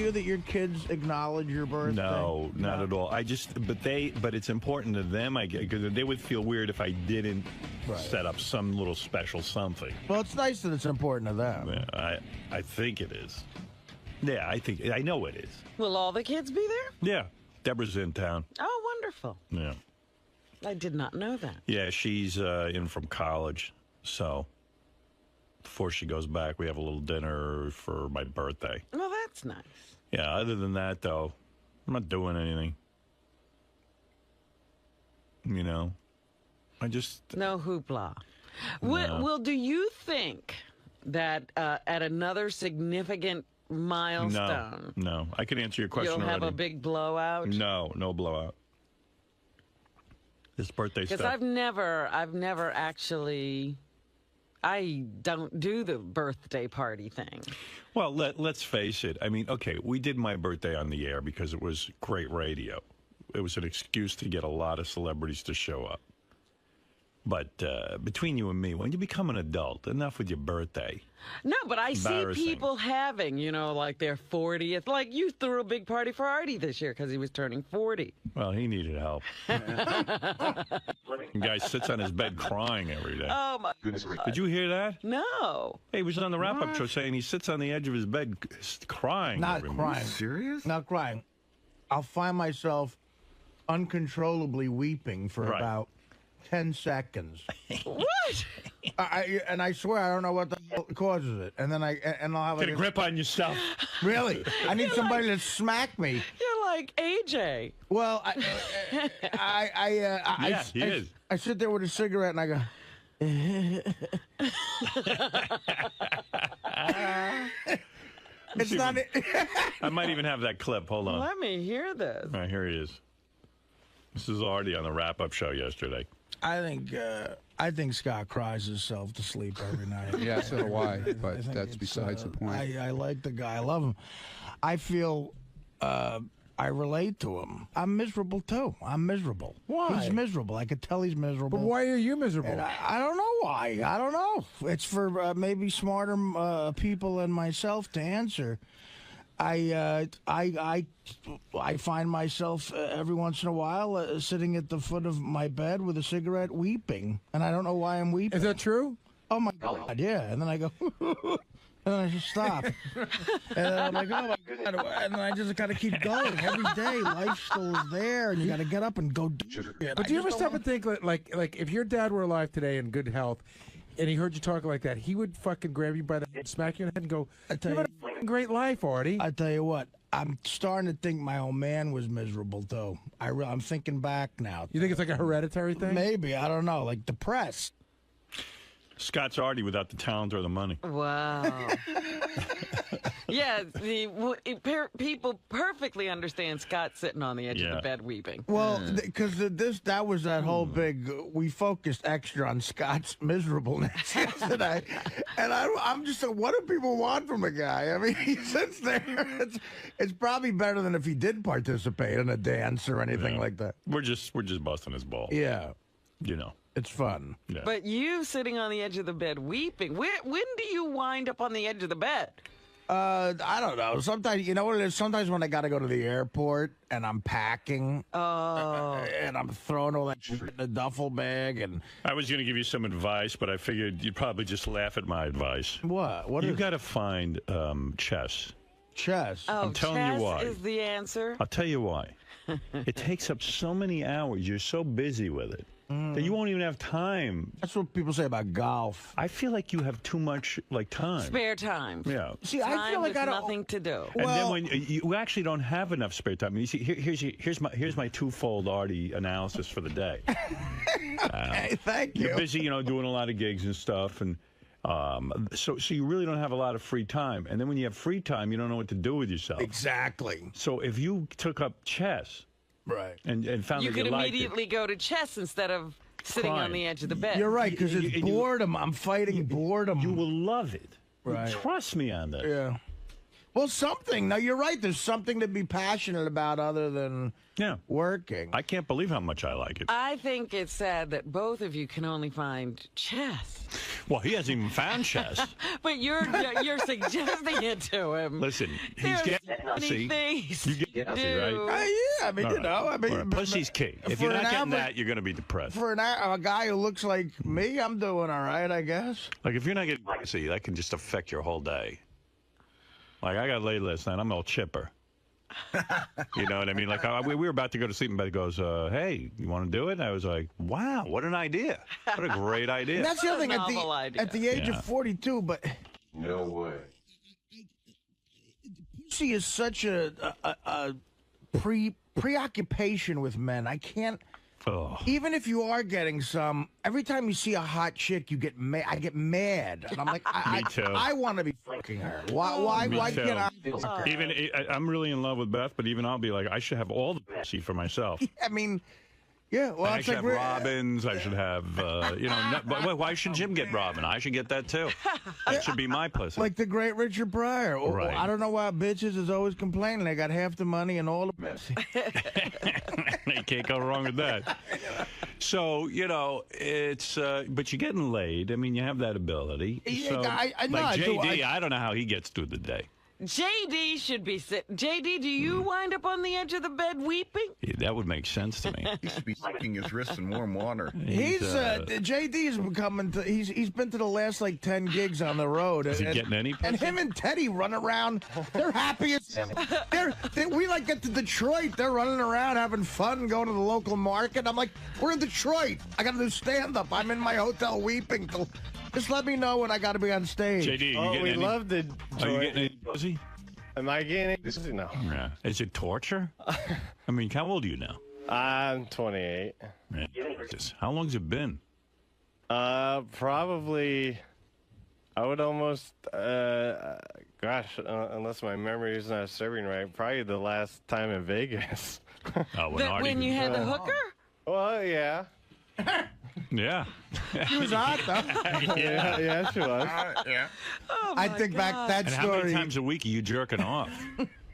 you that your kids acknowledge your birthday? No, not at all. But it's important to them, I guess, because they would feel weird if I didn't set up some little special something. Well, it's nice that it's important to them. Yeah, I think it is. Yeah, I know it is. Will all the kids be there? Yeah, Deborah's in town. Oh, wonderful. Yeah. I did not know that. Yeah, she's in from college, so before she goes back, we have a little dinner for my birthday. Well, that's nice. Yeah, other than that, though, I'm not doing anything. You know, I just... No hoopla. No. Well, do you think that at another significant milestone... No. I can answer your question You'll already. have a big blowout? No blowout. This birthday stuff. Because I've never actually... I don't do the birthday party thing. Well, let's face it. I mean, okay, we did my birthday on the air because it was great radio. It was an excuse to get a lot of celebrities to show up. But between you and me, when you become an adult, enough with your birthday. No, but I see people having, like their 40th. Like you threw a big party for Artie this year because he was turning 40. Well, he needed help. The guy sits on his bed crying every day. Oh, my goodness. Did you hear that? No. Hey, he was on the wrap-up show saying he sits on the edge of his bed crying. Not every crying. morning. Serious? Not crying. I'll find myself uncontrollably weeping for about 10 seconds. What? I swear I don't know what the hell causes it. And then I'll have Get a grip on yourself. Really? I need somebody to smack me. You're like AJ. Well, Yeah, he is. I sit there with a cigarette and I go. It's not. I might even have that clip. Hold on. Let me hear this. All right, here he is. This is Artie on the wrap-up show yesterday. I think Scott cries himself to sleep every night. Yeah, so do I, but that's besides the point. I like the guy. I love him. I feel I relate to him. I'm miserable, too. I'm miserable. Why? He's miserable. I could tell he's miserable. But why are you miserable? And I don't know why. I don't know. It's for maybe smarter people than myself to answer. I find myself every once in a while sitting at the foot of my bed with a cigarette weeping, and I don't know why I'm weeping. Is that true? Oh my God, yeah. And then I go, and then I just stop, and then I'm like, oh my God, and then I just gotta keep going every day. Life still is there, and you gotta get up and go do it. But do you ever stop and think like if your dad were alive today in good health, and he heard you talking like that, he would fucking grab you by the head, smack you in the head, and go, "You had a fucking great life, Artie." I tell you what, I'm starting to think my old man was miserable too. I'm thinking back now. You think it's like a hereditary thing? Maybe, I don't know, like depressed. Scott's Artie without the talent or the money. Wow. Yeah, people perfectly understand Scott sitting on the edge of the bed weeping. Well, because that was that whole big. We focused extra on Scott's miserableness yesterday, and I'm just like, what do people want from a guy? I mean, he sits there. It's probably better than if he did participate in a dance or anything like that. We're just busting his ball. Yeah, You know. it's fun. Yeah. But you sitting on the edge of the bed weeping, when do you wind up on the edge of the bed? I don't know. Sometimes, you know what it is? Sometimes when I got to go to the airport and I'm packing and I'm throwing all that shit in the duffel bag and... I was going to give you some advice, but I figured you'd probably just laugh at my advice. What? What You is got to find chess. chess? Oh, I'm telling you why. chess is the answer? I'll tell you why. It takes up so many hours. You're so busy with it that you won't even have time. That's what people say about golf. I feel like you have too much time. Spare time. Yeah. See, I feel like I don't... nothing to do. And then when you actually don't have enough spare time. You see, here's my twofold Artie analysis for the day. Hey, thank you. You're busy, doing a lot of gigs and stuff, and so you really don't have a lot of free time. And then when you have free time, you don't know what to do with yourself. Exactly. So if you took up chess, right, and found You that could you liked immediately go to chess instead of sitting on the edge of the bed. You're right, because it's boredom. I'm fighting boredom. You will love it. Right. Trust me on this. Yeah. Well, something. No, you're right. There's something to be passionate about other than working. I can't believe how much I like it. I think it's sad that both of you can only find chess. Well, he hasn't even found chess. But you're suggesting it to him. Listen, he's getting pussy. You get pussy, right? Yeah, I mean, Right. Pussy's key. If you're not getting that, you're going to be depressed. For a guy who looks like me, I'm doing all right, I guess. Like, if you're not getting pussy, that can just affect your whole day. Like, I got laid last night. I'm all chipper. You know what I mean? Like, we were about to go to sleep, and Beth goes, hey, you want to do it? And I was like, wow, what an idea. What a great idea. And that's the other thing, at the age of 42, but... No way. Pussy is such a preoccupation with men. I can't... Oh. Even if you are getting some, every time you see a hot chick, you get mad. I get mad, and I'm like, Me too. I want to be fucking her. Why can't I? Fuck her? Even I'm really in love with Beth, but even I'll be like, I should have all the pussy for myself. I mean, yeah. Well, I should have Robins. I should have, why should Jim get Robin? I should get that too. That should be my pussy. Like the great Richard Pryor. Right. I don't know why bitches is always complaining. They got half the money and all the pussy. You can't go wrong with that. So, it's, but you're getting laid. I mean, you have that ability. Yeah, So, like JD, I don't know how he gets through the day. JD should be sitting. JD, do you wind up on the edge of the bed weeping? Yeah, that would make sense to me. He should be soaking his wrists in warm water. JD's becoming. He's been to the last like 10 gigs on the road. Is he getting any pussy? And him and Teddy run around. They're happy as. We like get to Detroit. They're running around having fun, going to the local market. I'm like, we're in Detroit. I got to do stand up. I'm in my hotel weeping. Just let me know when I got to be on stage. JD, we love the. Are you getting any pussy? Am I getting any pussy? No. Yeah. Is it torture? I mean, how old are you now? I'm 28. Yeah. How long's it been? Probably. I would almost. Unless my memory is not serving right, probably the last time in Vegas. Oh, When you had the hooker? Well, yeah. Yeah. She was hot, though. Yeah, she was. Yeah. Oh I think back that And story. how many times a week are you jerking off?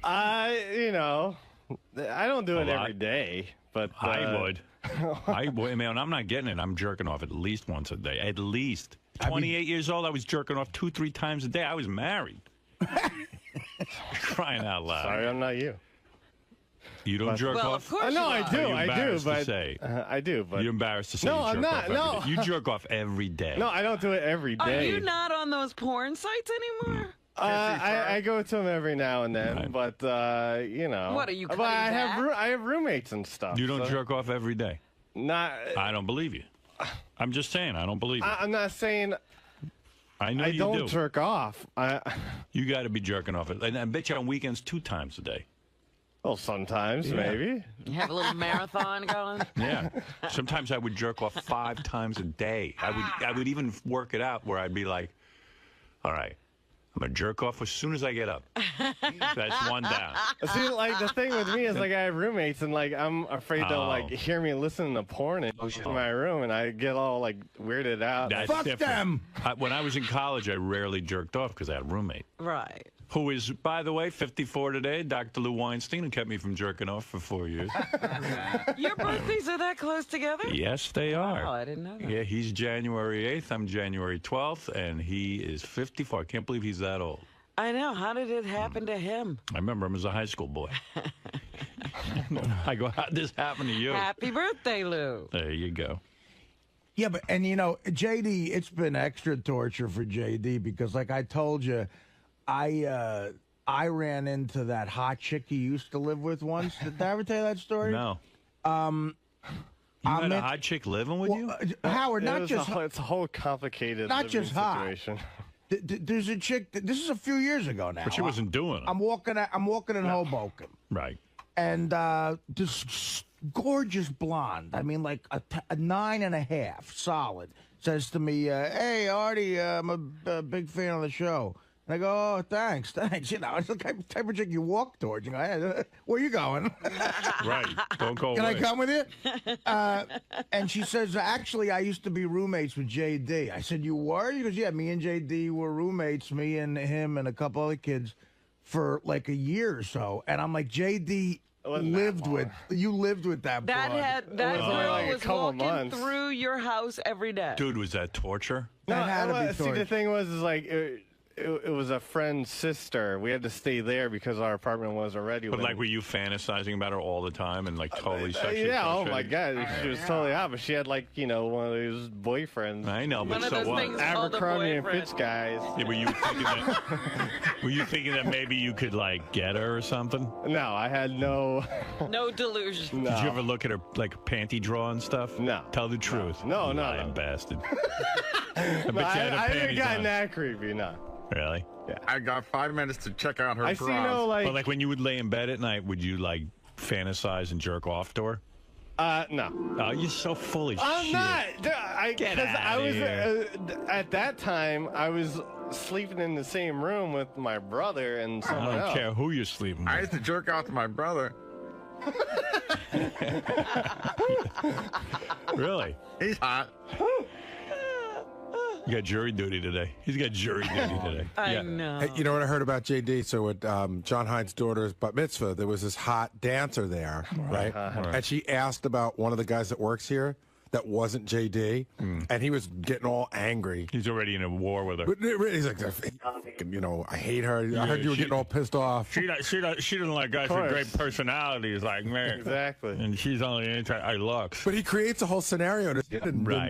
I don't do it lot. every day, but I would. I would. Man, I'm not getting it. I'm jerking off at least once a day. At least. 28 years old, I was jerking off 2-3 times a day. I was married. Crying out loud. Sorry, I'm not you. You don't jerk Well, off? of course No, you I are. do. Are you I do, embarrassed to but say? I do, but You're embarrassed to say No, you jerk I'm not. off every No. day. You jerk off every day. no, I don't do it every Are day. you not on those porn sites anymore? I go to them every now and then, Right. but What, are you But cutting I have roommates and stuff. You don't so jerk off every day? Not. I don't believe you. I'm just saying, I don't believe you. I'm not saying I know I you don't do. jerk off. You got to be jerking off. And I bet you on weekends 2 times a day. Well, sometimes maybe. You have a little marathon going? Yeah. Sometimes I would jerk off 5 times a day. I would even work it out where I'd be like, all right, I'm going to jerk off as soon as I get up. That's 1 down. See, like the thing with me is like I have roommates and like I'm afraid they'll like Oh. hear me listening to porn in my room and I get all like weirded out. That's Fuck different. them. When I was in college, I rarely jerked off because I had a roommate. Right. Who is, by the way, 54 today, Dr. Lou Weinstein, who kept me from jerking off for 4 years. Your birthdays are that close together? Yes, they are. Oh, I didn't know that. Yeah, he's January 8th, I'm January 12th, and he is 54. I can't believe he's that old. I know. How did it happen to him? I remember him as a high school boy. I go, how'd this happen to you? Happy birthday, Lou. There you go. Yeah, but JD, it's been extra torture for JD because, like I told you, I ran into that hot chick he used to live with once. Did I ever tell you that story? No. You had a hot chick living with you? Howard, not just it's a whole complicated not living just hot. situation. There's a chick. This is a few years ago now. But she wasn't doing it. I'm walking in Hoboken, Right. and this gorgeous blonde. I mean, like a 9.5, solid. Says to me, "Hey, Artie, I'm a big fan of the show." And I go, "Oh, thanks." You know, it's the type of chick you walk towards. You go, "Hey, where you going?" Right. Don't go Can away. I come with you? And she says, "Actually, I used to be roommates with JD." I said, "You were?" She goes, "Yeah, me and JD were roommates, me and him and a couple other kids for like a year or so." And I'm like, JD lived with. You lived with that. That broad. girl like a was couple walking months. through your house every day. Dude, was that torture? That had to be See, torture. the thing was, is like it was a friend's sister. We had to stay there because our apartment wasn't ready. But like, were you fantasizing about her all the time and like totally sexually? yeah. Oh my frustrated? God, she was totally hot. But she had like one of those boyfriends. I know, but One of so those what? things called a Abercrombie and boyfriend. Fitch guys. Yeah, were you thinking that maybe you could like get her or something? No, I had no. No delusion. No. Did you ever look at her like panty drawer and stuff? No. Tell the truth. No, You no, lying no. bastard. I I haven't gotten that creepy. No. Really? I got 5 minutes to check out her I bras. see no like. But like when you would lay in bed at night, would you like fantasize and jerk off to her? No. Oh, you're so full of I'm shit. not. Get Because I outta was here. at that time I was sleeping in the same room with my brother and I someone don't else. care who you're sleeping I with. used to jerk off to my brother. Really? He's hot. You got jury duty today. He's got jury duty today. I know. Hey, you know what I heard about JD? So at John Hines' daughter's bat mitzvah, there was this hot dancer there, right? And she asked about one of the guys that works here that wasn't JD, and he was getting all angry. He's already in a war with her. But he's like, I hate her. I heard you were getting all pissed off. She doesn't like guys with great personalities like me. Exactly. And she's only into our looks. But he creates a whole scenario and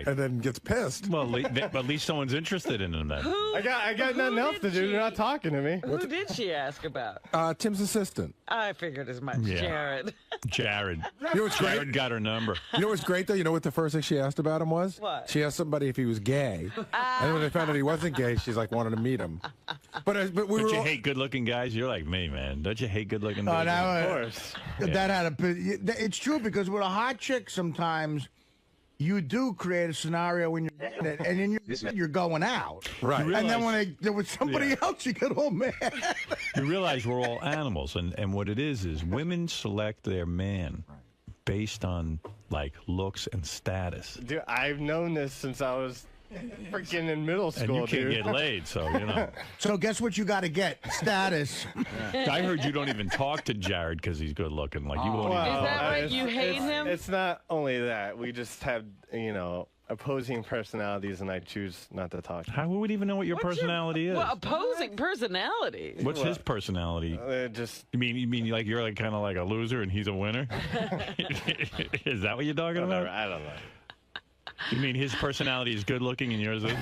then gets pissed. Well, at least someone's interested in him then. I got nothing else to do. They're not talking to me. Who did she ask about? Tim's assistant. I figured as much. Yeah. Jared. Jared. You know what's great? Jared got her number. You know what's great though? You know what the first thing she asked about him was? What? She asked somebody if he was gay, and then when they found out he wasn't gay, she's like wanted to meet him. But we Don't were you all, hate good-looking guys? You're like me, man. Don't you hate good-looking guys? Of course. That had a. It's true because with a hot chick, sometimes you do create a scenario when you're in it, and then you're going out. right. And then when there was somebody else, you get all mad. You realize we're all animals, and what it is women select their man based on like looks and status. Dude, I've known this since I was freaking in middle And school, you can't dude. get laid, so you know. So guess what you got to get? Status. I heard you don't even talk to Jared because he's good looking. Like you won't even. Is that right? it's- You hate it's- him? It's not only that. We just have, opposing personalities, and I choose not to talk to How would even know what your What's personality is? Well, opposing personalities. What's his personality? just You mean like you're like kind of like a loser and he's a winner? Is that what you're talking about? I don't know. You mean his personality is good looking and yours isn't?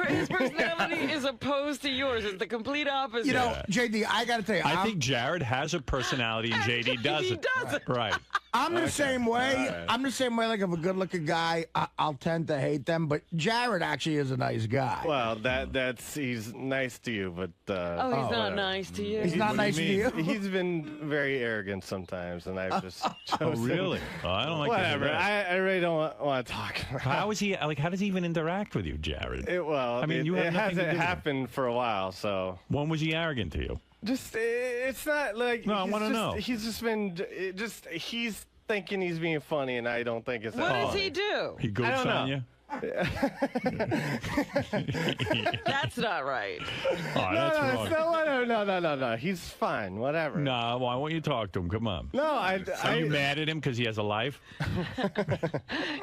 His personality is opposed to yours. It's the complete opposite. You know, JD, I got to tell you, I think Jared has a personality and JD doesn't. He doesn't. Right. I'm the same way. All right. I'm the same way. Like, if a good-looking guy, I'll tend to hate them. But Jared actually is a nice guy. Well, that's he's nice to you, but Oh, he's not whatever. nice to you. He's not nice to you. He's been very arrogant sometimes, and I've just Oh, chosen. really? Oh, I don't like to hear Whatever. that. I really don't want to talk. How is he like? How does he even interact with you, Jared? I mean, you have it nothing to do hasn't with him. happened for a while, so When was he arrogant to you? just it's not like. No, I he's wanna just- know. He's just been he's thinking he's being funny, and I don't think it's. What that does funny. he do? He goofs don't on know. you? That's not right. Oh, that's wrong. No. He's fine. Whatever. No, why won't you talk to him? Come on. No, Are you mad at him because he has a life? You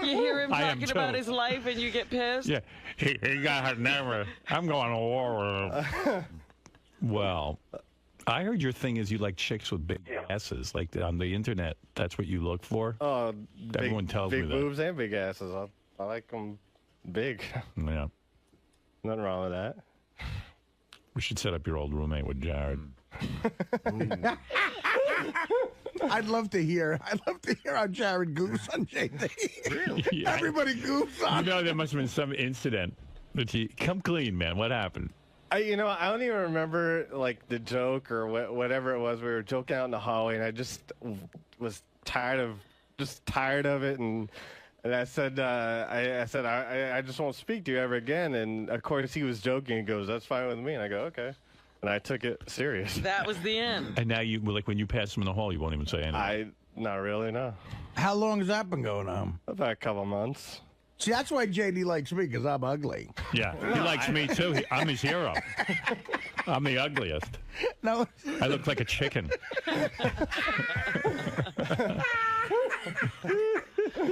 hear him I am talking about too. his life and you get pissed? Yeah, he got her number. I'm going to war with him. Well, I heard your thing is you like chicks with big asses. Like on the internet, that's what you look for. Oh, Everyone tells me big that. boobs and big asses. I like them big. Yeah, Nothing wrong with that. we should set up your old roommate with Jared. I'd love to hear how Jared goofs on JD. Really? Yeah. Everybody goofs on. You know, there must have been some incident that he come clean, man. What happened? I don't even remember like the joke or whatever it was. We were joking out in the hallway, and I just was tired of it, and I said, I just won't speak to you ever again. And of course, he was joking. He goes, "That's fine with me," and I go, "Okay," and I took it serious. That was the end. And now you like when you pass him in the hall, you won't even say anything. Not really, no. How long has that been going on? About a couple months. See, that's why JD likes me, because I'm ugly. Yeah, he likes me too. I'm his hero. I'm the ugliest. No, I look like a chicken.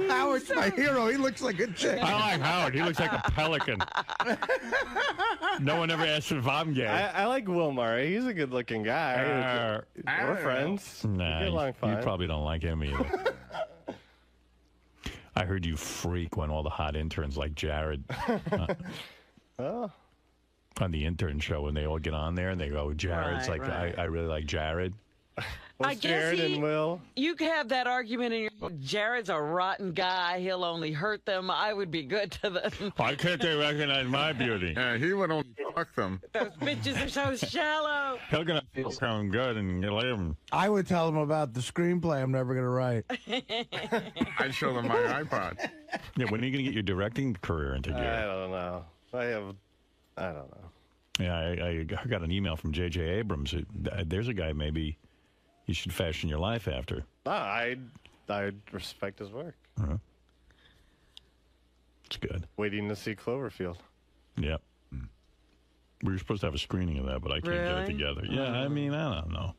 Howard's my hero. He looks like a chicken. I like Howard. He looks like a pelican. No one ever asks if I'm gay. I like 𝗦𝗵cie. He's a good-looking guy. We're friends. Nah, We get along you fine. probably don't like him either. I heard you freak when all the hot interns like Jared Oh. on the intern show when they all get on there and they go, Jared's Right, like, right. I really like Jared. I What's guess Jared and Will? You could have that argument in your. Jared's a rotten guy. He'll only hurt them. I would be good to them. Why can't they recognize my beauty? Yeah, he would only fuck them. Those bitches are so shallow. He'll gonna feel sound good and you leave him. I would tell him about the screenplay I'm never going to write. I'd show them my iPod. Yeah, when are you gonna get your directing career into I gear? don't know. I don't know. Yeah, I got an email from J.J. Abrams. There's a guy maybe you should fashion your life after. No, I respect his work. It's good. Waiting to see Cloverfield. Yep. We were supposed to have a screening of that, but I can't get it Really? together. Yeah, I mean, I don't know.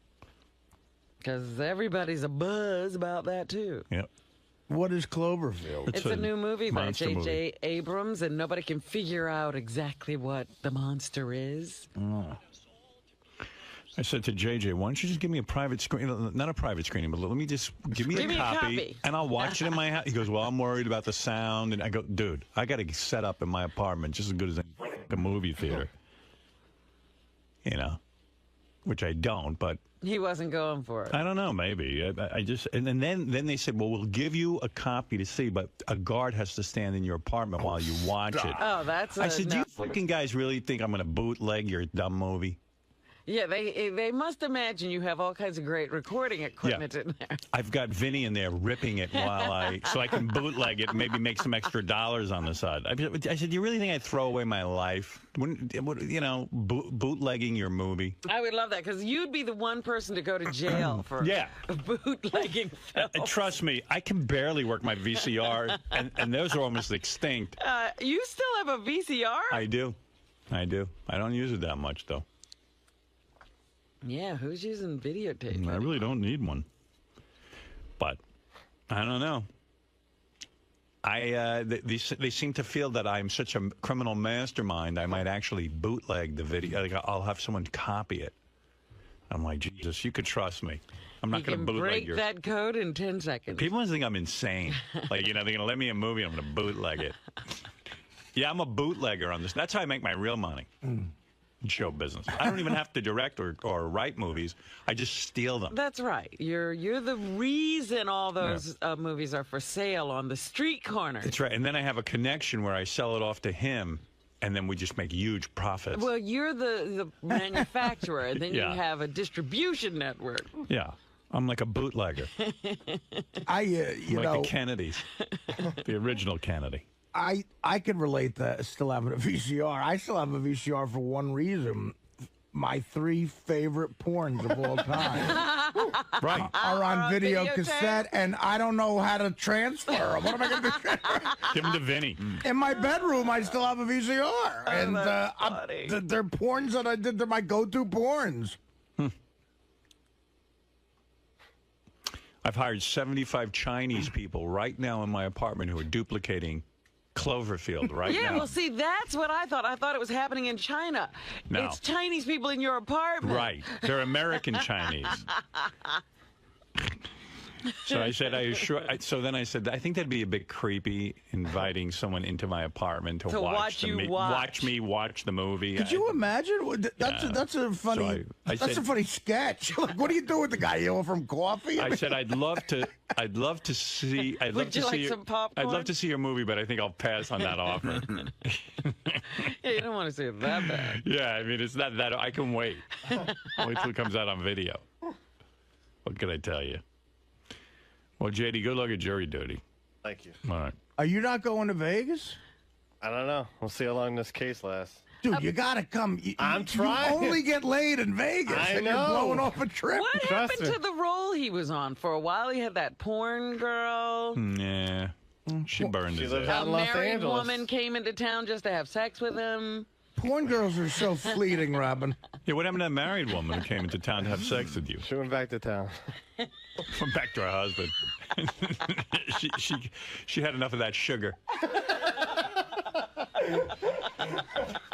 Because everybody's a buzz about that, too. Yep. What is Cloverfield? It's a new movie by monster J.J. movie. Abrams, and nobody can figure out exactly what the monster is. I said to JJ, why don't you just give me a private screen, not a private screening, but let me just give me a copy, and I'll watch it in my house. He goes, well, I'm worried about the sound. And I go, dude, I got to set up in my apartment just as good as a movie theater. You know, which I don't, but He wasn't going for it. I don't know, maybe. I just, and then they said, well, we'll give you a copy to see, but a guard has to stand in your apartment while you watch it. Oh, that's I said, do no. you fucking guys really think I'm going to bootleg your dumb movie? Yeah, they must imagine you have all kinds of great recording equipment in there. I've got Vinny in there ripping it so I can bootleg it and maybe make some extra dollars on the side. I said, do you really think I'd throw away my life? Bootlegging your movie? I would love that, because you'd be the one person to go to jail for bootlegging films. Trust me, I can barely work my VCR, and those are almost extinct. You still have a VCR? I do. I don't use it that much, though. Yeah, who's using videotape? I really don't need one. But I don't know. They seem to feel that I'm such a criminal mastermind, I might actually bootleg the video. Like, I'll have someone copy it. I'm like, Jesus, you could trust me. I'm not going to bootleg break that code in 10 seconds. People must think I'm insane. Like, they're going to let me a movie, I'm going to bootleg it. Yeah, I'm a bootlegger on this. That's how I make my real money. Show business. I don't even have to direct or write movies. I just steal them. That's right. You're the reason all those movies are for sale on the street corner. That's right. And then I have a connection where I sell it off to him, and then we just make huge profits. Well, you're the manufacturer, and then Yeah. you have a distribution network. Yeah. I'm like a bootlegger. The Kennedys. The original Kennedy. I can relate to still having a VCR. I still have a VCR for one reason. My 3 favorite porns of all time Right. are on video videotape. cassette, and I don't know how to transfer them. What am I going to do? Give them to Vinny. In my bedroom, I still have a VCR. And that's funny. they're porns that I did. They're my go-to porns. I've hired 75 Chinese people right now in my apartment who are duplicating Cloverfield right now. Yeah, well, see, that's what I thought. I thought it was happening in China. No. It's Chinese people in your apartment. Right. They're American Chinese. So I said, so then I said, I think that'd be a bit creepy, inviting someone into my apartment to watch me watch the movie. Could you imagine? That's a funny. So that's a funny sketch. Like, what do you do with the guy? You offer him coffee? I said, I'd love to see. Would you like some popcorn? I'd love to see your movie, but I think I'll pass on that offer. Yeah, you don't want to see it that bad. Yeah, I mean, it's not that. I can wait. Wait till it comes out on video. What can I tell you? Well, JD, good luck at jury duty. Thank you. All right. Are you not going to Vegas? I don't know. We'll see how long this case lasts. Dude, you gotta come. I'm trying. You only get laid in Vegas. I and know. You're blowing off a trip. What Trust happened me. to the role he was on? For a while, he had that porn girl. Yeah. She burned She his lives ass. out A in Los married Angeles. woman came into town just to have sex with him. Porn girls are so fleeting, Robin. Yeah, what happened to that married woman who came into town to have sex with you? She went back to town. Went back to her husband. she had enough of that sugar.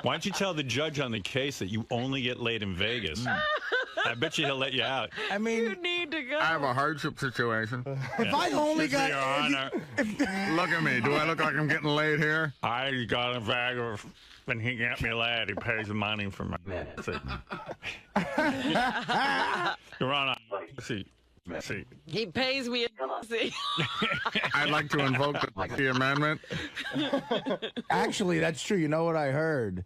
Why don't you tell the judge on the case that you only get laid in Vegas? I bet you he'll let you out. I mean, You need to go. I have a hardship situation. if I only Your got... Honor, Look at me. Do I look like I'm getting laid here? I got a Vegas, and he got me laid. He pays the money for my... Your Honor, see. He pays me a I'd like to invoke the amendment. Actually, that's true. You know what I heard?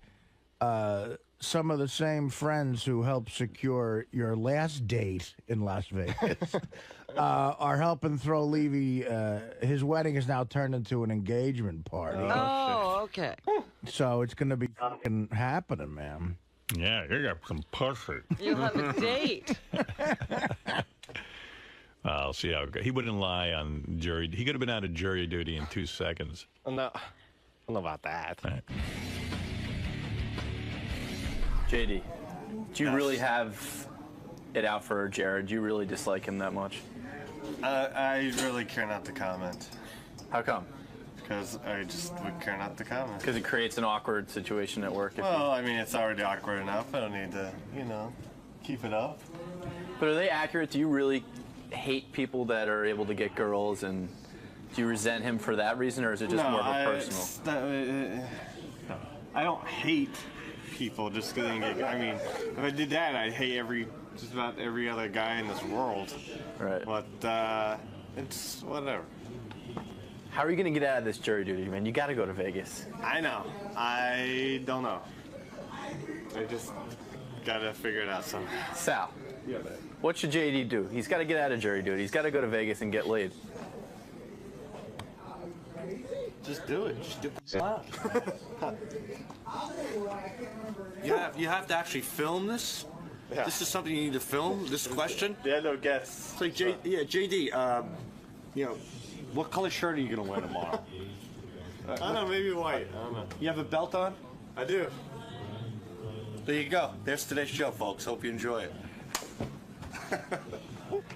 Some of the same friends who helped secure your last date in Las Vegas are helping throw Levy. His wedding is now turned into an engagement party. Oh, okay. So it's going to be fucking happening, man. Yeah, you got some pussy. You'll have a date. I'll see how it goes. He wouldn't lie on jury. He could have been out of jury duty in 2 seconds. No, I don't know about that. Right. JD, do you really have it out for Jared? Do you really dislike him that much? I really care not to comment. How come? Because I just would care not to comment. Because it creates an awkward situation at work. Well, I mean, it's already awkward enough. I don't need to, keep it up. But are they accurate? Do you really hate people that are able to get girls, and do you resent him for that reason, or is it just more of a personal? I don't hate people just because they get. I mean, if I did that, I'd hate just about every other guy in this world. Right. But it's whatever. How are you going to get out of this jury duty, man? You got to go to Vegas. I know. I don't know. I just gotta figure it out somehow. Sal, Yeah, man. what should JD do? He's got to get out of jury duty. He's got to go to Vegas and get laid. Just do it. Just do it. Wow. You have to actually film this. Yeah. This is something you need to film. This question. Yeah, no guess. It's like JD. What color shirt are you gonna wear tomorrow? I don't know, maybe white. I don't know. You have a belt on? I do. There you go. There's today's show, folks. Hope you enjoy it.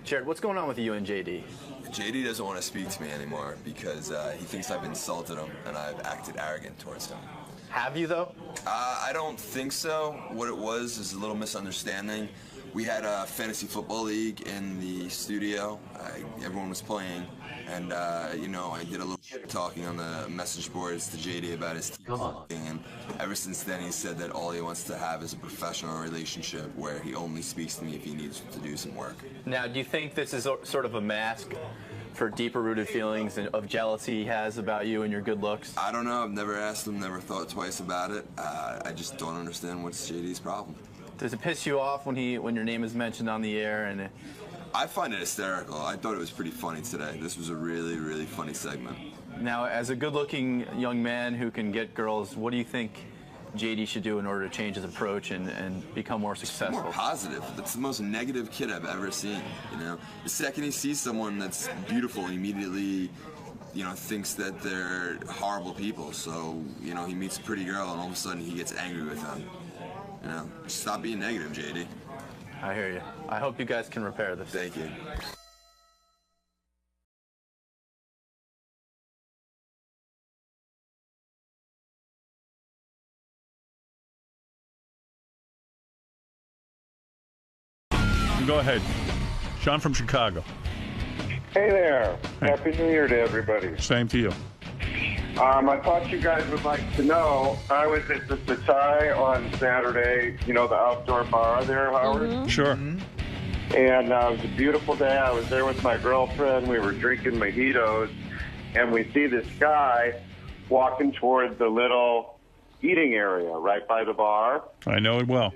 Jared, what's going on with you and JD? JD doesn't want to speak to me anymore because he thinks I've insulted him and I've acted arrogant towards him. Have you, though? I don't think so. What it was is a little misunderstanding. We had a fantasy football league in the studio. Everyone was playing, and I did a little talking on the message boards to JD about his team. And ever since then, he said that all he wants to have is a professional relationship where he only speaks to me if he needs to do some work. Now, do you think this is sort of a mask for deeper-rooted feelings of jealousy he has about you and your good looks? I don't know. I've never asked him, never thought twice about it. I just don't understand what's JD's problem. Does it piss you off when your name is mentioned on the air? And I find it hysterical. I thought it was pretty funny today. This was a really, really funny segment. now, as a good-looking young man who can get girls, what do you think JD should do in order to change his approach and become more successful? More positive. That's the most negative kid I've ever seen. The second he sees someone that's beautiful, he immediately, thinks that they're horrible people. So, he meets a pretty girl and all of a sudden he gets angry with them. Stop being negative, JD. I hear you. I hope you guys can repair this. Thank you. Go ahead. Sean from Chicago. Hey there. Hey. Happy New Year to everybody. Same to you. I thought you guys would like to know, I was at the 𝗦𝘄𝗿𝗍 on Saturday, the outdoor bar there, Howard. Mm-hmm. Sure. And it was a beautiful day. I was there with my girlfriend. We were drinking mojitos, and we see this guy walking toward the little eating area right by the bar. I know it well.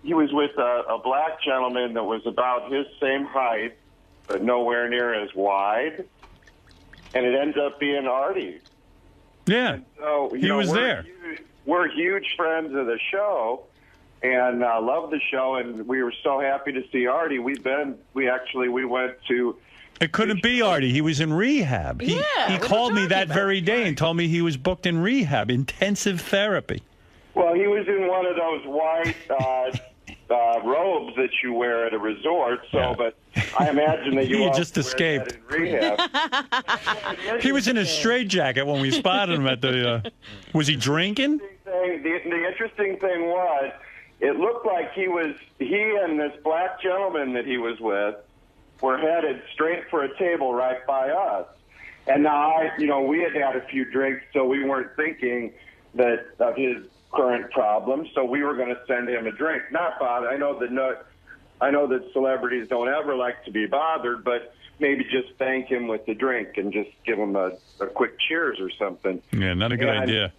He was with a black gentleman that was about his same height, but nowhere near as wide. And it ends up being Artie. Yeah. So, he was there. We're huge friends of the show and love the show. And we were so happy to see Artie. We went to It couldn't be Artie. He was in rehab. He called me that very day and told me he was booked in rehab, intensive therapy. Well, he was in one of those white robes that you wear at a resort. So, but I imagine that you just escaped. In rehab. He was in a straitjacket when we spotted him at the. Was he drinking? The interesting thing was, it looked like he and this black gentleman that he was with were headed straight for a table right by us. And now we had had a few drinks, so we weren't thinking that of his current problems, so we were going to send him a drink. Not bother. I know that celebrities don't ever like to be bothered, but maybe just thank him with the drink and just give him a quick cheers or something. Yeah, not a good idea.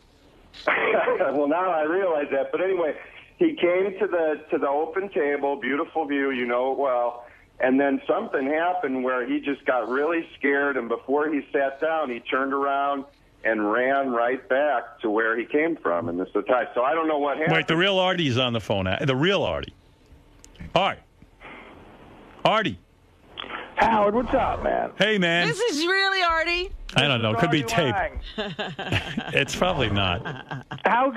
Well, now I realize that. But anyway, he came to the open table, beautiful view, you know it well. And then something happened where he just got really scared, and before he sat down, he turned around and ran right back to where he came from in the Satai. So I don't know what happened. Wait, the real Artie's on the phone. The real Artie. All right. Artie. Howard, what's up, man? Hey, man. This is really Artie? I don't know. It could be tape. It's probably not. How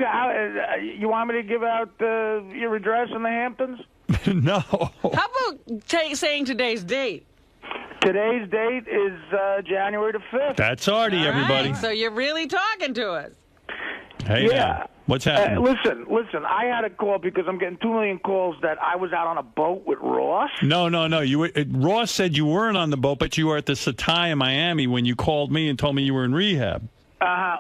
you want me to give out your address in the Hamptons? No. How about saying today's date? Today's date is January the 5th. That's Artie, everybody. Right, so you're really talking to us. Hey, man. What's happening? Listen. I had a call because I'm getting 2 million calls that I was out on a boat with Ross. No. Ross said you weren't on the boat, but you were at the Satai in Miami when you called me and told me you were in rehab.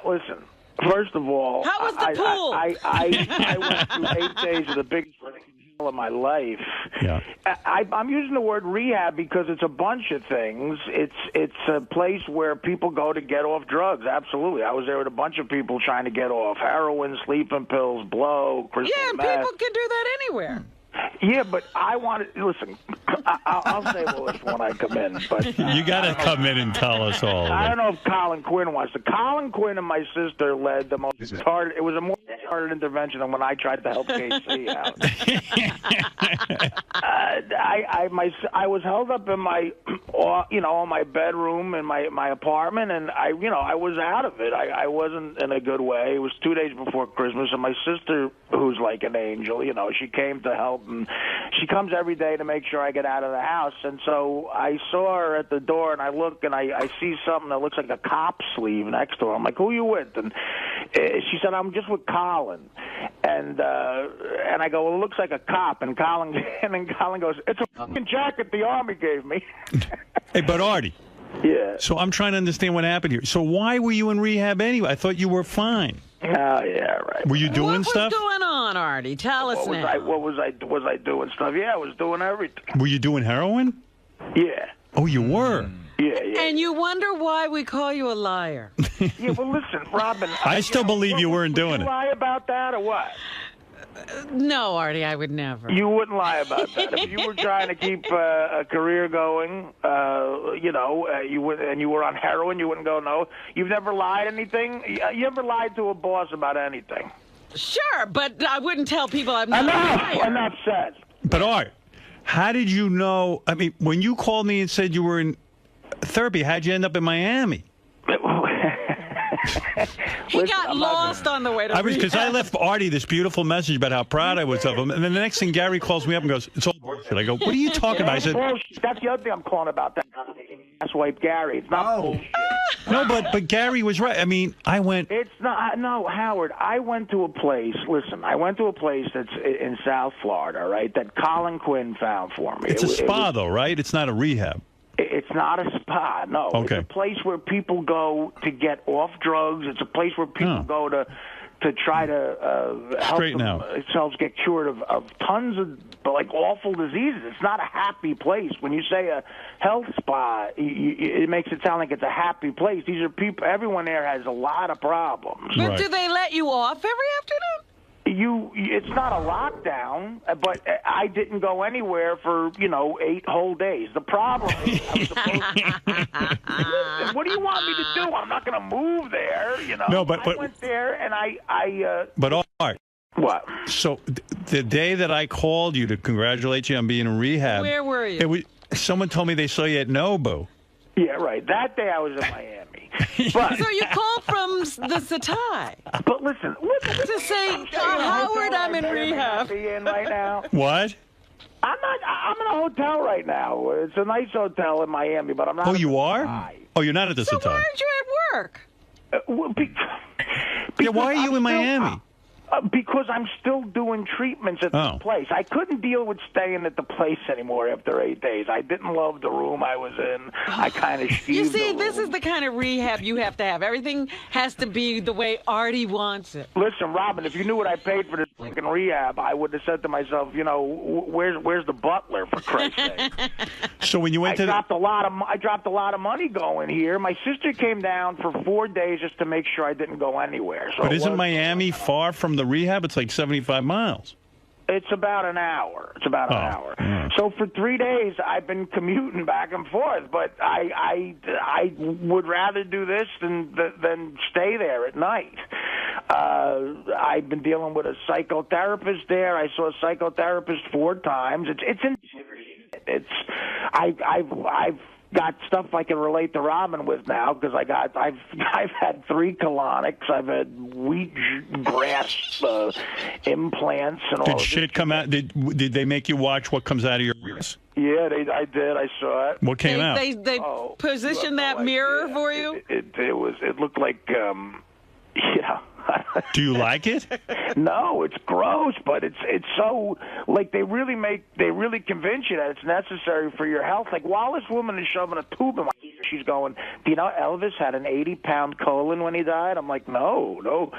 Listen. First of all, how was the pool? I went through 8 days of the biggest hell of my life. Yeah. I'm using the word rehab because it's a bunch of things. It's a place where people go to get off drugs. Absolutely. I was there with a bunch of people trying to get off heroin, sleeping pills, blow, crystal meth. Yeah, people can do that anywhere. Yeah, but I want to listen. I'll say all this when I come in. But you got to come in and tell us all. I don't know if Colin Quinn wants to. Colin Quinn and my sister led the most hard. It was a more hard intervention than when I tried to help KC out. I was held up in my, my bedroom in my apartment, and I was out of it. I wasn't in a good way. It was 2 days before Christmas, and my sister, who's like an angel, she came to help. And she comes every day to make sure I get out of the house. And so I saw her at the door, and I look, and I see something that looks like a cop sleeve next to her. I'm like, who are you with? And she said, I'm just with Colin. And I go, well, it looks like a cop. And Colin goes, it's a fucking jacket the Army gave me. Hey, but Artie. Yeah. So I'm trying to understand what happened here. So why were you in rehab anyway? I thought you were fine. Oh, yeah, right. Were you doing stuff? What was going on, Artie? Tell us now. Was I doing stuff? Yeah, I was doing everything. Were you doing heroin? Yeah. Oh, you were? Yeah. And you wonder why we call you a liar. Yeah, well, listen, Robin. I still believe you weren't doing it. Would you lie about that or what? No, Artie, I would never. You wouldn't lie about that. If you were trying to keep a career going, you would, and you were on heroin, you wouldn't go, no. You've never lied anything? You ever lied to a boss about anything? Sure, but I wouldn't tell people I'm not a liar. Enough said. But Art, how did you know? I mean, when you called me and said you were in therapy, how'd you end up in Miami? He got lost on the way to rehab. Because I left Artie this beautiful message about how proud I was of him, and then the next thing Gary calls me up and goes, "It's all bullshit." I go, "What are you talking about?" I said, "That's the other thing I'm calling about. That's wipe Gary. It's not bullshit." No, but Gary was right. I mean, I went. It's not. No, Howard. I went to a place. Listen, I went to a place that's in South Florida, right? That Colin Quinn found for me. It's a spa, though, right? It's not a rehab. It's not a spa, no. Okay. It's a place where people go to get off drugs. It's a place where people go to try to help themselves get cured of tons of awful diseases. It's not a happy place. When you say a health spa, it makes it sound like it's a happy place. These are people. Everyone there has a lot of problems. But do they let you off every afternoon? It's not a lockdown, but I didn't go anywhere for 8 whole days. The problem is, I was supposed what do you want me to do? I'm not going to move there. No, but I went there and I. But Art. What? So the day that I called you to congratulate you on being in rehab, where were you? Someone told me they saw you at Nobu. Yeah, right. That day I was in Miami. But, so you called from the 𝗦𝗁. But listen to say, Howard, I'm in rehab. In right now. What? I'm in a hotel right now. It's a nice hotel in Miami, but I'm not. Oh, you are? Oh, you're not at the 𝗦𝗁. So why aren't you at work? Yeah, why are you in Miami? Because I'm still doing treatments at the place. I couldn't deal with staying at the place anymore after 8 days. I didn't love the room I was in. I kind of You see, this is the kind of rehab you have to have. Everything has to be the way Artie wants it. Listen, Robin, if you knew what I paid for this fucking rehab, I would have said to myself, you know, where's the butler, for Christ's sake? So when you went I dropped a lot of money going here. My sister came down for 4 days just to make sure I didn't go anywhere. So but isn't Miami far from the rehab? It's like 75 miles. It's about an hour. It's about an hour. Yeah. So for 3 days, I've been commuting back and forth. But I would rather do this than stay there at night. I've been dealing with a psychotherapist there. I saw a psychotherapist 4 times. I've got stuff I can relate to Robin with now because I've had 3 colonics. I've had wheatgrass implants and all. Did shit come out? Did they make you watch what comes out of your ears? Yeah, I did. I saw it. What came out? They positioned that mirror for you. It looked like yeah. Do you like it? No, it's gross, but it's so like they really convince you that it's necessary for your health. Like while this woman is shoving a tube in my ear, she's going, "Do you know Elvis had an 80-pound colon when he died?" I'm like, no.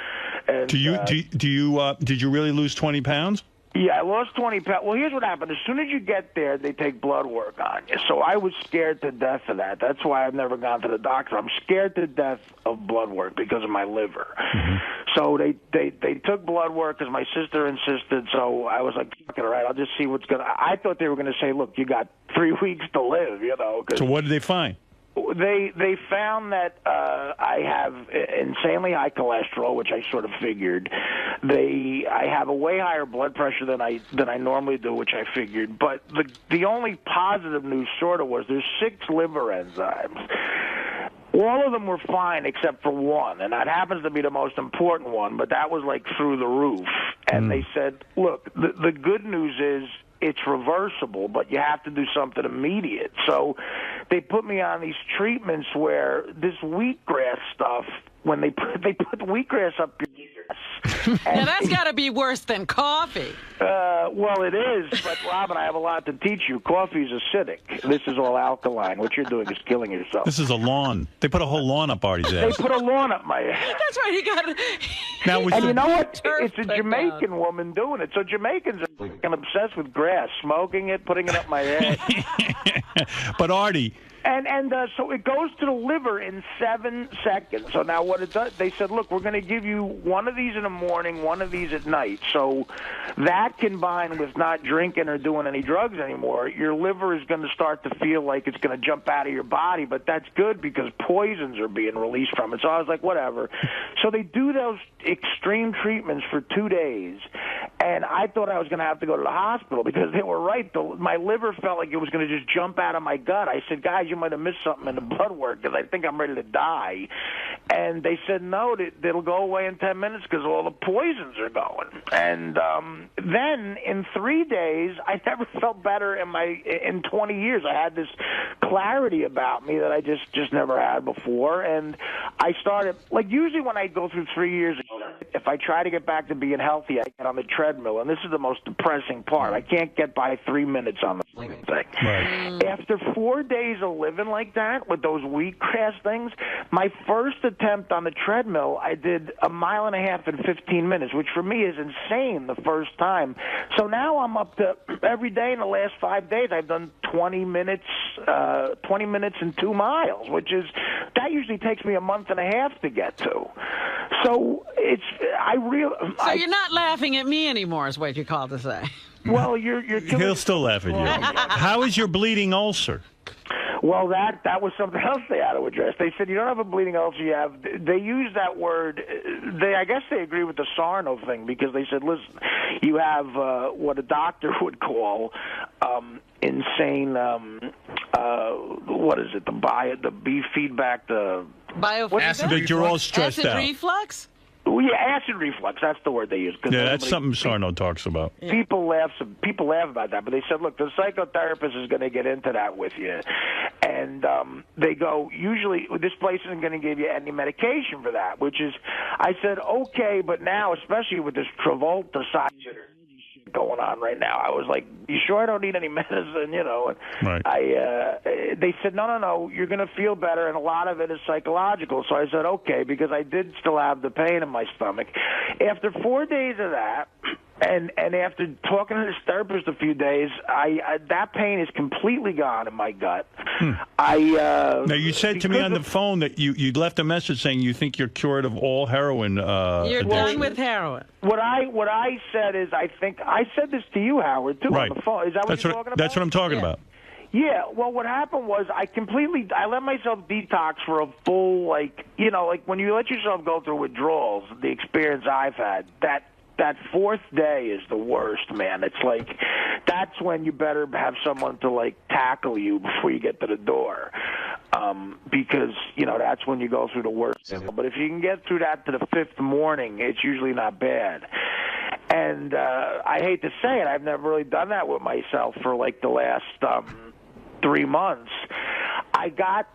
And, did you really lose 20 pounds? Yeah, I lost 20 pounds. Well, here's what happened. As soon as you get there, they take blood work on you. So I was scared to death of that. That's why I've never gone to the doctor. I'm scared to death of blood work because of my liver. Mm-hmm. So they took blood work because my sister insisted. So I was like, fuck it, all right, I'll just see what's going to... I thought they were going to say, look, you got 3 weeks to live, you know. So what did they find? They found that I have insanely high cholesterol, which I sort of figured. I have a way higher blood pressure than I normally do, which I figured. But the only positive news sort of was there's 6 liver enzymes. All of them were fine except for one, and that happens to be the most important one, but that was like through the roof. And they said, look, the good news is it's reversible, but you have to do something immediate. So they put me on these treatments where this wheatgrass stuff, when they put wheatgrass up your ears. Now that's got to be worse than coffee. Well, it is, but Robin, I have a lot to teach you. Coffee is acidic. This is all alkaline. What you're doing is killing yourself. This is a lawn. They put a whole lawn up Artie's ass. They put a lawn up my ass. That's right. He got it. Now, and you know what? It's a Jamaican woman doing it. So Jamaicans are fucking obsessed with grass, smoking it, putting it up my ass. But Artie... And so it goes to the liver in 7 seconds. So now what it does, they said, look, we're going to give you one of these in the morning, one of these at night. So that combined with not drinking or doing any drugs anymore, your liver is going to start to feel like it's going to jump out of your body. But that's good because poisons are being released from it. So I was like, whatever. So they do those extreme treatments for 2 days. And I thought I was going to have to go to the hospital because they were right. My liver felt like it was going to just jump out of my gut. I said, guys, you might have missed something in the blood work because I think I'm ready to die. And they said, no, it'll go away in 10 minutes because all the poisons are going. And then in 3 days, I never felt better in 20 years. I had this clarity about me that I just never had before. And I started, like usually when I go through 3 years, if I try to get back to being healthy, I get on the treadmill. And this is the most depressing part. I can't get by 3 minutes on the thing. Right. After 4 days of living like that with those wheatgrass things, my first attempt on the treadmill, I did 1.5 miles in 15 minutes, which for me is insane the first time. So now I'm up to every day in the last 5 days, I've done 20 minutes and 2 miles, which is, that usually takes me 1.5 months to get to. So you're not laughing at me anymore, is what you call to say. Well, you're He'll still laugh at you. How is your bleeding ulcer? Well, that was something else they had to address. They said you don't have a bleeding ulcer. They use that word. I guess they agree with the Sarno thing because they said, listen, you have what a doctor would call insane what is it? The B feedback, the biofeedback. That you're all stressed acid out. reflux. Oh, yeah, acid reflux. That's the word they use. Yeah, that's something Sarno talks about. People laugh about that, but they said, look, the psychotherapist is going to get into that with you. And they go, usually this place isn't going to give you any medication for that, which is, I said, okay, but now, especially with this Travolta side going on right now, I was like, you sure I don't need any medicine, you know? And right. They said, no, you're going to feel better, and a lot of it is psychological. So I said, okay, because I did still have the pain in my stomach. After 4 days of that, and after talking to this therapist a few days, that pain is completely gone in my gut. Now, you said to me on the phone that you left a message saying you think you're cured of all heroin You're addiction. done with heroin. What I said is, I said this to you, Howard, too, Right. on the phone. Is that what you're talking about? That's what I'm talking about. Yeah, well, what happened was I let myself detox for a full, like when you let yourself go through withdrawals, the experience I've had, that fourth day is the worst, man. It's like, that's when you better have someone to, like, tackle you before you get to the door. Because, that's when you go through the worst. But if you can get through that to the fifth morning, it's usually not bad. And I hate to say it, I've never really done that with myself for, like, the last 3 months. I got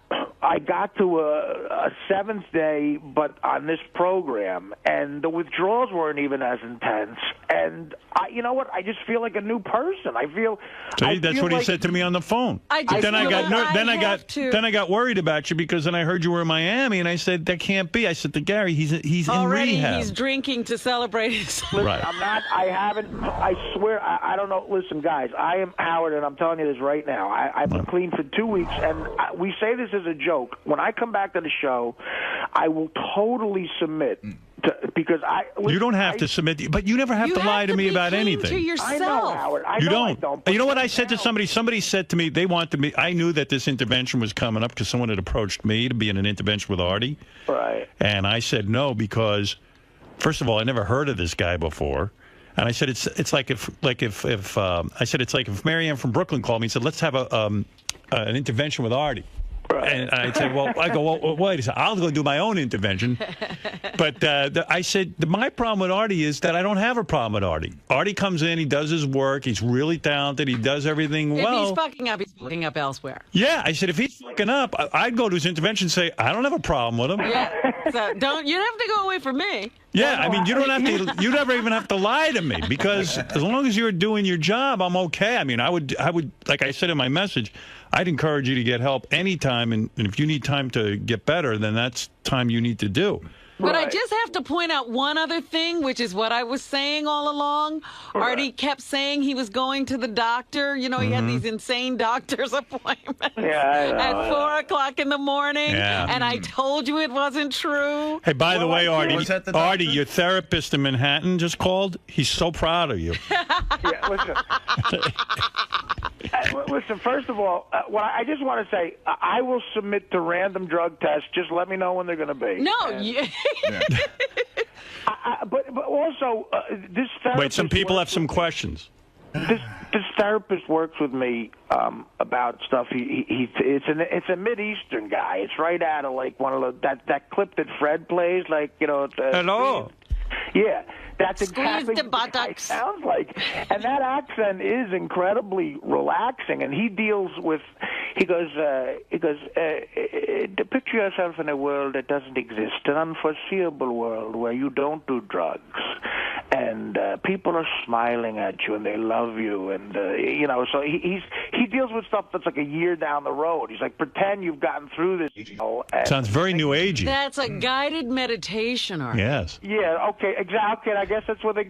to a seventh day, but on this program, and the withdrawals weren't even as intense. And you know what? I just feel like a new person. That's what he said to me on the phone. Then I got worried about you because then I heard you were in Miami, and I said that can't be. I said to Gary, he's already in rehab. He's drinking to celebrate his. Right. I'm not. I haven't. I swear. I don't know. Listen, guys. I am Howard, and I'm telling you this right now. I've been clean for 2 weeks, and we say this as a joke. When I come back to the show, I will totally submit. Because you don't have to submit, but you never have to lie to me about anything. To yourself. I know, Howard. You don't. I don't. You know what I said to somebody? Somebody said to me they wanted me. I knew that this intervention was coming up because someone had approached me to be in an intervention with Artie. Right. And I said no because, first of all, I never heard of this guy before. And I said it's like if I said it's like if Marianne from Brooklyn called me and said let's have an intervention with Artie. Right. And I said, well, wait a second, I'll go do my own intervention. But I said, my problem with Artie is that I don't have a problem with Artie. Artie comes in, he does his work, he's really talented, he does everything well. If he's fucking up, he's fucking up elsewhere. Yeah, I said, if he's fucking up, I'd go to his intervention and say, I don't have a problem with him. Yeah, so you don't have to go away from me. Yeah, I mean, you don't have to. You never even have to lie to me because as long as you're doing your job, I'm okay. I mean, I would, like I said in my message, I'd encourage you to get help anytime, and if you need time to get better, then that's time you need to do. But I just have to point out one other thing, which is what I was saying all along. Artie kept saying he was going to the doctor. You know, he had these insane doctor's appointments at 4 o'clock in the morning. Yeah. And I told you it wasn't true. Hey, by the way, Artie, your therapist in Manhattan just called. He's so proud of you. Listen, first of all, I just want to say, I will submit to random drug tests. Just let me know when they're going to be. No, but also, this therapist... Wait, some people have some questions. This therapist works with me about stuff. It's a Mid-Eastern guy. It's right out of like one of that clip that Fred plays, like, you know. Hello. Yeah. That's exactly the what it sounds like. And that accent is incredibly relaxing. And he deals with, he goes, picture yourself in a world that doesn't exist, an unforeseeable world where you don't do drugs. And people are smiling at you and they love you. And, you know, so he deals with stuff that's like a year down the road. He's like, pretend you've gotten through this. You know, sounds very new agey. That's a guided meditation, Artie. Yes. Yeah, okay, exactly. I guess that's what they...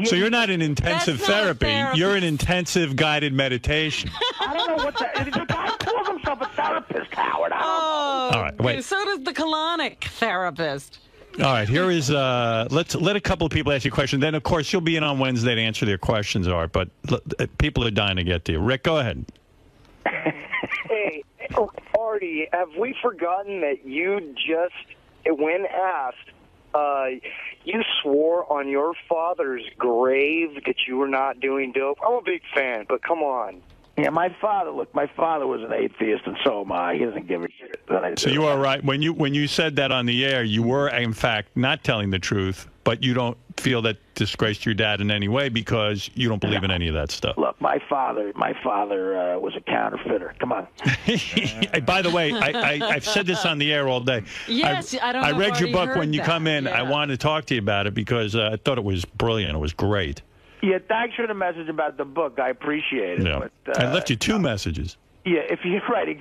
So you're not in intensive therapy. You're in intensive guided meditation. I don't know what the guy calls himself a therapist, Howard. I don't know. All right, wait. So does the colonic therapist. All right, here is, let's let a couple of people ask you questions. Then, of course, you'll be in on Wednesday to answer their questions, Art, but people are dying to get to you. Rick, go ahead. Hey, Artie, have we forgotten that you just, when asked, you swore on your father's grave that you were not doing dope? I'm a big fan, but come on. Yeah, my father was an atheist, and so am I. He doesn't give a shit. So you are right. When you said that on the air, you were, in fact, not telling the truth, but you don't feel that disgraced your dad in any way because you don't believe in any of that stuff. Look, my father was a counterfeiter. Come on. By the way, I've said this on the air all day. Yes, I don't know I read if your Artie book when heard you that. come in. Yeah. I wanted to talk to you about it because I thought it was brilliant. It was great. Yeah, thanks for the message about the book. I appreciate it. Yeah. But, I left you 2 messages. Yeah, if you're right,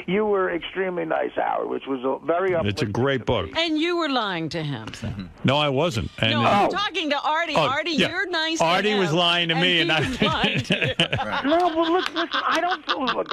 you were extremely nice, Howard, which was very uplifting. It's a great book. And you were lying to him. So. No, I wasn't. And, No, I'm talking to Artie. Artie, yeah. you're nice Artie to him. was lying to me, and he was lying to you. No, but listen, I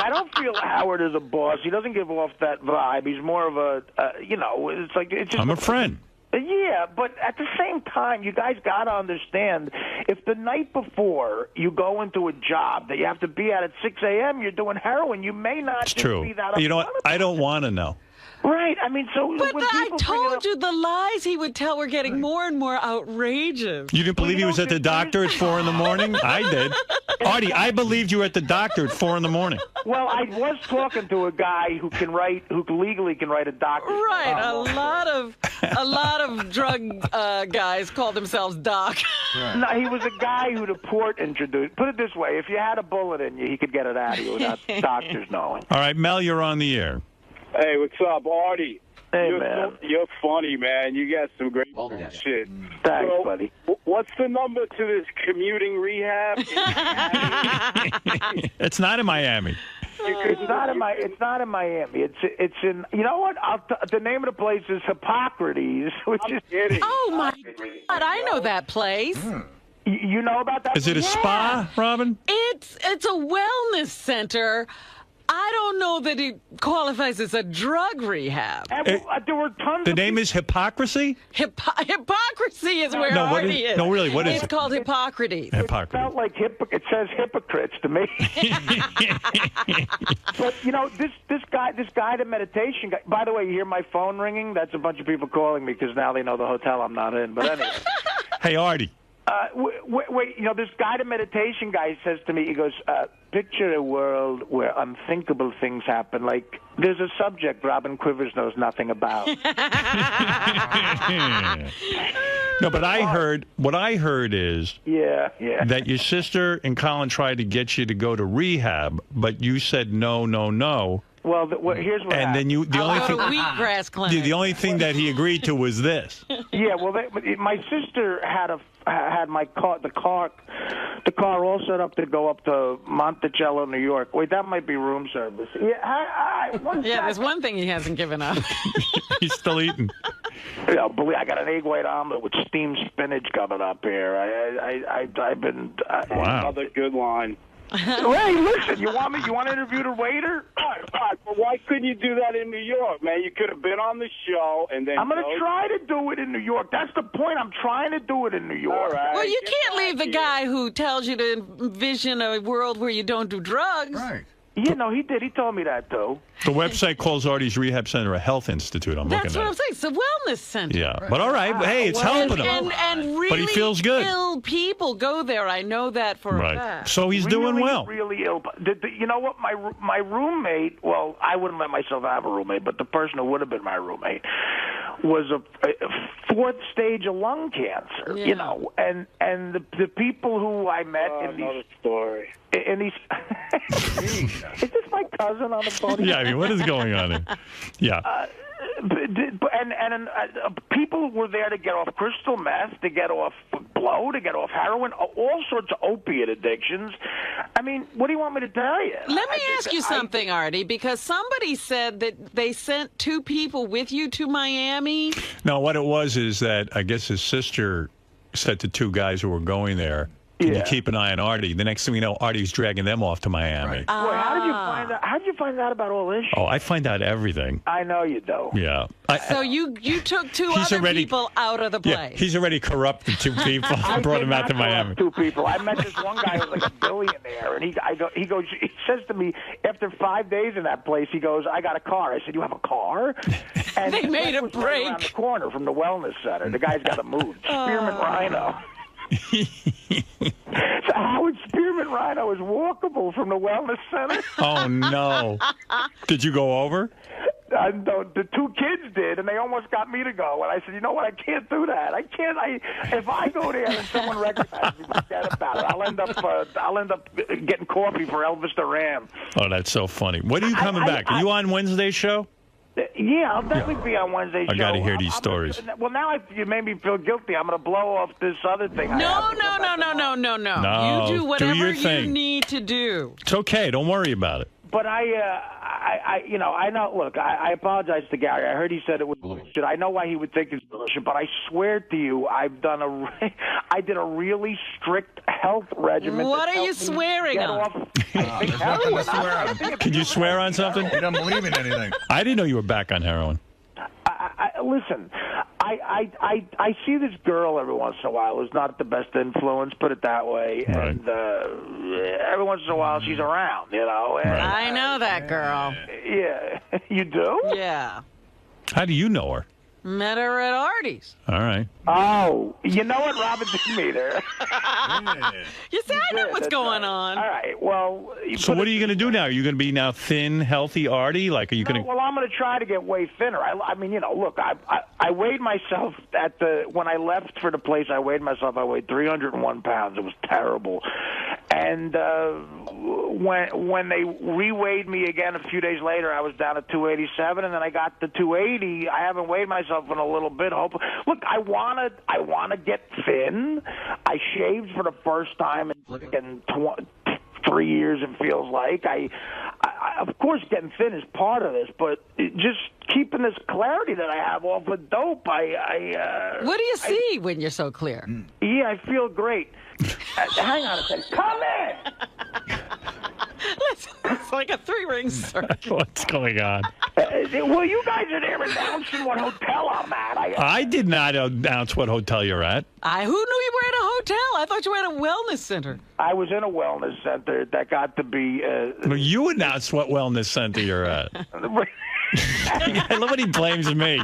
don't feel Howard is a boss. He doesn't give off that vibe. He's more of a, it's just. I'm a friend. Yeah, but at the same time, you guys got to understand, if the night before you go into a job that you have to be at 6 a.m., you're doing heroin, you may not It's just true. be that You know what? I don't want to know. Right. I mean, so But when I people told you the lies he would tell were getting more and more outrageous. You didn't believe he was at the doctor at 4 in the morning? I did. Artie, I believed you were at the doctor at 4 in the morning. Well, I was talking to a guy who legally can write a doctor. Right. A lot of drug guys call themselves doc. Right. No, he was a guy who the port introduced. Put it this way: if you had a bullet in you, he could get it out of you without doctors knowing. All right, Mel, you're on the air. Hey, what's up, Artie? Hey, man. You're funny, man. You got some great shit. Thanks, buddy. What's the number to this commuting rehab? It's not in Miami. It's not in Miami. It's in. You know what? The name of the place is 𝗵nci𝗄𝗿𝗍, which is. Oh my God! I know that place. You know about that? Is it a spa, Robin? It's a wellness center. I don't know that it qualifies as a drug rehab. There were tons. The name is Hypocrisy? Hypocrisy is where No, Artie is. No, really, what is It's it? called Hippocrates. Hippocrates. It felt like it says hypocrites to me. But you know, this guided meditation guy. By the way, you hear my phone ringing? That's a bunch of people calling me because now they know the hotel I'm not in. But anyway. Hey, Artie. Wait, you know, this guided meditation guy says to me, he goes, picture a world where unthinkable things happen. Like, there's a subject Robin Quivers knows nothing about. No, but what I heard is that your sister and Colin tried to get you to go to rehab, but you said no. Well, here's what happened. Then the only thing, wheatgrass clinic. the only thing that he agreed to was this. Yeah, well, my sister had my car, the car all set up to go up to 𝗵𝗵nci𝗄𝗿𝗍, New York. Wait, that might be room service. Yeah, there's one thing he hasn't given up. He's still eating. Yeah, believe I got an egg white omelet with steamed spinach coming up here. I've been. Wow. Another good line. Hey, listen, you want to interview the waiter? All right, but why couldn't you do that in New York, man? You could have been on the show and then. I'm going to try to do it in New York. That's the point. I'm trying to do it in New York. All right, well, you can't leave the guy who tells you to envision a world where you don't do drugs. Right. Yeah, no, he did. He told me that, though. The website calls Artie's Rehab Center a health institute. I'm That's looking what at I'm saying. It's a wellness center. Yeah, but all right. Hey, it's helping him. And really but he feels good. ill people go there. I know that for a fact. So he's doing well. Really ill. You know what? My roommate, well, I wouldn't let myself have a roommate, but the person who would have been my roommate was a 4th stage of lung cancer, you know, and the people who I met in these story. In these, is this my cousin on the phone? Yeah, I mean, what is going on here? Yeah. And people were there to get off crystal meth, to get off blow, to get off heroin, all sorts of opiate addictions. I mean, what do you want me to tell you? Let me ask you something, Artie, because somebody said that they sent 2 people with you to Miami. No, what it was is that I guess his sister said to 2 guys who were going there, can you keep an eye on Artie? The next thing we know, Artie's dragging them off to Miami. Right. Well, how did you find out? How did you find out about all this? Oh, I find out everything. I know you do. Yeah. So you took 2 other people out of the place. Yeah, he's already corrupted 2 people and brought them out to Miami. 2 people. I met this one guy who was like a billionaire, and he says to me after 5 days in that place, he goes, "I got a car." I said, "You have a car?" And they made a break right around the corner from the wellness center. The guy's got to move. Spearman Rhino. So Howard Spearman German Rhino is walkable from the wellness center. Oh, no. Did you go over? The two kids did, and they almost got me to go. And I said, you know what? I can't do that. I can't. If I go there and someone recognizes me, forget about it. I'll end up getting coffee for Elvis Duran. Oh, that's so funny. When are you coming back? Are you on Wednesday's show? Yeah, I'll definitely be on Wednesday's show. I got to hear these stories. Well, now you made me feel guilty. I'm going to blow off this other thing. No. No, You do whatever your thing. you need to do. It's okay. Don't worry about it. But I know. Look, I apologize to Gary. I heard he said it was bullshit. I know why he would think it's bullshit, but I swear to you, I did a really strict health regimen. What are you swearing on? Can you swear on something? You don't believe in anything. I didn't know you were back on heroin. Listen, I see this girl every once in a while who's not the best influence, put it that way, right. And every once in a while she's around, you know. And, I know that girl. Yeah, you do? Yeah. How do you know her? Met her at Artie's. All right. Oh, you know what? Robin didn't meet her. You see, I know what's going on. All right, well... So what are you going to do now? Are you going to be now thin, healthy Artie? Like, are you going to... Well, I'm going to try to get way thinner. I mean, you know, look, I weighed myself when I left for the place, I weighed 301 pounds. It was terrible. And when they re-weighed me again a few days later, I was down to 287, and then I got to 280. I haven't weighed myself in a little bit. Look, I wanna get thin. I shaved for the first time in 3 years. It feels like I of course, getting thin is part of this, but just keeping this clarity that I have off of dope. What do you see when you're so clear? Yeah, I feel great. Hang on a second. Come in. Listen, it's like a three-ring circle. What's going on? Well, you guys are there announcing what hotel I'm at. I did not announce what hotel you're at. Who knew you were at a hotel? I thought you were at a wellness center. I was in a wellness center that got to be... Well, you announced what wellness center you're at. I love when he blames me.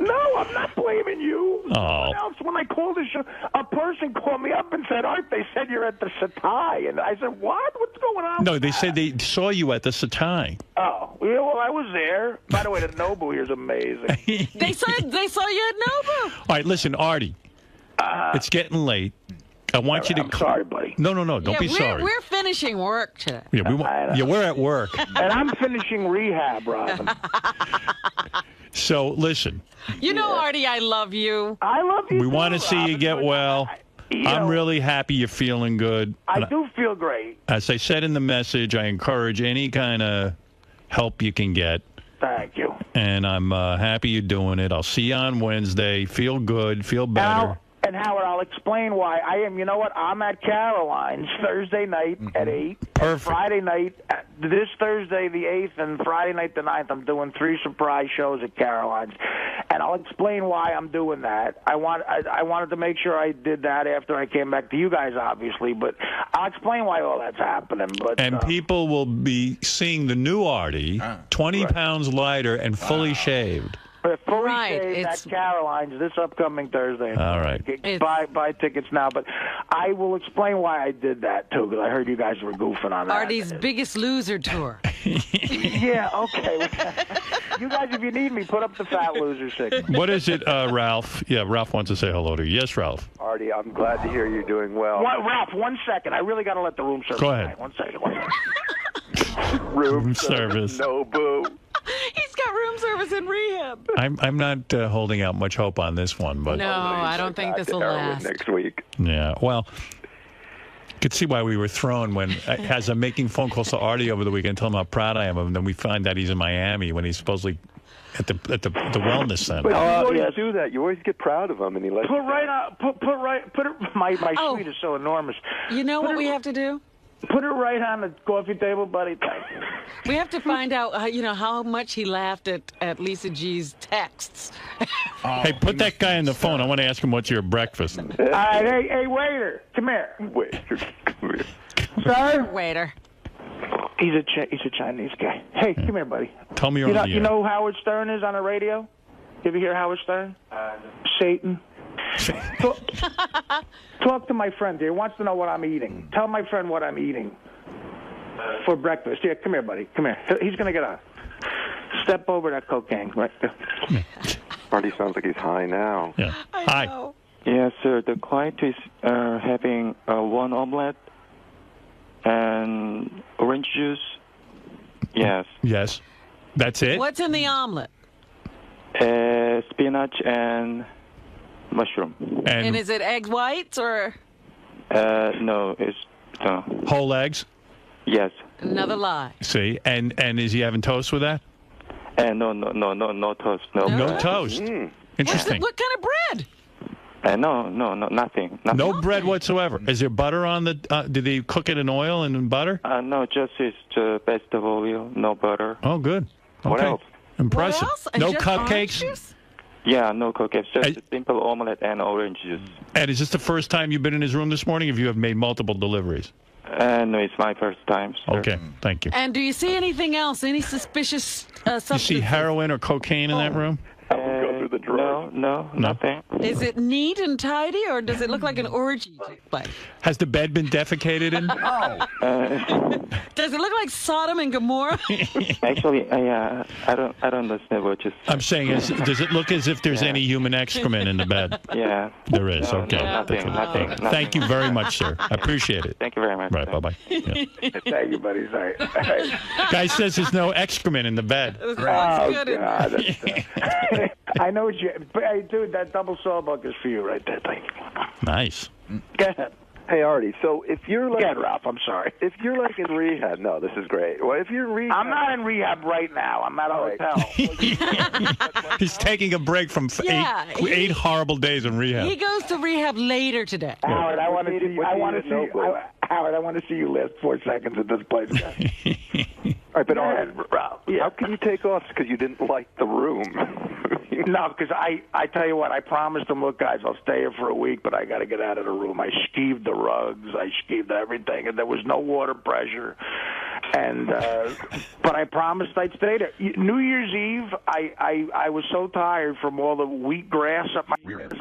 No, I'm not blaming you. Oh. When I called the show, a person called me up and said, Art, they said you're at the 𝗦𝗲. And I said, what? What's going on? No, they said they saw you at the 𝗦𝗲. Oh, yeah, well, I was there. By the way, the Nobu here is amazing. They saw you at Nobu. All right, listen, Artie, it's getting late. I want you to... I'm sorry, buddy. No, don't be sorry. We're finishing work today. Yeah, we're at work. And I'm finishing rehab, Robin. So, listen. You know, Artie, I love you. I love you, We want to see you get well. I'm really happy you're feeling good. I do feel great. As I said in the message, I encourage any kind of help you can get. Thank you. And I'm happy you're doing it. I'll see you on Wednesday. Feel good. Feel better. And Howard, I'll explain why. I am, you know what? I'm at Caroline's Thursday night at 8. Perfect. Friday night, this Thursday the 8th, and Friday night the 9th, I'm doing 3 surprise shows at Caroline's. And I'll explain why I'm doing that. I wanted to make sure I did that after I came back to you guys, obviously. But I'll explain why all that's happening. But people will be seeing the new Artie, 20 pounds lighter and fully shaved. Fully shaved at Caroline's this upcoming Thursday. All right. Buy tickets now. But I will explain why I did that, too, because I heard you guys were goofing on that. Artie's Biggest Loser tour. Yeah, okay. You guys, if you need me, put up the Fat Loser stick. What is it, Ralph? Yeah, Ralph wants to say hello to you. Yes, Ralph. Artie, I'm glad to hear you're doing well. Ralph, 1 second. I really got to let the room service. Go ahead. 1 second. Room service. No boo. He's got room service in rehab. I'm not holding out much hope on this one, but no, I don't think this will last. Next week. Yeah, well, you could see why we were thrown when, as I'm making phone calls to Artie over the weekend, telling him how proud I am of him, then we find out he's in Miami when he's supposedly at the wellness center. But you always do that. You always get proud of him, and he lets put it. My suite is so enormous. You know what we have to do? Put it right on the coffee table, buddy. We have to find out, how much he laughed at 𝗦𝗫𝐺's texts. Hey, put that guy on the phone. I want to ask him what's your breakfast. All right, hey, waiter, come here. Waiter, come here. Sir? Waiter. He's a Chinese guy. Hey, come here, buddy. Tell me you know who Howard Stern is on the radio? You ever hear Howard Stern? Satan. Talk to my friend here. He wants to know what I'm eating. Tell my friend what I'm eating for breakfast. Yeah, come here, buddy. Come here. He's going to get on. Step over that cocaine right there. Artie sounds like he's high now. Yeah. Hi. Yes, sir. The client is having one omelet and orange juice. Yes. Yes. That's it? What's in the omelet? Spinach and mushroom. And is it egg whites or? No, it's whole eggs? Yes. Another lie. See, and is he having toast with that? No toast. No toast. Interesting. What kind of bread? No, nothing. No bread whatsoever. Is there butter on the? Did they cook it in oil and in butter? No, just vegetable oil, no butter. Oh, good. Okay. What else? Impressive. What else? No Just cupcakes. Yeah, no cookies. Just a simple omelet and orange juice. And is this the first time you've been in his room this morning? Or have you made multiple deliveries? No, it's my first time, sir. Okay, thank you. And do you see anything else? Any suspicious substance? You see heroin or cocaine in that room? Go through the drugs. No, nothing. Is it neat and tidy, or does it look like an orgy place? Has the bed been defecated in? Does it look like Sodom and Gomorrah? Actually, I don't understand what you said. I'm saying, does it look as if there's any human excrement in the bed? Yeah. There is, okay. Nothing. Thank you very much, sir. I appreciate it. Thank you very much. Right, bye-bye. Yeah. Thank you, buddy. Sorry. Guy says there's no excrement in the bed. Oh, God. I know what you... Hey, dude, that double sawbuck is for you right there. Thank you. Nice. Go ahead. Hey, Artie, so if you're like... Get Ralph, I'm sorry. If you're like in rehab... No, this is great. Well, if you're in rehab... I'm not in rehab right now. I'm at a hotel. He's taking a break from eight horrible days in rehab. He goes to rehab later today. Howard, I want to see you. Howard, I want to see you last 4 seconds at this place. All right, but how can you take off because you didn't like the room? No, because I tell you what, I promised them, look, guys, I'll stay here for a week, but I got to get out of the room. I skeeved the rugs, I skeeved everything, and there was no water pressure. And but I promised I'd stay there. New Year's Eve, I was so tired from all the wheat grass up my ears.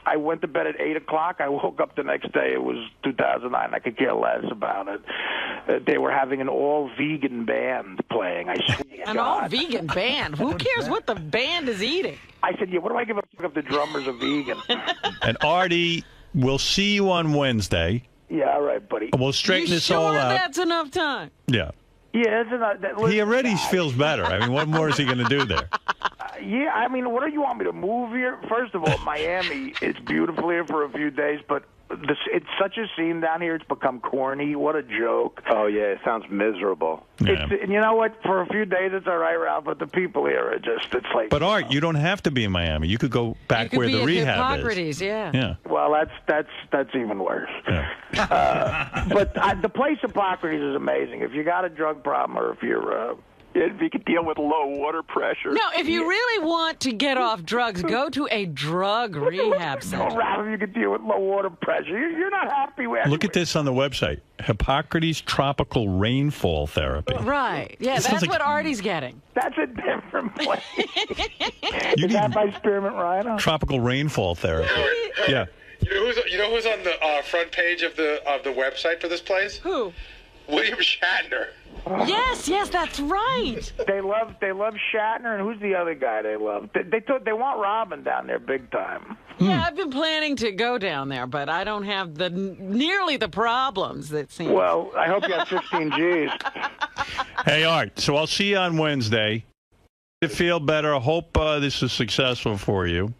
I went to bed at 8 o'clock. I woke up the next day. It was 2009. I could care less about it. They were having an all-vegan band playing. I swear to An all-vegan band? Who cares what the band is eating? I said, yeah, what do I give a fuck if the drummer's a vegan? And Artie, we'll see you on Wednesday. Yeah, all right, buddy. We'll straighten this all out. That's enough time? Yeah. Yeah, that's enough. He already feels better. I mean, what more is he going to do there? Yeah, I mean, what do you want me to move here? First of all, Miami, it's beautiful here for a few days, but it's such a scene down here, it's become corny. What a joke. Oh, yeah, it sounds miserable. Yeah. And you know what? For a few days, it's all right, Ralph, but the people here are just, it's like... But, Art, you don't have to be in Miami. You could go back where the rehab is. Yeah. Well, that's even worse. Yeah. But the place Hippocrates is amazing. If you got a drug problem or if you're... If you could deal with low water pressure. No, if you really want to get off drugs, go to a drug rehab center. No, Ralph, you could deal with low water pressure. You're not happy with... Look at this on the website. Hippocrates Tropical Rainfall Therapy. Right. Yeah, that's what Artie's getting. That's a different place. Is that by Spearmint Rhino? Tropical Rainfall Therapy. Yeah. You know who's on the front page of the website for this place? Who? William Shatner. Yes, that's right. They love Shatner, and who's the other guy they love? They want Robin down there big time. Yeah, I've been planning to go down there, but I don't have nearly the problems that seem. Well, I hope you have 15 G's. Hey, Art, so I'll see you on Wednesday. To feel better. I hope this is successful for you.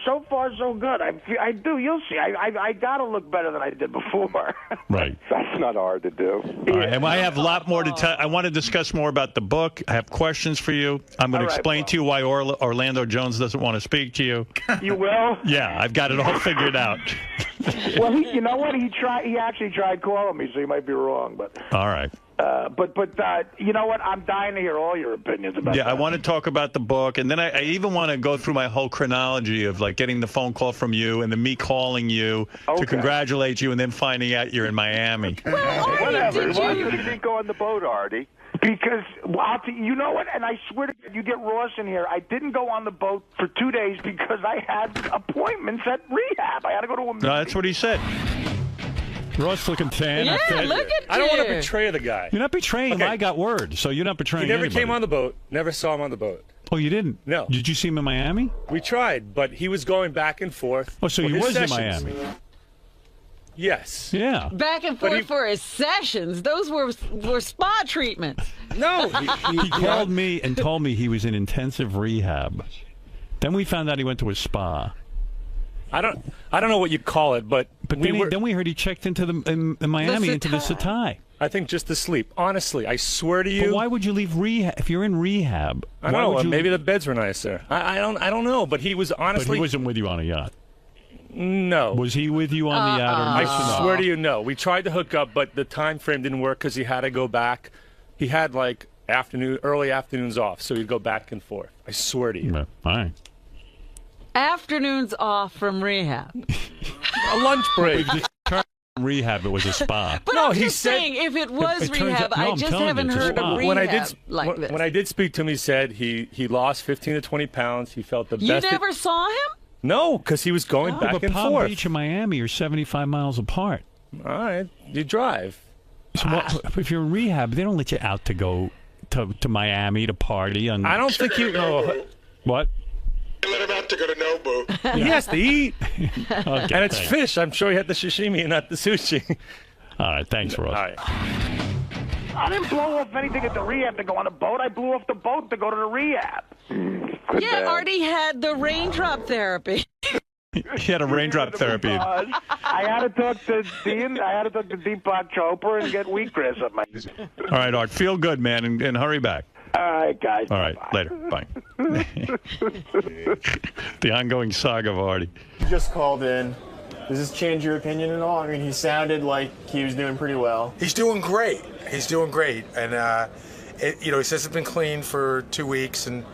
So far, so good. I do. You'll see. I got to look better than I did before. Right. That's not hard to do. All right, and I have a lot more to tell. I want to discuss more about the book. I have questions for you. I'm going to explain to you why Orlando Jones doesn't want to speak to you. You will? Yeah, I've got it all figured out. Well, you know what? He actually tried calling me, so he might be wrong. But all right. But you know what? I'm dying to hear all your opinions about that. Yeah, I want to talk about the book, and then I even want to go through my whole chronology of like getting the phone call from you, and then me calling you to congratulate you, and then finding out you're in Miami. Whatever. Why you didn't go on the boat, Artie? Because, you know what, and I swear to God, you get Ross in here, I didn't go on the boat for 2 days because I had appointments at rehab. I had to go to a meeting. No, that's what he said. Ross looking tan. Yeah, look at you. I don't want to betray the guy. You're not betraying him. I got word, so you're not betraying He never anybody. came on the boat. Never saw him on the boat. Oh, you didn't? No. Did you see him in Miami? We tried, but he was going back and forth. Oh, so he was in Miami? Yes. Yeah. Back and forth for his sessions. Those were spa treatments. No. He called me and told me he was in intensive rehab. Then we found out he went to a spa. I don't know what you call it, but then we heard he checked into in Miami into the 𝗦𝗁. I think just to sleep. Honestly, I swear to you. But why would you leave rehab if you're in rehab? I don't know. Maybe the beds were nicer. I don't know. But he was honestly. But he wasn't with you on a yacht. No. Was he with you on the yacht? Or I swear to you, no. We tried to hook up, but the time frame didn't work because he had to go back. He had like early afternoons off, so he'd go back and forth. I swear to you. All right. Afternoons off from rehab. A lunch break. Rehab, it was a spa. But no, he's saying if it was rehab, I just haven't heard of rehab like this. When I did speak to him, he said he lost 15 to 20 pounds. He felt the best. You never saw him? No, because he was going back and Palm forth. Beach and Miami are 75 miles apart. All right, you drive. So if you're in rehab, they don't let you out to go to Miami to party. I don't think you know. What? Let him out to go to Nobu. He has to eat. Okay, and it's fish. I'm sure he had the sashimi and not the sushi. All right, thanks, Ross. All right. I didn't blow off anything at the rehab to go on a boat. I blew off the boat to go to the rehab. Yeah, Artie had the raindrop therapy. He had a raindrop therapy. I had to talk to Dean. I had to talk to 𝗦𝗵cie𝘄𝗿𝗱 and get wheatgrass up my. All right, Art, feel good, man, and hurry back. All right, guys. All right, later. Bye. The ongoing saga of Artie. You just called in. Does this change your opinion at all? I mean, he sounded like he was doing pretty well. He's doing great. He's doing great. And, he says it's been clean for 2 weeks, and,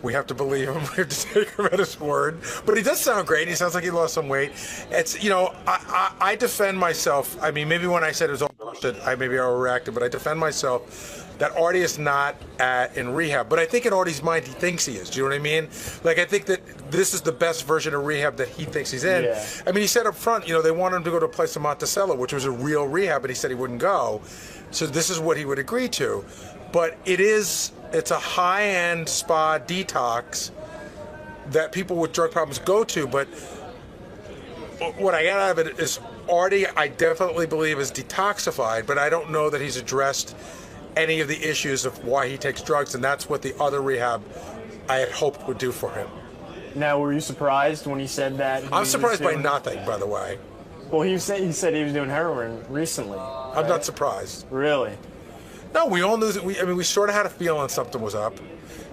we have to believe him. We have to take him at his word. But he does sound great. He sounds like he lost some weight. It's, I defend myself. I mean, maybe when I said it was all bullshit, I maybe overreacted, but I defend myself that Artie is not in rehab. But I think in Artie's mind, he thinks he is. Do you know what I mean? Like, I think that this is the best version of rehab that he thinks he's in. Yeah. I mean, he said up front, they wanted him to go to a place in 𝗦𝗁𝗲, which was a real rehab, but he said he wouldn't go. So this is what he would agree to. But it's a high-end spa detox that people with drug problems go to. But what I got out of it is Artie, I definitely believe, is detoxified, but I don't know that he's addressed any of the issues of why he takes drugs, and that's what the other rehab I had hoped would do for him. Now, were you surprised when he said that? I'm surprised by nothing, by the way. Well, he said he was doing heroin recently. I'm not surprised. Really? No, we all knew that. We sort of had a feeling something was up.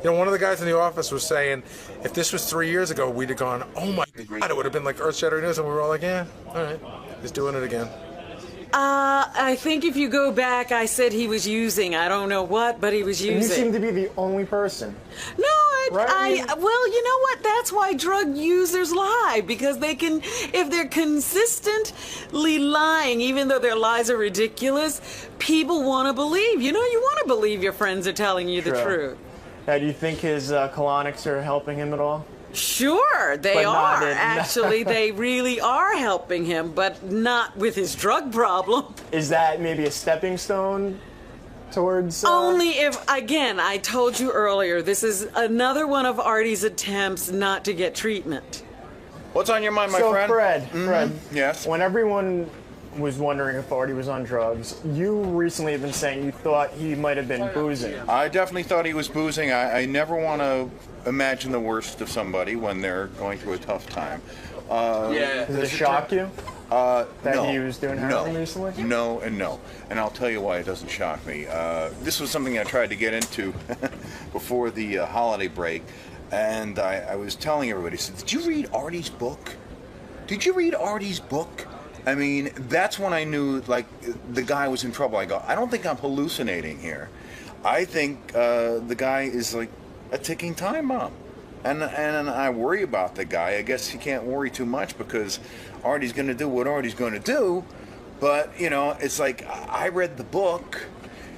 One of the guys in the office was saying, if this was 3 years ago, we'd have gone, oh my God, it would have been like earth-shattering news, and we were all like, yeah, all right, he's doing it again. I think if you go back, I said he was using, I don't know what, but he was using. And you seem to be the only person. No, well, you know what? That's why drug users lie, because if they're consistently lying, even though their lies are ridiculous, people want to believe. You want to believe your friends are telling you the truth. Now, do you think his colonics are helping him at all? Sure, they are. Actually, they really are helping him, but not with his drug problem. Is that maybe a stepping stone towards... Only if, again, I told you earlier, this is another one of Artie's attempts not to get treatment. What's on your mind, my friend? So, Fred, yes? When everyone was wondering if Artie was on drugs, you recently have been saying you thought he might have been boozing. I definitely thought he was boozing. I never want to imagine the worst of somebody when they're going through a tough time. Does it shock you that he was doing heroin recently? No and no. And I'll tell you why it doesn't shock me. This was something I tried to get into before the holiday break, and I was telling everybody, I said, did you read Artie's book? Did you read Artie's book? I mean, that's when I knew, like, the guy was in trouble. I go, I don't think I'm hallucinating here. I think the guy is like a ticking time bomb. And I worry about the guy. I guess you can't worry too much because Artie's going to do what Artie's going to do. But, you know, it's like I read the book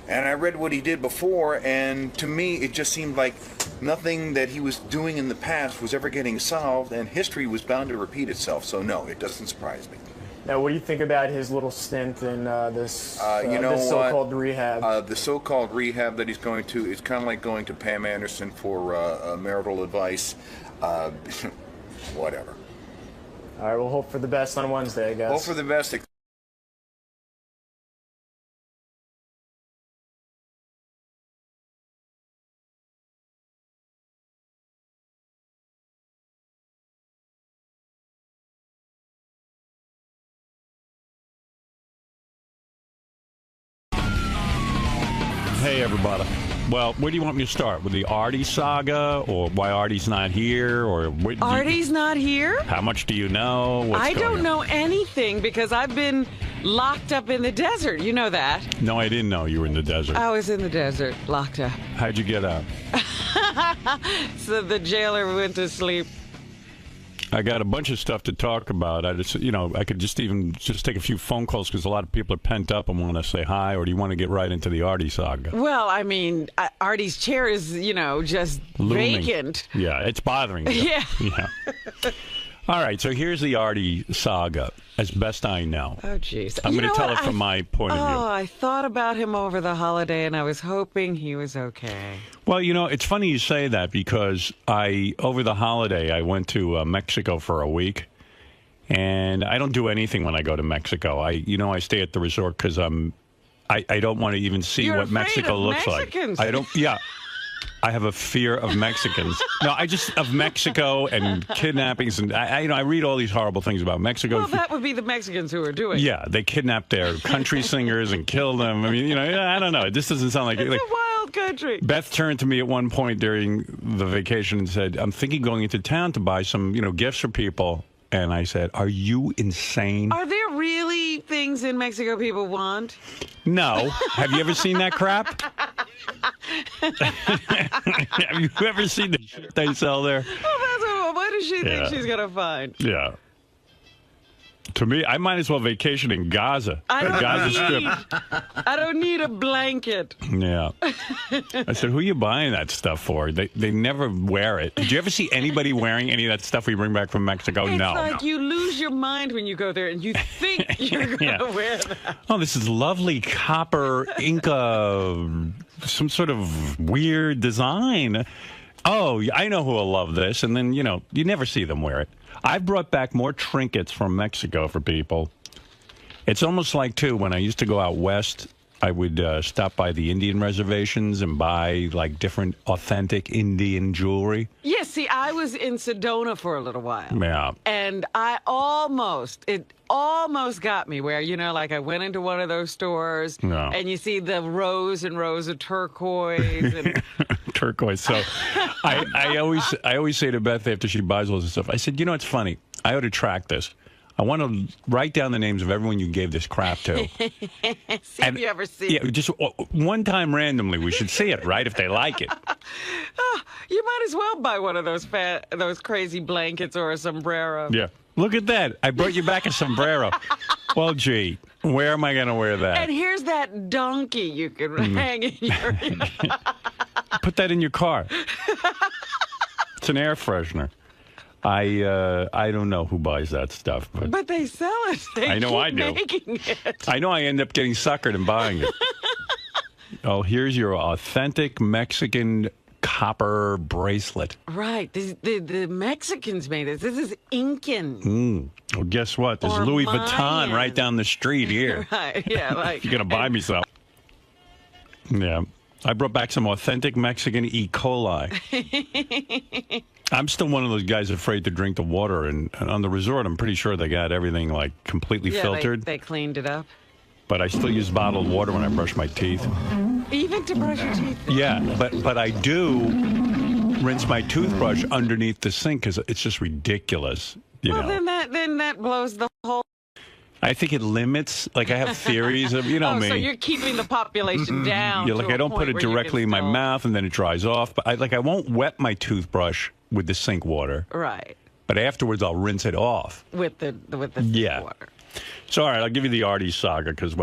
and I read what he did before, and to me it just seemed like nothing that he was doing in the past was ever getting solved, and history was bound to repeat itself. So no, it doesn't surprise me. Now, what do you think about his little stint in this this so-called rehab? The so-called rehab that he's going to is kind of like going to Pam Anderson for marital advice. Whatever. All right, we'll hope for the best on Wednesday, I guess. Hope for the best. Hey, everybody. Well, where do you want me to start? With the Artie saga, or why Artie's not here, or what, Artie's not here? How much do you know? I don't know anything because I've been locked up in the desert. You know that. No, I didn't know you were in the desert. I was in the desert, locked up. How'd you get out? So the jailer went to sleep. I got a bunch of stuff to talk about. I just, I could just take a few phone calls because a lot of people are pent up and want to say hi. Or do you want to get right into the Artie saga? Well, I mean, Artie's chair is, just looming. vacant. Yeah, it's bothering you. Yeah. Yeah. All right, so here's the Artie saga, as best I know. Oh, jeez. I'm going to tell it from my point of view. Oh, I thought about him over the holiday, and I was hoping he was okay. Well, it's funny you say that because over the holiday, I went to Mexico for a week, and I don't do anything when I go to Mexico. I stay at the resort because I don't want to even see what Mexico looks Mexicans. like. I have a fear of Mexicans. No, of Mexico and kidnappings, and I read all these horrible things about Mexico. Well, that would be the Mexicans who are doing it. Yeah, they kidnapped their country singers and killed them. I mean, I don't know. This doesn't sound like it's a wild country. Beth turned to me at one point during the vacation and said, "I'm thinking going into town to buy some, gifts for people." And I said, "Are you insane? Are there really things in Mexico people want?" No. Have you ever seen that crap? Have you ever seen the shit they sell there? Oh, what does she think she's going to find? Yeah. To me, I might as well vacation in Gaza. I don't need a blanket. Yeah. I said, who are you buying that stuff for? They never wear it. Did you ever see anybody wearing any of that stuff we bring back from Mexico? It's no. like you lose your mind when you go there and you think you're going to wear that. Oh, this is lovely copper Inca, some sort of weird design. Oh, I know who will love this. And then, you never see them wear it. I've brought back more trinkets from Mexico for people. It's almost like, too, when I used to go out west, I would stop by the Indian reservations and buy, like, different authentic Indian jewelry. Yeah, see, I was in Sedona for a little while. Yeah. And it almost got me where, like I went into one of those stores and you see the rows and rows of turquoise. And turquoise. So I always say to Beth after she buys all this stuff, I said, it's funny. I ought to track this. I want to write down the names of everyone you gave this crap to. See if you ever see it. Yeah, just one time randomly. We should see it, right, if they like it. You might as well buy one of those crazy blankets or a sombrero. Yeah. Look at that. I brought you back a sombrero. Well, gee, where am I going to wear that? And here's that donkey you can hang in your... Put that in your car. It's an air freshener. I don't know who buys that stuff, but they sell it. I know I do. Making it. I know I end up getting suckered and buying it. Oh, here's your authentic Mexican copper bracelet. Right. The Mexicans made it. This is Incan. Well, guess what? There's Louis Vuitton right down the street here. Right. Yeah. Like if you're gonna buy me something. Yeah. I brought back some authentic Mexican 𝗛𝗄𝗿. I'm still one of those guys afraid to drink the water, and on the resort, I'm pretty sure they got everything like completely filtered. They cleaned it up. But I still use bottled water when I brush my teeth. Even to brush your teeth? Yeah, but I do rinse my toothbrush underneath the sink because it's just ridiculous. Then that blows the whole. I think it limits. Like, I have theories of, you know me. So you're keeping the population down. Yeah, like, I don't put it directly in my still... mouth and then it dries off. But I won't wet my toothbrush with the sink water. Right. But afterwards, I'll rinse it off. With the sink water. So, all right, I'll give you the Artie saga, because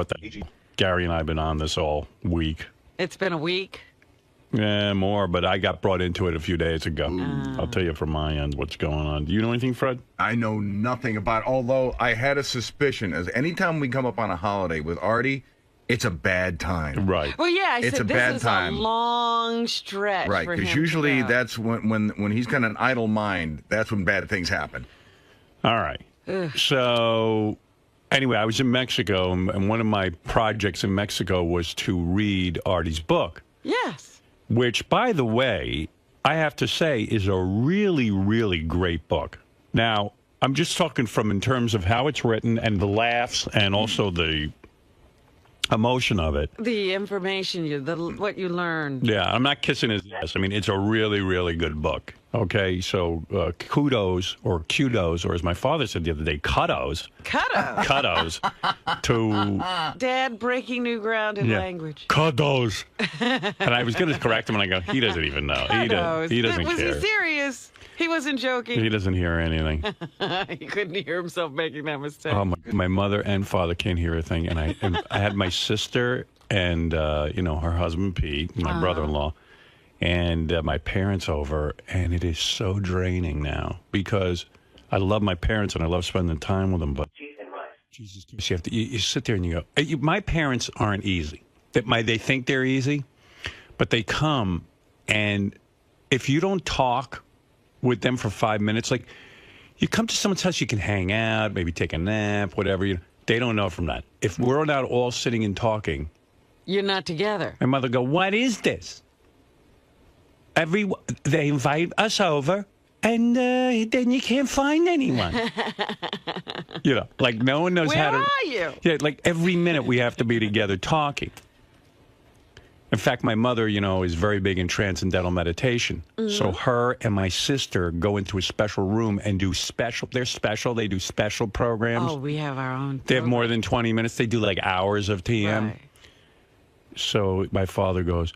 Gary and I have been on this all week. It's been a week? Yeah, more, but I got brought into it a few days ago. I'll tell you from my end what's going on. Do you know anything, Fred? I know nothing about it, although I had a suspicion. As anytime we come up on a holiday with Artie, it's a bad time. Right. Well, yeah, it's said a bad this is time. a long stretch. Right, because usually that's when he's got an idle mind, that's when bad things happen. All right. So, anyway, I was in Mexico, and one of my projects in Mexico was to read Artie's book. Yes. Which, by the way, I have to say is a really, really great book. Now, I'm just talking from in terms of how it's written and the laughs and also the emotion of it. The information, what you learned. Yeah, I'm not kissing his ass. I mean, it's a really, really good book. Okay, so kudos, or as my father said the other day, cuttos. Cuttos to... Dad breaking new ground in language. Cuttos. And I was going to correct him, and I go, he doesn't even know. He doesn't care. Was he serious? He wasn't joking. He doesn't hear anything. He couldn't hear himself making that mistake. Oh, my mother and father can't hear a thing. And I had my sister and, her husband, Pete, my brother-in-law, and my parents over, and it is so draining now because I love my parents and I love spending time with them, but Jesus, you sit there and you go, my parents aren't easy. They think they're easy, but they come, and if you don't talk with them for 5 minutes, like you come to someone's house, you can hang out, maybe take a nap, whatever. They don't know from that. If we're not all sitting and talking, you're not together. My mother go, what is this? They invite us over, and then you can't find anyone. Like no one knows how to. Where are you? Yeah, like every minute we have to be together talking. In fact, my mother, is very big in transcendental meditation. So her and my sister go into a special room and do special. They're special. They do special programs. Oh, we have our own. They have more than 20 minutes. They do like hours of TM. Right. So my father goes,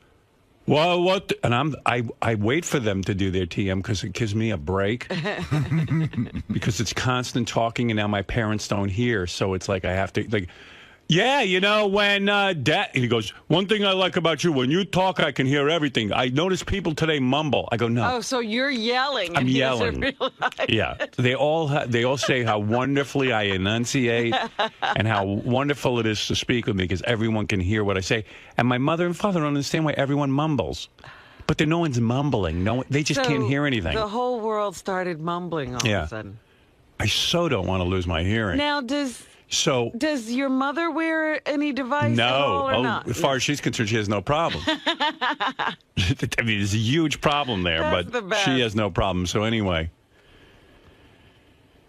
well, what? And I wait for them to do their TM because it gives me a break. Because it's constant talking, and now my parents don't hear. So it's like I have to, like, yeah, when Dad, he goes, one thing I like about you, when you talk, I can hear everything. I notice people today mumble. I go, no. Oh, so you're yelling. I'm yelling. Yeah. They all say how wonderfully I enunciate and how wonderful it is to speak with me because everyone can hear what I say. And my mother and father don't understand why everyone mumbles. But then no one's mumbling. They just can't hear anything. The whole world started mumbling all of a sudden. I so don't want to lose my hearing. Now, does your mother wear any device at all or not? As far as she's concerned, she has no problem. I mean, there's a huge problem there, but she has no problem. So anyway,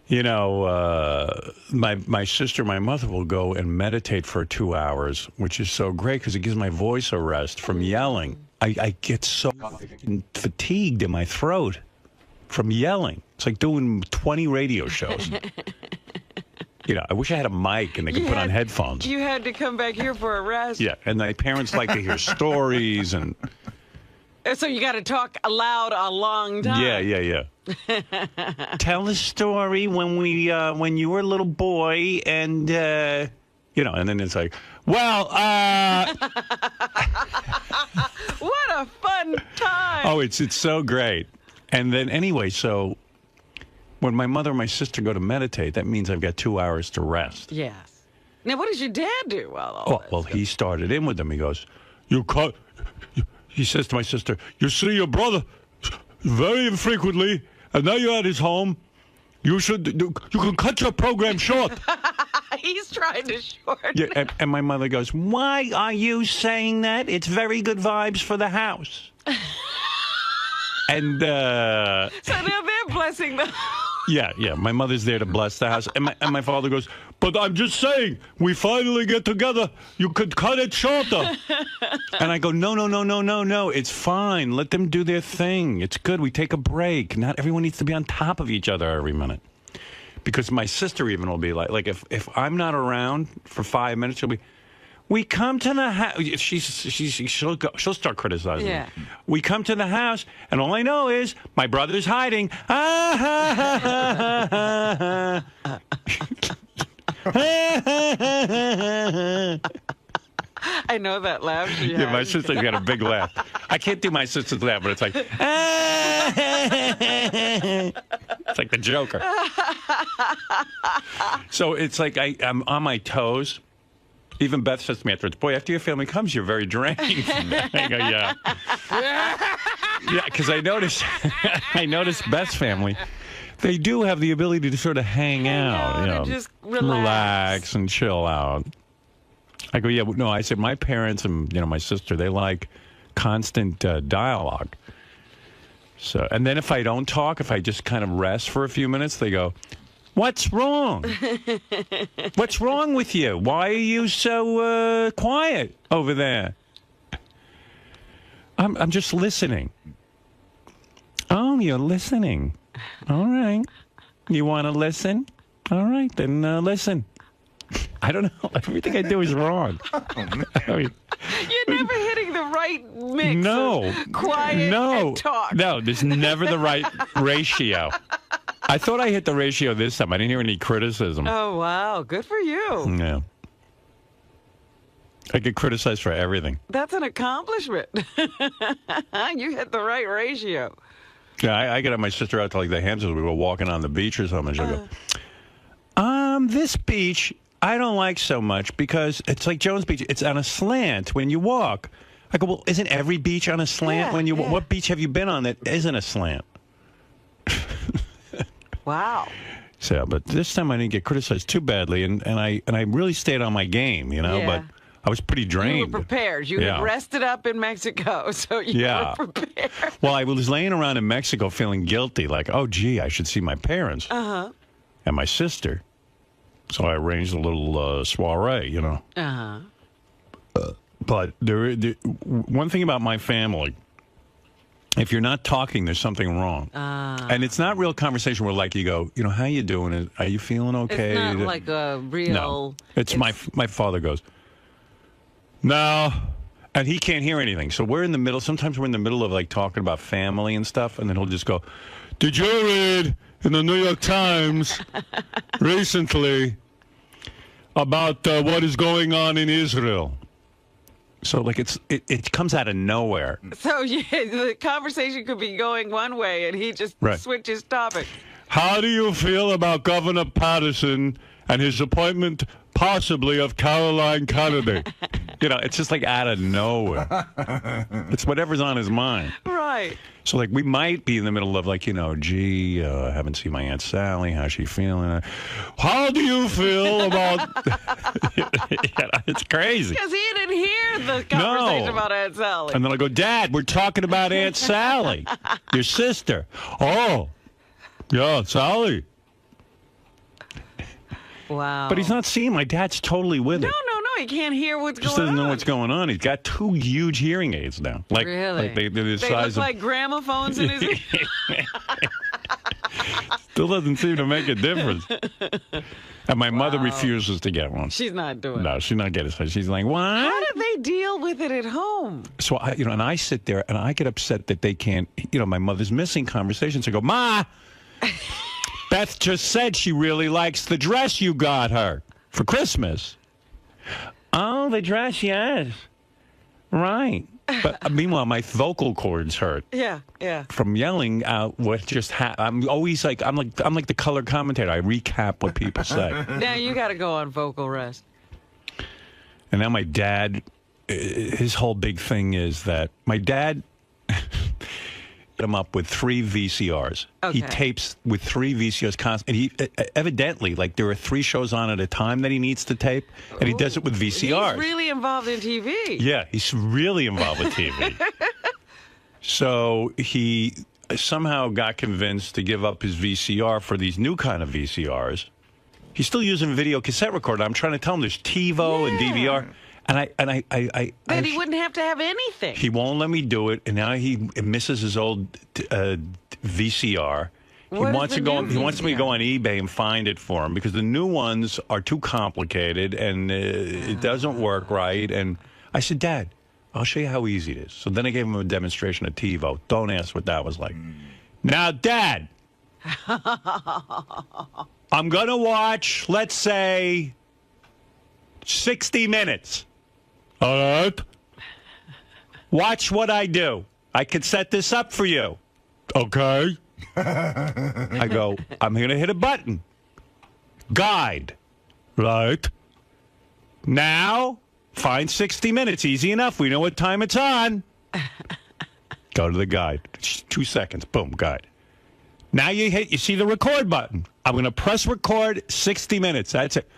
my sister, my mother will go and meditate for 2 hours, which is so great because it gives my voice a rest from yelling. I get so fatigued in my throat from yelling. It's like doing 20 radio shows. I wish I had a mic and they could put on headphones. You had to come back here for a rest. Yeah, and my parents like to hear stories and. So you got to talk aloud a long time. Yeah. Tell the story when you were a little boy and and then it's like, well, what a fun time. Oh, it's so great. And then anyway, so when my mother and my sister go to meditate, that means I've got 2 hours to rest. Yes. Now, what does your dad do while all this? Well, he started in with them. He goes, he says to my sister, you see your brother very infrequently, and now you're at his home. You can cut your program short. He's trying to shorten it. Yeah, and my mother goes, why are you saying that? It's very good vibes for the house. And so now they're blessing the house. Yeah. My mother's there to bless the house. And my father goes, but I'm just saying, we finally get together. You could cut it shorter. And I go, no. It's fine. Let them do their thing. It's good. We take a break. Not everyone needs to be on top of each other every minute. because my sister even will be like if I'm not around for 5 minutes, she'll be, we come to the house. She'll start criticizing me. We come to the house, and all I know is my brother's hiding. I know that laugh. Yeah, my sister's got a big laugh. I can't do my sister's laugh, but it's like, it's like the Joker. So it's like I'm on my toes. Even Beth says to me afterwards, boy, after your family comes, you're very drained. I go, yeah. Yeah, because I noticed Beth's family, they do have the ability to sort of hang out, you know, just relax and chill out. I go, yeah, no, I said my parents and, you know, my sister, they like constant dialogue. So, and then if I don't talk, if I just kind of rest for a few minutes, they go, what's wrong? What's wrong with you? Why are you so quiet over there? I'm just listening. Oh, you're listening. All right. You want to listen? All right, then listen. I don't know. Everything I do is wrong. I mean, you're never hitting the right mix of quiet and talk. No, there's never the right ratio. I thought I hit the ratio this time. I didn't hear any criticism. Oh, wow. Good for you. Yeah. I get criticized for everything. That's an accomplishment. You hit the right ratio. Yeah, I get my sister out to like the Hamptons. We were walking on the beach or something. She'll go, this beach I don't like so much because it's like Jones Beach. It's on a slant when you walk. I go, well, isn't every beach on a slant when you? What beach have you been on that isn't a slant? Wow. So, but this time I didn't get criticized too badly, and I really stayed on my game, you know. Yeah. But I was pretty drained. You were prepared. You had rested up in Mexico, so you were prepared. Well, I was laying around in Mexico feeling guilty, like, oh, gee, I should see my parents and my sister. So I arranged a little soiree, you know. But one thing about my family, if you're not talking, there's something wrong. And it's not real conversation where, like, you go, you know, how you doing? Are you feeling okay? It's not like a real... No. It's my father goes, no. And he can't hear anything. So we're in the middle. Sometimes we're in the middle of, like, talking about family and stuff. And then he'll just go, did you read in the New York Times recently about what is going on in Israel? So, like, it comes out of nowhere. So, yeah, the conversation could be going one way, and he just switches topic. How do you feel about Governor Patterson and his appointment, possibly, of Caroline Kennedy? You know, it's just, like, out of nowhere. It's whatever's on his mind. Right. So, like, we might be in the middle of, like, you know, gee, I haven't seen my Aunt Sally. How's she feeling? How do you feel about... It's crazy. Because he didn't hear the conversation about Aunt Sally. And then I go, Dad, we're talking about Aunt Sally, your sister. Oh, yeah, Sally. Wow. But he's not seeing. My dad's totally with it. No, he can't hear what's Just going on. doesn't know what's going on. He's got 2 huge hearing aids now. Like, really? Like they're the they size look like gramophones in his ear. Still doesn't seem to make a difference. And my mother refuses to get one. She's not doing it. No, she's not getting it. She's like, what? How do they deal with it at home? So, and I sit there and I get upset that they can't, my mother's missing conversations. I go, Ma, Beth just said she really likes the dress you got her for Christmas. Oh, the dress, yes. Right. But meanwhile, my vocal cords hurt. Yeah. From yelling out what just happened. I'm always like, I'm like the color commentator. I recap what people say. Now you got to go on vocal rest. And now my dad, his whole big thing is that my dad hit him up with 3 VCRs. Okay. He tapes with 3 VCRs constantly. And he evidently, like, there are 3 shows on at a time that he needs to tape, and he does it with VCRs. He's really involved in TV. Yeah, he's really involved with TV. So he somehow got convinced to give up his VCR for these new kind of VCRs. He's still using video cassette recorder. I'm trying to tell him there's TiVo and DVR. Then he wouldn't have to have anything. He won't let me do it, and now he misses his old VCR. He wants me to go on eBay and find it for him because the new ones are too complicated and it doesn't work right. And I said, Dad, I'll show you how easy it is. So then I gave him a demonstration of TiVo. Don't ask what that was like. Now, Dad, I'm going to watch, let's say, 60 minutes. All right? Watch what I do. I can set this up for you. Okay. I go, I'm going to hit a button. Guide. Right. Now, find 60 minutes. Easy enough. We know what time it's on. Go to the guide. 2 seconds. Boom, guide. Now you see the record button. I'm going to press record 60 minutes. That's it.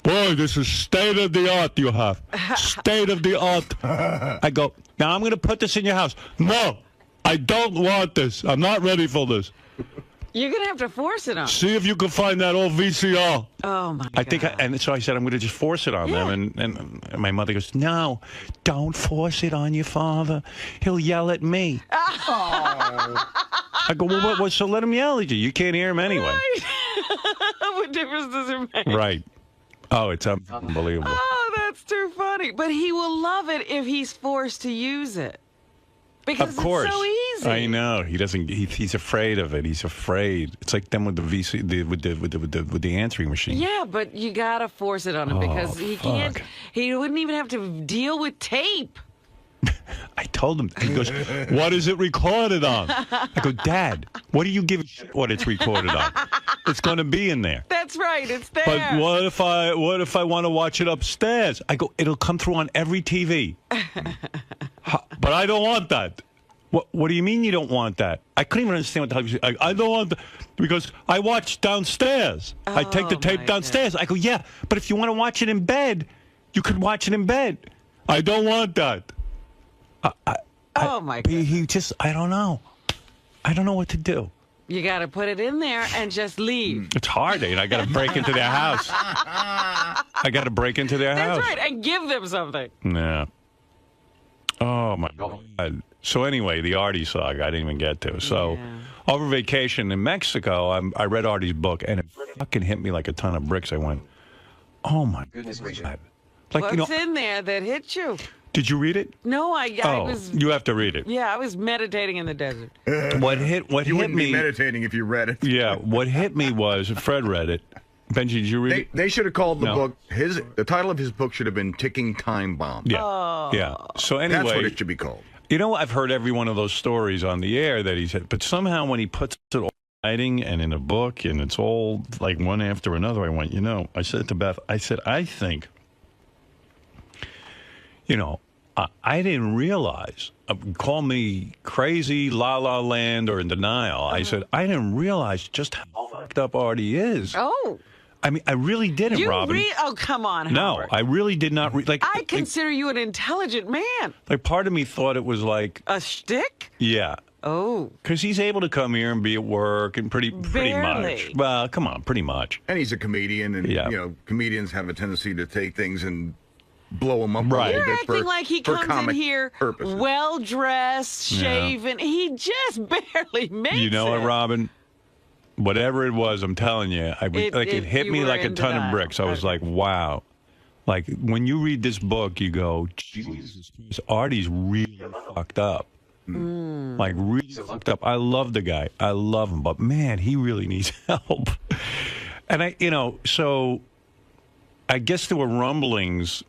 Boy, this is state of the art you have. State of the art. I go, now I'm going to put this in your house. No. I don't want this. I'm not ready for this. You're going to have to force it on. See if you can find that old VCR. Oh, my God. And so I said, I'm going to just force it on them. And my mother goes, no, don't force it on your father. He'll yell at me. Oh. I go, well, so let him yell at you. You can't hear him anyway. Right. What difference does it make? Right. Oh, it's unbelievable. Oh, that's too funny. But he will love it if he's forced to use it. Because of course. It's so easy. I know. He doesn't. He's afraid of it. He's afraid. It's like them with with the answering machine. Yeah, but you gotta force it on him because he can't. He wouldn't even have to deal with tape. I told him. He goes, "What is it recorded on?" I go, "Dad, what do you give a shit what it's recorded on? It's going to be in there." That's right. It's there. But what if I want to watch it upstairs? I go, "It'll come through on every TV." But I don't want that. What do you mean you don't want that? I couldn't even understand what the hell you said. I don't want that because I watch downstairs. I take the tape downstairs. I go, yeah, but if you want to watch it in bed, you could watch it in bed. I don't want that. Oh, my God. He just, I don't know. I don't know what to do. You got to put it in there and just leave. It's hard, and I got to break into their house. I got to break into their house. That's right, and give them something. Yeah. Oh, my God. So anyway, the Artie saga I didn't even get to. So over vacation in Mexico, I read Artie's book, and it fucking hit me like a ton of bricks. I went, oh, my goodness. Like, What's in there that hit you? Did you read it? No, I was... You have to read it. Yeah, I was meditating in the desert. What hit me... You wouldn't be meditating if you read it. Yeah, what hit me was, Fred read it. Benji, did you read it? They should have called the book, the title of his book should have been Ticking Time Bomb. Yeah, yeah. So anyway... That's what it should be called. You know, I've heard every one of those stories on the air that he said, but somehow when he puts it all in writing and in a book and it's all like one after another, I went, I said to Beth, I said, I think, I didn't realize, call me crazy, la la land, or in denial. I said, I didn't realize just how fucked up Artie is. Oh. I mean, I really didn't, Robin. Oh, come on, No, Howard. I really did not. I consider you an intelligent man. Like, part of me thought it was like... A shtick? Yeah. Oh. Because he's able to come here and be at work and pretty much. Well, come on, pretty much. And he's a comedian, and, comedians have a tendency to take things and blow them up a little You're bit acting like he comes in here well-dressed, shaven. He just barely makes it. You know what, Robin? Whatever it was, I'm telling you, it hit me like a ton of bricks. I was like, wow. Like, when you read this book, you go, Jesus, Artie's really fucked up. Like, really fucked up. I love the guy. I love him. But, man, he really needs help. And, so I guess there were rumblings.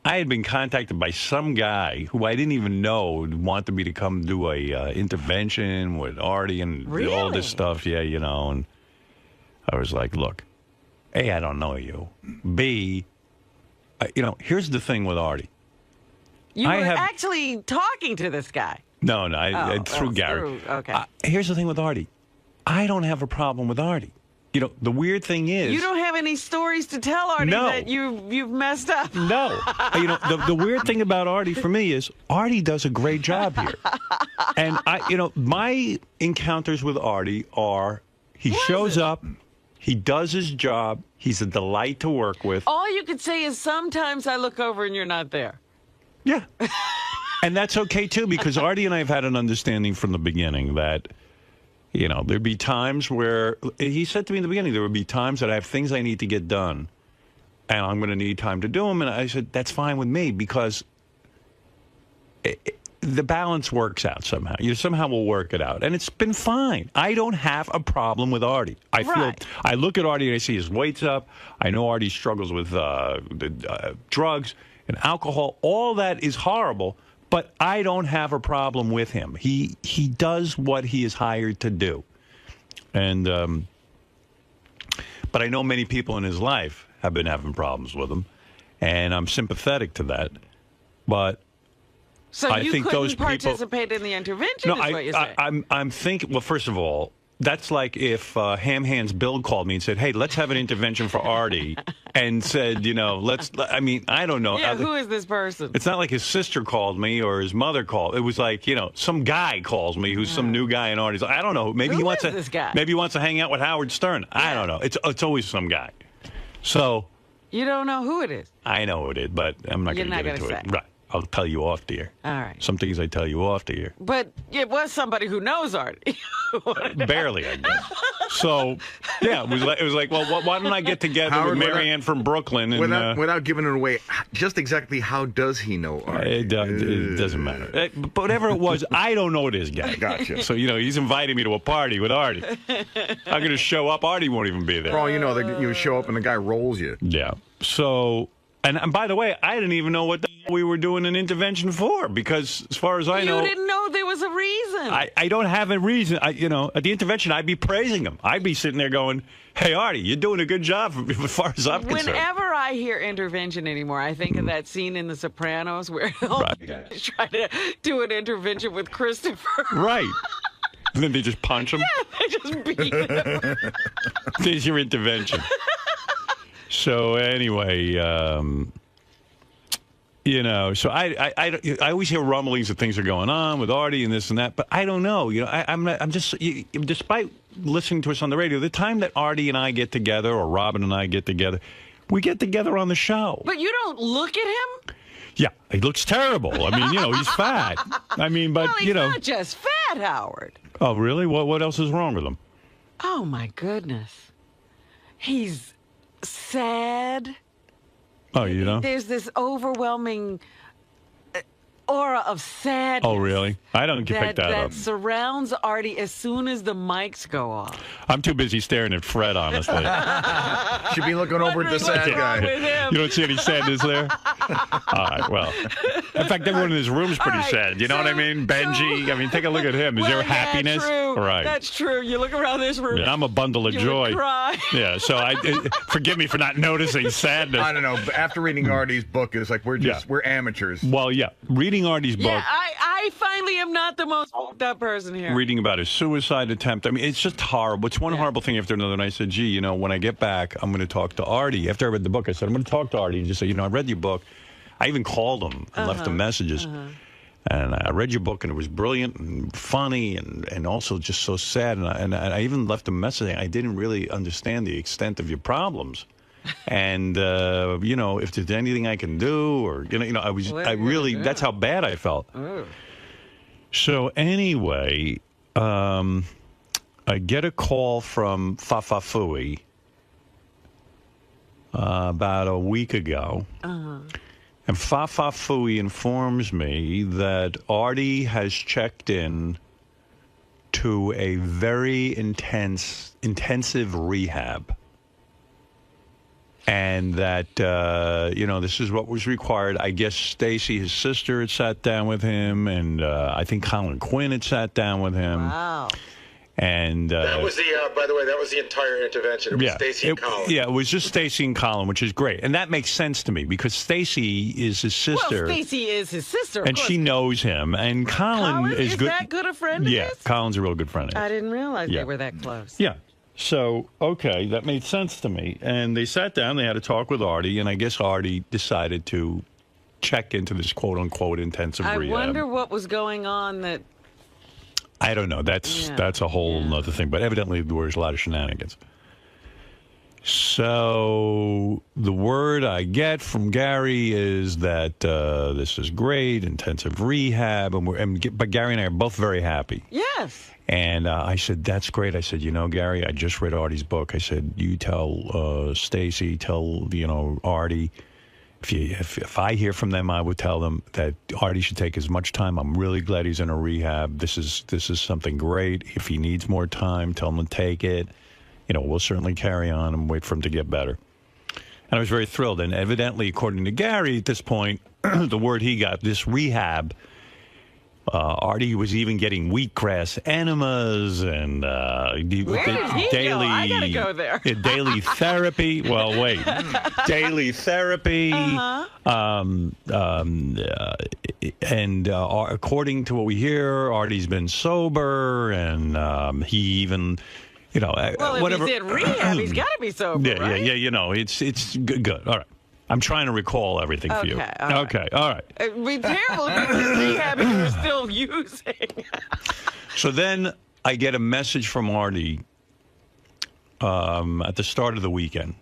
I had been contacted by some guy who I didn't even know wanted me to come do a intervention with Artie and all this stuff. Yeah, and I was like, look, A, I don't know you. B, here's the thing with Artie. You were actually talking to this guy. No, through Gary. Okay. Here's the thing with Artie. I don't have a problem with Artie. The weird thing is... You don't have any stories to tell Artie that you've messed up. No. The weird thing about Artie for me is Artie does a great job here. And, my encounters with Artie are he shows up, he does his job, he's a delight to work with. All you could say is sometimes I look over and you're not there. Yeah. And that's okay, too, because Artie and I have had an understanding from the beginning that... You know, there'd be times where, he said to me in the beginning, there would be times that I have things I need to get done, and I'm going to need time to do them. And I said, that's fine with me, because the balance works out somehow. You somehow will work it out. And it's been fine. I don't have a problem with Artie. I look at Artie and I see his weight's up. I know Artie struggles with drugs and alcohol. All that is horrible. But I don't have a problem with him. He does what he is hired to do. And but I know many people in his life have been having problems with him, and I'm sympathetic to that. But so I you think couldn't those people participate in the intervention. No, is what you're saying. I'm thinking. Well, first of all, that's like if Ham Hands Bill called me and said, "Hey, let's have an intervention for Artie," and said, you know, let's. I mean, I don't know. Yeah, who is this person? It's not like his sister called me or his mother called. It was like, you know, some guy calls me who's some new guy in Artie's. I don't know. Maybe he wants to. This guy? Maybe he wants to hang out with Howard Stern. I don't know. It's always some guy. So You don't know who it is. I know who it is, but I'm not going to get into it. Right. I'll tell you off the air. All right. Some things I tell you off the air. But it was somebody who knows Artie. Barely, I guess. So, yeah, it was like, well, why don't I get together Howard, with Marianne from Brooklyn? And, without giving it away, just exactly how does he know Artie? It doesn't matter. But whatever it was, I don't know this guy. Gotcha. So, you know, he's inviting me to a party with Artie. I'm going to show up. Artie won't even be there. For all you know, you show up and the guy rolls you. Yeah. So, and by the way, I didn't even know what we were doing an intervention for, because as far as I know, you didn't know there was a reason. I don't have a reason. You know, at the intervention, I'd be praising him. I'd be sitting there going, "Hey, Artie, you're doing a good job as far as I'm concerned." Whenever I hear intervention anymore, I think of that scene in The Sopranos where all the guys try to do an intervention with Christopher. Right. And then they just punch him. Yeah, they just beat him. There's your intervention. So anyway, you know, so I always hear rumblings that things are going on with Artie and this and that, but I don't know. You know, I'm just, despite listening to us on the radio, the time that Artie and I get together, or Robin and I get together, we get together on the show. But you don't look at him? Yeah, he looks terrible. I mean, you know, he's fat. I mean, but, well, he's you know. not just fat, Howard. Oh, really? What else is wrong with him? Oh, my goodness. He's sad. Oh, you know? There's this overwhelming aura of sadness. Oh, really? I don't pick that up. That surrounds Artie as soon as the mics go off. I'm too busy staring at Fred, honestly. Should be looking over at the sad guy. You don't see any sadness there? All right, well. In fact, everyone in this room's pretty sad. You know what I mean? Benji, I mean, take a look at him. Is there happiness? True. Right. That's true. You look around this room. Yeah, I'm a bundle of joy. Would cry. Yeah, so forgive me for not noticing sadness. I don't know. After reading Artie's book, it's like we're amateurs. Well, yeah. Reading Artie's book. Yeah, I finally am not the most fucked up person here. Reading about his suicide attempt. I mean, it's just horrible. It's one horrible thing after another. And I said, gee, you know, when I get back, I'm going to talk to Artie. After I read the book, I said, I'm going to talk to Artie and just say, you know, I read your book. I even called him and left him messages. And I read your book, and it was brilliant and funny and also just so sad. And I even left a message saying I didn't really understand the extent of your problems. And, you know, if there's anything I can do, or, you know, I really, that's how bad I felt. So anyway, I get a call from 𝗦𝗵cie about a week ago. And 𝗦𝗵cie informs me that Artie has checked in to a very intensive rehab. And that, you know, this is what was required. I guess Stacy, his sister, had sat down with him, and I think Colin Quinn had sat down with him. Wow. And that was the, by the way, that was the entire intervention. It was Stacy and Colin. Yeah, it was just Stacy and Colin, which is great. And that makes sense to me, because Stacy is his sister. Well, Stacy is his sister, and she knows him. And Colin is good. Is that good a friend of his? Colin's a real good friend of his. I didn't realize they were that close. Yeah. So, okay, that made sense to me. And they sat down, they had a talk with Artie, and I guess Artie decided to check into this quote-unquote intensive rehab. I wonder what was going on that... I don't know. That's a whole other thing. But evidently there was a lot of shenanigans. So the word I get from Gary is that this is great, intensive rehab, but Gary and I are both very happy. Yes. And I said, that's great. I said, Gary, I just read Artie's book. I said, you tell Stacy, tell, Artie. If I hear from them, I would tell them that Artie should take as much time. I'm really glad he's in a rehab. This is something great. If he needs more time, tell him to take it. We'll certainly carry on and wait for him to get better. And I was very thrilled. And evidently, according to Gary, at this point, the word he got, this rehab, Artie was even getting wheatgrass enemas and Where did he go? I gotta go there. Daily therapy. Well, wait. Daily therapy. And according to what we hear, Artie's been sober, and he even... well, whatever. If he's in rehab, he's got to be sober, right? Yeah. It's good. All right. I'm trying to recall everything for you. Okay. All right. It'd be terrible if he's in rehab and you're still using. So then I get a message from Artie at the start of the weekend.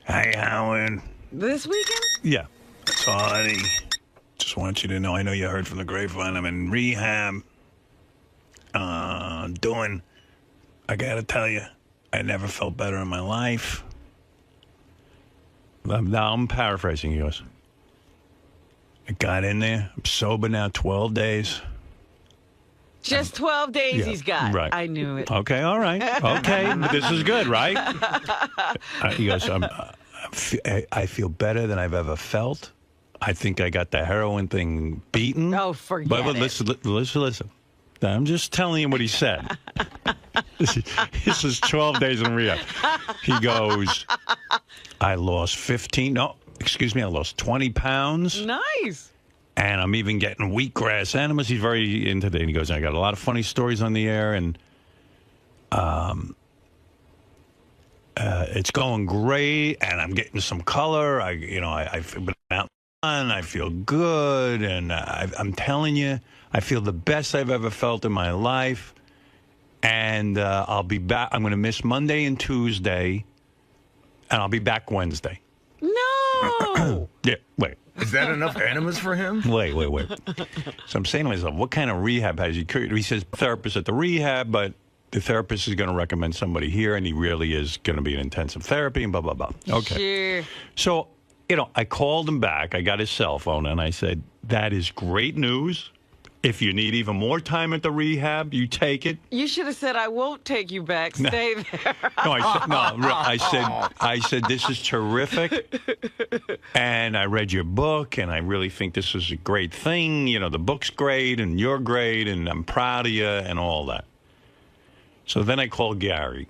Hey, Howard. This weekend? Yeah. It's Artie. Just want you to know, I know you heard from the grapevine. I'm in rehab. I gotta tell you, I never felt better in my life. Now I'm paraphrasing. He goes, I got in there. I'm sober now 12 days. Just 12 days he's got. Right. I knew it. Okay, all right. Okay, this is good, right? He goes, I feel better than I've ever felt. I think I got the heroin thing beaten. Oh, forget but it. Listen. I'm just telling you what he said. This is 12 days in rehab. He goes, I lost 20 pounds. Nice. And I'm even getting wheatgrass enemas. He's very into that. And he goes, I got a lot of funny stories on the air, and it's going great, and I'm getting some color. I've been out and I feel good, and I'm telling you, I feel the best I've ever felt in my life. And I'll be back. I'm going to miss Monday and Tuesday, and I'll be back Wednesday. No. Yeah, wait. Is that enough enemas for him? Wait. So I'm saying to myself, what kind of rehab has he? He says therapist at the rehab, but the therapist is going to recommend somebody here, and he really is going to be in intensive therapy and blah, blah, blah. Okay. Sure. So, I called him back. I got his cell phone, and I said, that is great news. If you need even more time at the rehab, you take it. You should have said, I won't take you back. Stay there. I said, this is terrific. And I read your book, and I really think this is a great thing. The book's great, and you're great, and I'm proud of you, and all that. So then I called Gary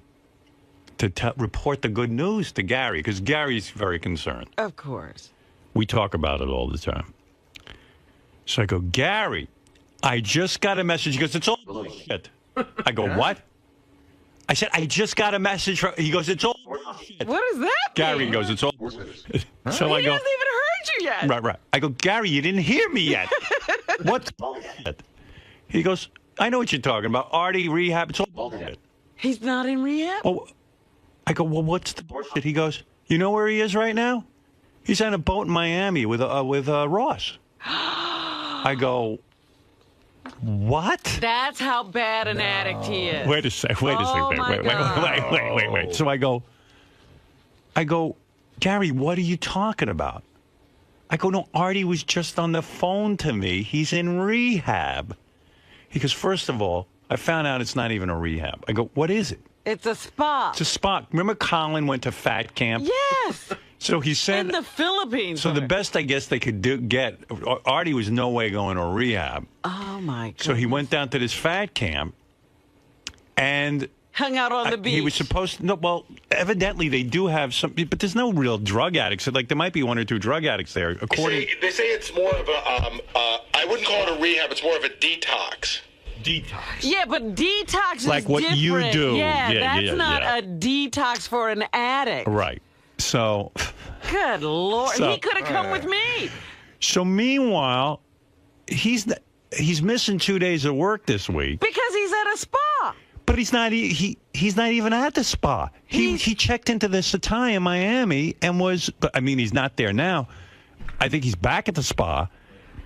to report the good news to Gary, because Gary's very concerned. Of course. We talk about it all the time. So I go, Gary, I just got a message. He goes, it's all bullshit. I go, what? I said, I just got a message from... He goes, it's all bullshit. What does that Gary mean? goes, it's all bullshit. So he I go, hasn't even heard you yet. Right. I go, Gary, you didn't hear me yet. What's bullshit? He goes, I know what you're talking about. Artie, rehab, it's all bullshit. He's not in rehab? Oh, I go, well, what's the bullshit? He goes, you know where he is right now? He's on a boat in Miami with Ross. I go... What? That's how bad an addict he is. Wait a second. Wait. So I go, Gary, what are you talking about? I go, no, Artie was just on the phone to me. He's in rehab. He goes, first of all, I found out it's not even a rehab. I go, what is it? It's a spa. It's a spa. Remember Colin went to fat camp? Yes. So he said... In the Philippines. So the best, I guess, they could get... Artie was no way going to rehab. Oh, my God. So he went down to this fat camp and... Hung out on the beach. He was supposed to... No, well, evidently they do have some... But there's no real drug addicts. Like, there might be one or two drug addicts there, according... They say it's more of a... I wouldn't call it a rehab. It's more of a detox. Yeah, but detox like is what different. You do. Yeah, that's not a detox for an addict. Right. So... Good Lord. So, he could have come with me. So meanwhile, he's missing 2 days of work this week. Because he's at a spa. But he's not even at the spa. He checked into the 𝗦𝗃𝗍 in Miami and was. But I mean, he's not there now. I think he's back at the spa.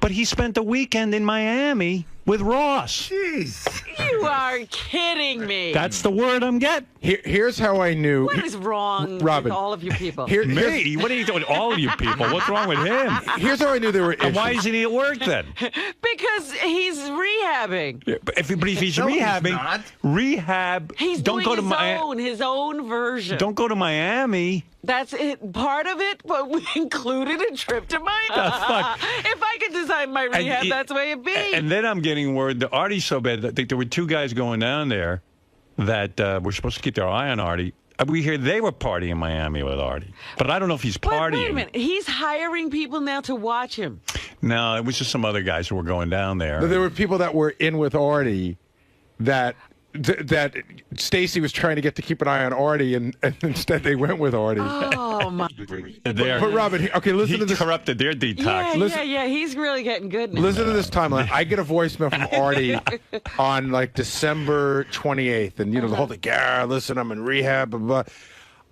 But he spent the weekend in Miami with Ross. Jeez. You are kidding me. That's the word I'm getting. Here's how I knew. What is wrong Robin, with all of you people? Me? What are you doing? All of you people. What's wrong with him? Here's how I knew there were issues. And why isn't he at work then? Because he's rehabbing. Yeah, but if he's rehabbing, rehab. He's don't doing go to his own version. Don't go to Miami. That's it. Part of it, but we included a trip to Miami. If I could design my rehab, that's the way it be. And then I'm getting word that Artie's so bad. I think there were two guys going down there that were supposed to keep their eye on Artie. We hear they were partying in Miami with Artie. But I don't know if he's partying. Wait a minute. He's hiring people now to watch him. No, it was just some other guys who were going down there. There were people that were in with Artie that Stacy was trying to get to keep an eye on Artie, and instead they went with Artie. Oh, my. But Robin, okay, listen to this. He corrupted their detox. Yeah, he's really getting good now. Listen to this timeline. I get a voicemail from Artie on like December 28th, and the whole thing. Yeah, listen, I'm in rehab. Blah, blah.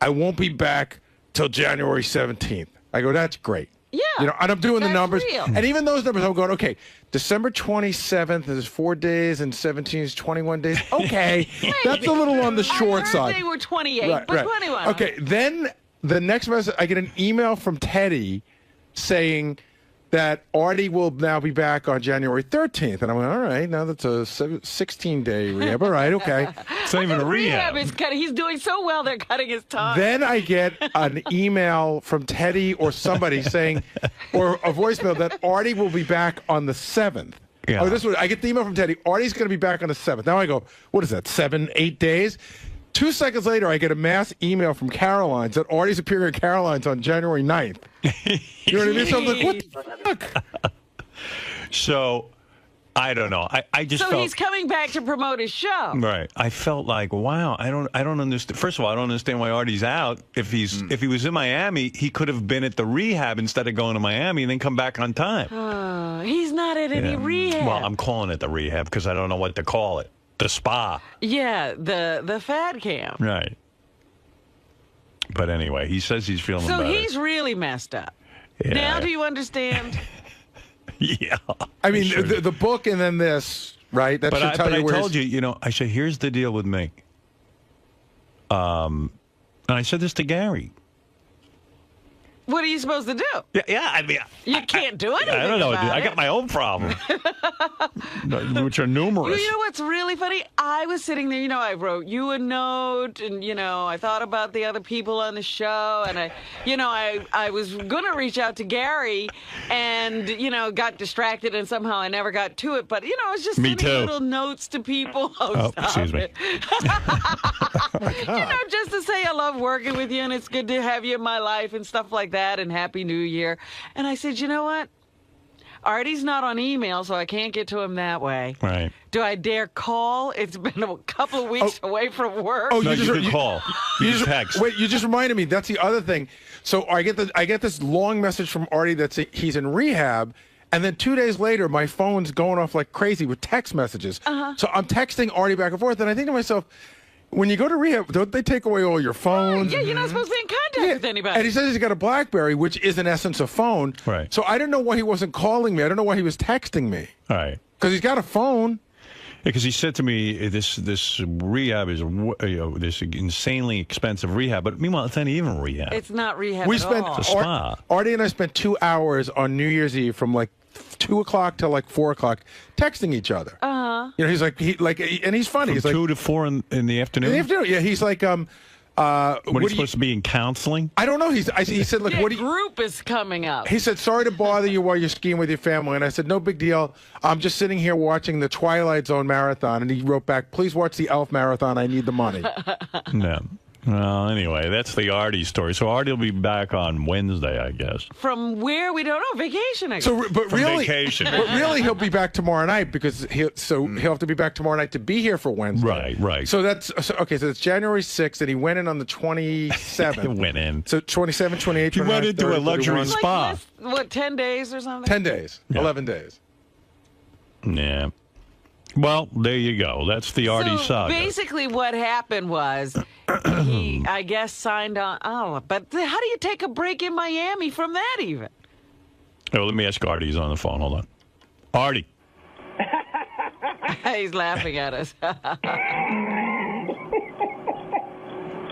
I won't be back till January 17th. I go, that's great. Yeah. And I'm doing the numbers. Real. And even those numbers, I'm going, okay, December 27th is 4 days and 17 is 21 days. Okay. That's a little on the short side. They were 28, but 21. Okay, then the next message, I get an email from Teddy saying that Artie will now be back on January 13th. And I'm like, all right, now that's a 16-day rehab. All right, okay. It's not even a rehab. He's doing so well, they're cutting his time. Then I get an email from Teddy or somebody saying, or a voicemail that Artie will be back on the 7th. Yeah. Oh, I get the email from Teddy. Artie's going to be back on the 7th. Now I go, what is that, 7, 8 days? 2 seconds later, I get a mass email from Caroline's that Artie's appearing at Caroline's on January 9th. You know what I mean? So I'm like, what the fuck? So, I don't know. I just felt... he's coming back to promote his show. Right. I felt like, wow, I don't understand. First of all, I don't understand why Artie's out. If he was in Miami, he could have been at the rehab instead of going to Miami and then come back on time. He's not at any rehab. Well, I'm calling it the rehab because I don't know what to call it. The spa. Yeah, the fad camp. Right. But anyway, he says he's feeling better. So he's really messed up. Yeah. Now do you understand? Yeah. I mean, the book and then this, right? That should tell you where... I told you, I said, here's the deal with me. And I said this to Gary. What are you supposed to do? Yeah, I mean... You can't do anything I don't know. about I got my own problems, which are numerous. You know what's really funny? I was sitting there, I wrote you a note, and, I thought about the other people on the show, and I was going to reach out to Gary and, got distracted, and somehow I never got to it. But, I was just sending little notes to people. Excuse me. Just to say I love working with you, and it's good to have you in my life and stuff like that, and Happy New Year. And I said, you know what? Artie's not on email, so I can't get to him that way. Right. Do I dare call? It's been a couple of weeks away from work. Oh, you just call. You just text. Wait, you just reminded me. That's the other thing. So I get this long message from Artie that he's in rehab, and then 2 days later, my phone's going off like crazy with text messages. So I'm texting Artie back and forth, and I think to myself, when you go to rehab, don't they take away all your phones? Yeah, you're not supposed to be in contact with anybody. And he says he's got a BlackBerry, which is in essence a phone. Right. So I don't know why he wasn't calling me. I don't know why he was texting me. All right. Because he's got a phone. Because he said to me, this rehab is this insanely expensive rehab. But meanwhile, it's not even rehab. It's not rehab We at spent all. It's a spa. Artie and I spent 2 hours on New Year's Eve from like 2 o'clock to like 4 o'clock texting each other. He's like, and he's funny. From he's like 2 to 4 in the afternoon? In the afternoon, yeah. He's like, what are you supposed to be in counseling? I don't know. He said, like, what do you... group is coming up. He said, sorry to bother you while you're skiing with your family. And I said, no big deal. I'm just sitting here watching the Twilight Zone marathon. And he wrote back, please watch the Elf marathon. I need the money. No. Well, anyway, that's the Artie story. So Artie will be back on Wednesday, I guess. From where we don't know, vacation. I guess. Vacation. But really, he'll be back tomorrow night because he'll have to be back tomorrow night to be here for Wednesday. Right. So okay. So it's January 6th, and he went in on the 27th. Went in. So 27, 28, 29, He went into 30, a luxury 31. spa. What, 10 days or something? 10 days. 11 days. Yeah. Well, there you go. That's the Artie saga. Basically, what happened was he, I guess, signed on. Oh, but how do you take a break in Miami from that even? Oh, let me ask Artie. He's on the phone. Hold on. Artie. He's laughing at us.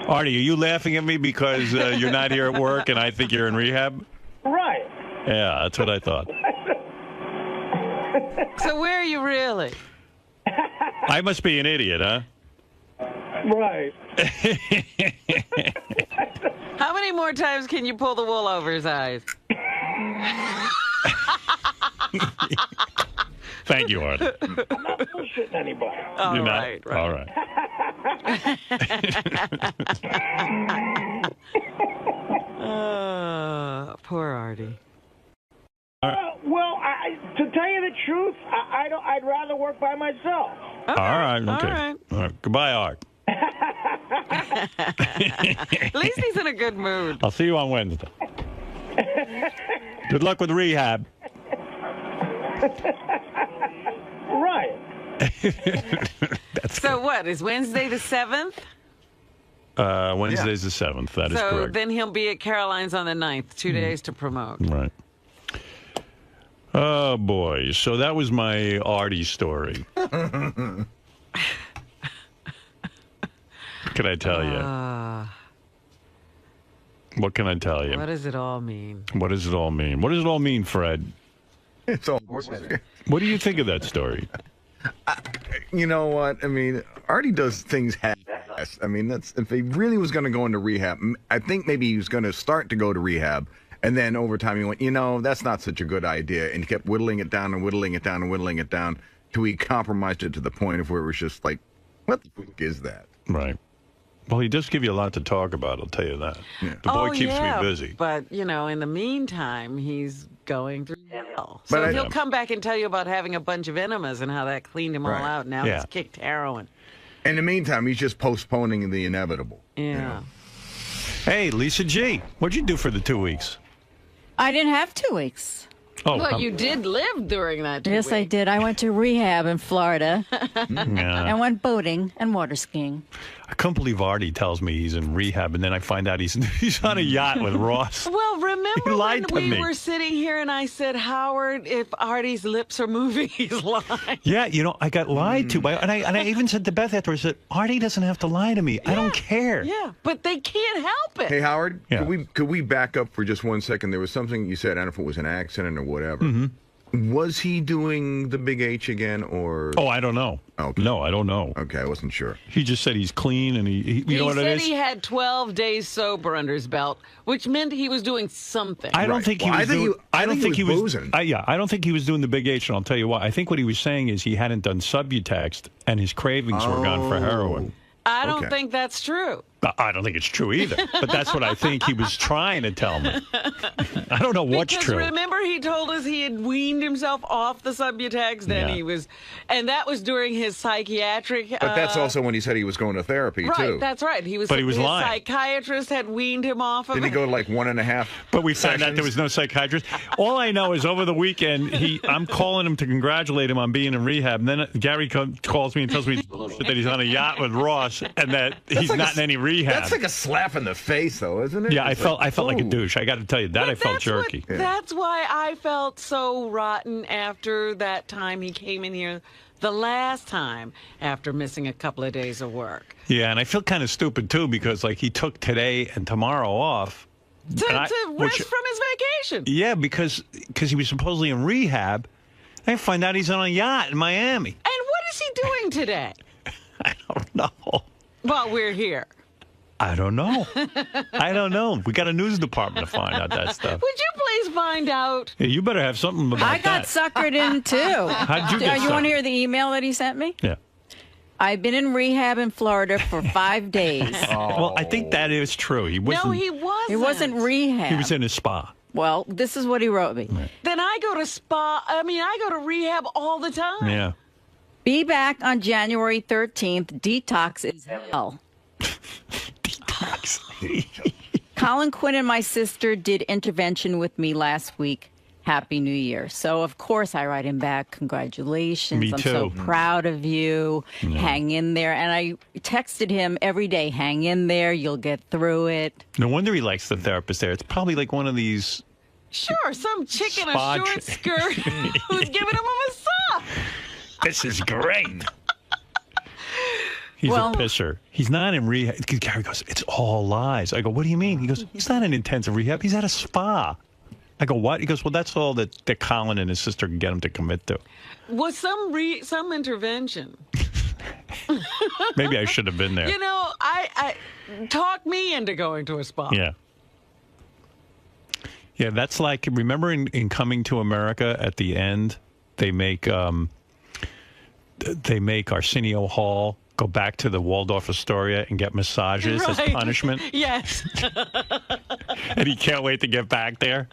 Artie, are you laughing at me because you're not here at work and I think you're in rehab? Right. Yeah, that's what I thought. So where are you really? I must be an idiot, huh? Right. How many more times can you pull the wool over his eyes? Thank you, Artie. I'm not bullshitting anybody. You're not? Right. All right. Poor Artie. Well, to tell you the truth, I'd rather work by myself. Okay. All right. Okay. All right. Goodbye, Art. At least he's in a good mood. I'll see you on Wednesday. Good luck with rehab. Right. So what, is Wednesday the 7th? Wednesday's the 7th. That is so correct. then he'll be at Caroline's on the 9th, 2 days to promote. Right. Oh, boy. So that was my Artie story. What can I tell you? What can I tell you? What does it all mean? What does it all mean? What does it all mean, Fred? It's all. What do you think of that story? You know what? I mean, Artie does things half-assed. I mean, that's if he really was going to go into rehab, I think maybe he was going to start to go to rehab, and then over time he went, you know, that's not such a good idea, and he kept whittling it down and whittling it down and whittling it down till he compromised it to the point of where it was just like, what the fuck is that? Right. Well, he does give you a lot to talk about, I'll tell you that. Yeah. The boy keeps me busy. But, you know, in the meantime, he's going through hell. So he'll come back and tell you about having a bunch of enemas and how that cleaned him all out. Now he's kicked heroin. In the meantime, he's just postponing the inevitable. Yeah. You know? Hey, Lisa G., what'd you do for the 2 weeks? I didn't have 2 weeks. Oh, well, you did live during that 2 weeks. Yes, I did. I went to rehab in Florida. Yeah. I went boating and water skiing. I can't believe Artie tells me he's in rehab, and then I find out he's on a yacht with Ross. Well, remember when we me. were sitting here and I said, Howard, if Artie's lips are moving, he's lying. Yeah, you know, I got lied to by, and I even said to Beth afterwards that Artie doesn't have to lie to me. I don't care. Yeah, but they can't help it. Hey, Howard, could we back up for just 1 second? There was something you said, I don't know if it was an accident or whatever. Mm-hmm. Was he doing the big H again, or? Oh, I don't know. Okay. No, I don't know. Okay, I wasn't sure. He just said he's clean, and he you know what it is? He said he had 12 days sober under his belt, which meant he was doing something. I don't think he was doing. I don't think he was boozing. Yeah, I don't think he was doing the big H, and I'll tell you why. I think what he was saying is he hadn't done Subutex, and his cravings were gone for heroin. I don't think that's true. I don't think it's true either, but that's what I think he was trying to tell me. I don't know what's because true. Remember, he told us he had weaned himself off the Subutex, then he was, and that was during his psychiatric. But that's also when he said he was going to therapy right, too. That's right. He was. But he was his lying. Psychiatrist had weaned him off of Didn't he go to like 1.5? But we found out there was no psychiatrist. All I know is over the weekend, I'm calling him to congratulate him on being in rehab, and then Gary calls me and tells me that he's on a yacht with Ross and that he's like not in any rehab. That's like a slap in the face, though, isn't it? Yeah, I felt like a douche. I got to tell you that. I felt jerky. That's why I felt so rotten after that time he came in here the last time after missing a couple of days of work. Yeah, and I feel kind of stupid, too, because like he took today and tomorrow off. To rest from his vacation. Yeah, because he was supposedly in rehab. I find out he's on a yacht in Miami. And what is he doing today? I don't know. While we're here. I don't know. I don't know. We got a news department to find out that stuff. Would you please find out? Yeah, you better have something about that. I got suckered in, too. How'd you get You want to hear the email that he sent me? Yeah. I've been in rehab in Florida for 5 days. Well, I think that is true. He wasn't. No, he wasn't. He wasn't rehab. He was in a spa. Well, this is what he wrote me. Right. Then I go to rehab all the time. Yeah. Be back on January 13th. Detox is hell. Detox. Colin Quinn and my sister did intervention with me last week. Happy New Year. So, of course, I write him back, congratulations. Me I'm so too. proud of you. Yeah. Hang in there. And I texted him every day, hang in there. You'll get through it. No wonder he likes the therapist there. It's probably like one of these... Sure, some chick in a Spa short skirt who's giving him a massage. This is great. He's Well- a pisser. He's not in rehab. Gary goes, it's all lies. I go, what do you mean? He goes, he's not in intensive rehab. He's at a spa. I go, what? He goes, well, that's all that Colin and his sister can get him to commit to. Was some intervention. Maybe I should have been there. You know, I talk me into going to a spa. Yeah. Yeah, that's like, remember in Coming to America at the end, they make Arsenio Hall go back to the Waldorf Astoria and get massages as Right. punishment? Yes. And he can't wait to get back there?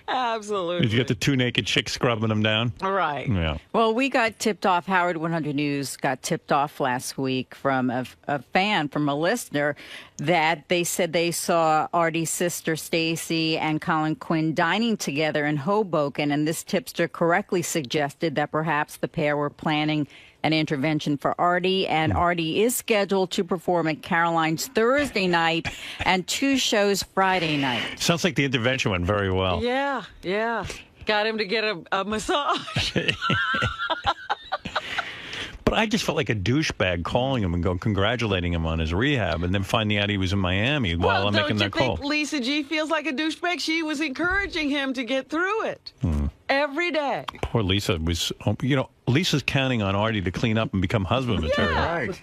Absolutely. Did you get the two naked chicks scrubbing him down? Right. Yeah. Well, we got tipped off, Howard 100 News got tipped off last week from a fan, from a listener, that they said they saw Artie's sister Stacy and Colin Quinn dining together in Hoboken, and this tipster correctly suggested that perhaps the pair were planning an intervention for Artie, and Artie is scheduled to perform at Caroline's Thursday night and 2 shows Friday night. Sounds like the intervention went very well. Yeah, yeah. Got him to get a massage. But I just felt like a douchebag calling him and congratulating him on his rehab and then finding out he was in Miami while I'm making that call. Don't you think Lisa G feels like a douchebag? She was encouraging him to get through it every day. Poor Lisa was, Lisa's counting on Artie to clean up and become husband material.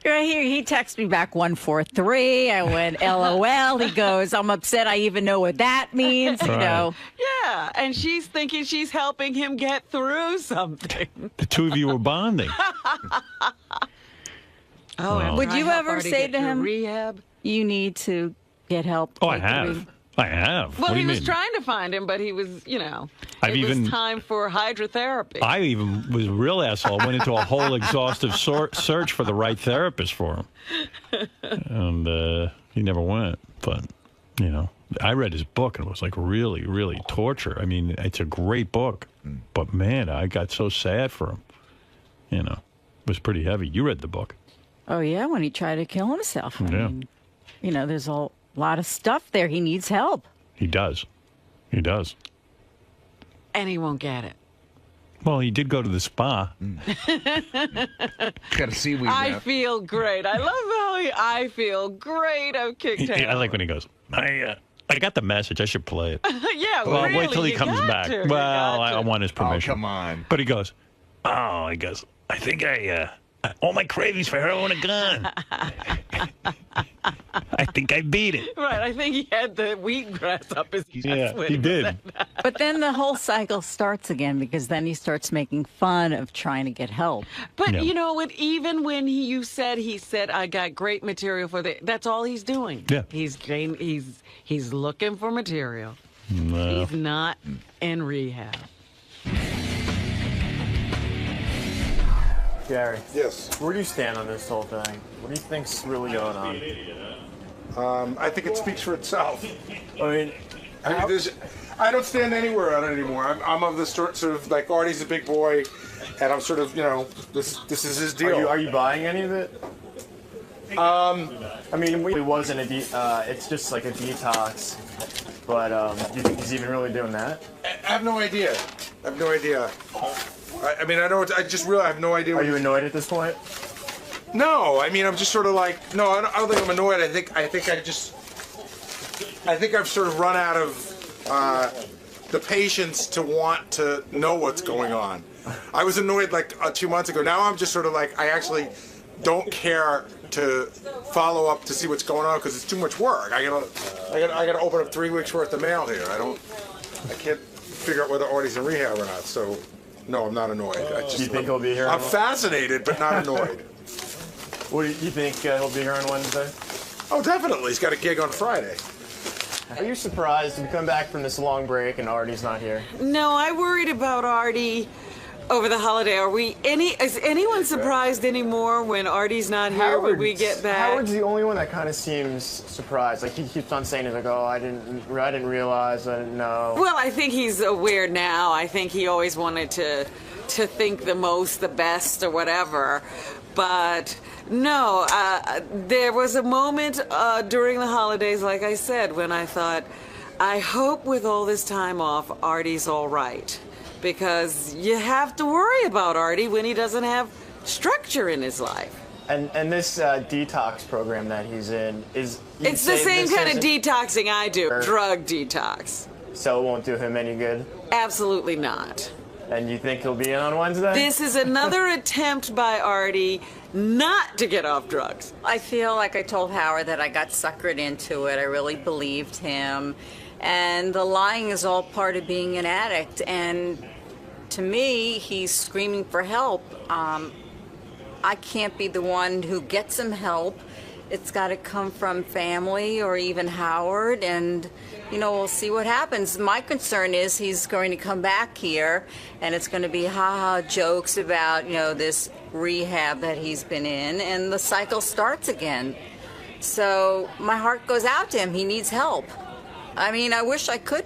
Right here, he texted me back 143. I went, LOL. He goes, I'm upset I even know what that means, you know. Yeah, and she's thinking she's helping him get through something. The two of you were bonding. Oh, would you ever say to him, rehab? You need to get help? Oh, I have. I have. Well, what do he you was mean? trying to find him, but he was, I've was time for hydrotherapy. I even was a real asshole. Went into a whole exhaustive search for the right therapist for him. And he never went. But, I read his book and it was like really, really torture. I mean, it's a great book. But, man, I got so sad for him. It was pretty heavy. You read the book. Oh, yeah, when he tried to kill himself. I Yeah. mean, there's a lot of stuff there. He needs help. He does. He does. And he won't get it. Well, he did go to the spa. Got a seaweed I wrap. feel great. I love how I feel great. I've kicked I him. like when he goes, I got the message. I should play it. Yeah, Well, really, wait till he you comes got back. to. You Well, got I to. want his permission. Oh, come on. But he goes, I think all my cravings for heroin are gone. I think I beat it. Right, I think he had the wheatgrass up his chest. Yeah, when he was did. at that. But then the whole cycle starts again because then he starts making fun of trying to get help. But Yeah. you know what? Even when he said I got great material for that's all he's doing. Yeah. He's looking for material. No. He's not in rehab. Gary. Yes. Where do you stand on this whole thing? What do you think's really going on? I think it speaks for itself. I mean, I don't stand anywhere on it anymore. I'm of the sort of like Artie's a big boy, and I'm sort of this is his deal. Are you buying any of it? I mean, it wasn't it's just like a detox. But do you think he's even really doing that? I have no idea. I mean, I don't. I just really have no idea. Are you annoyed at this point? No, I mean, I'm just sort of like, no, I don't think I'm annoyed. I think I've sort of run out of the patience to want to know what's going on. I was annoyed like 2 months ago. Now I'm just sort of like, I actually don't care to follow up to see what's going on because it's too much work. I gotta open up 3 weeks worth of mail here. I can't figure out whether Artie's in rehab or not. So, no, I'm not annoyed. Do you think he'll be here? I'm fascinated, but not annoyed. What do you think he'll be here on Wednesday? Oh, definitely. He's got a gig on Friday. Are you surprised to come back from this long break and Artie's not here? No, I worried about Artie over the holiday. Is anyone surprised anymore when Artie's not here when we get back? Howard's the only one that kind of seems surprised. Like, he keeps on saying, he's like, oh, I didn't realize, I didn't know. Well, I think he's aware now. I think he always wanted to think the most, the best, or whatever. But no, there was a moment during the holidays, like I said, when I thought, I hope with all this time off, Artie's all right. Because you have to worry about Artie when he doesn't have structure in his life. And this detox program that he's in is... It's the same kind of detoxing I do, drug detox. So it won't do him any good? Absolutely not. And you think he'll be in on Wednesday? This is another attempt by Artie not to get off drugs. I feel like I told Howard that I got suckered into it. I really believed him. And the lying is all part of being an addict. And to me, he's screaming for help. I can't be the one who gets him help. It's got to come from family or even Howard. And, we'll see what happens. My concern is he's going to come back here and it's going to be ha-ha jokes about, this rehab that he's been in. And the cycle starts again. So my heart goes out to him. He needs help. I mean, I wish I could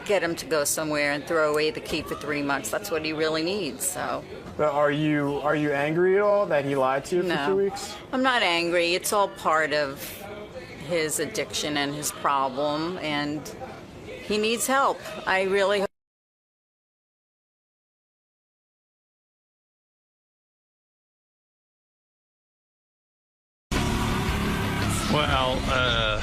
get him to go somewhere and throw away the key for 3 months. That's what he really needs, so. But are you angry at all that he lied to you for 2 weeks? I'm not angry. It's all part of his addiction and his problem, and he needs help. I really hope. Well, I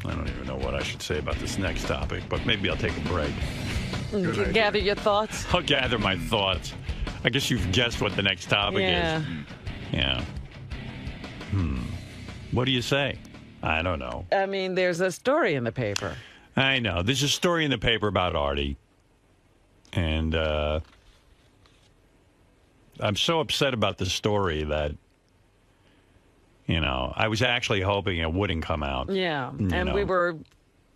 don't even know what I should say about this next topic, but maybe I'll take a break. Gather your thoughts? I'll gather my thoughts. I guess you've guessed what the next topic is. Yeah. What do you say? I don't know. I mean, there's a story in the paper. I know. There's a story in the paper about Artie. And I'm so upset about the story that, I was actually hoping it wouldn't come out. Yeah. And we were,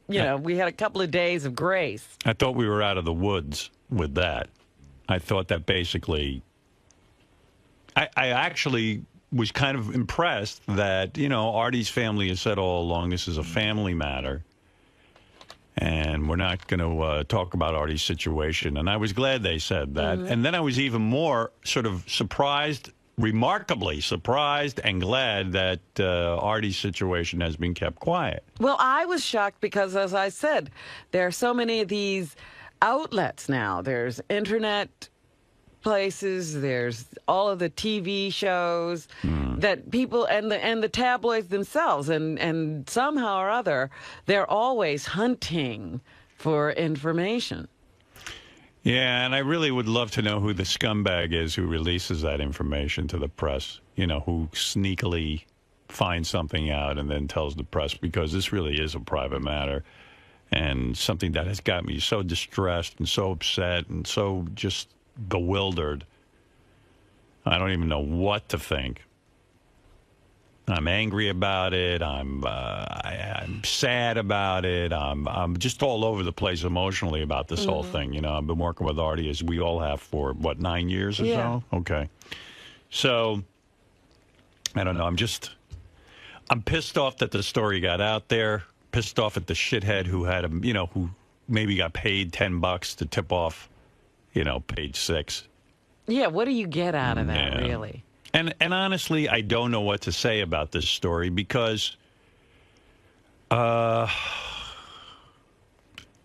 we had a couple of days of grace. I thought we were out of the woods with that. I thought that basically, I actually was kind of impressed that, Artie's family has said all along this is a family matter. And we're not going to talk about Artie's situation. And I was glad they said that. Mm-hmm. And then I was even more sort of surprised, remarkably surprised and glad that Artie's situation has been kept quiet. Well, I was shocked because, as I said, there are so many of these outlets now. There's internet places, there's all of the TV shows that people and the tabloids themselves, and somehow or other they're always hunting for information. Yeah, and I really would love to know who the scumbag is who releases that information to the press, who sneakily finds something out and then tells the press, because this really is a private matter and something that has got me so distressed and so upset and so just bewildered. I don't even know what to think. I'm angry about it. I'm sad about it. I'm just all over the place emotionally about this whole thing. I've been working with Artie, as we all have, for, 9 years or so? Okay. So, I don't know. I'm pissed off that the story got out there. Pissed off at the shithead who had him, who maybe got paid $10 to tip off, Page 6. Yeah, what do you get out of that, really? And honestly, I don't know what to say about this story because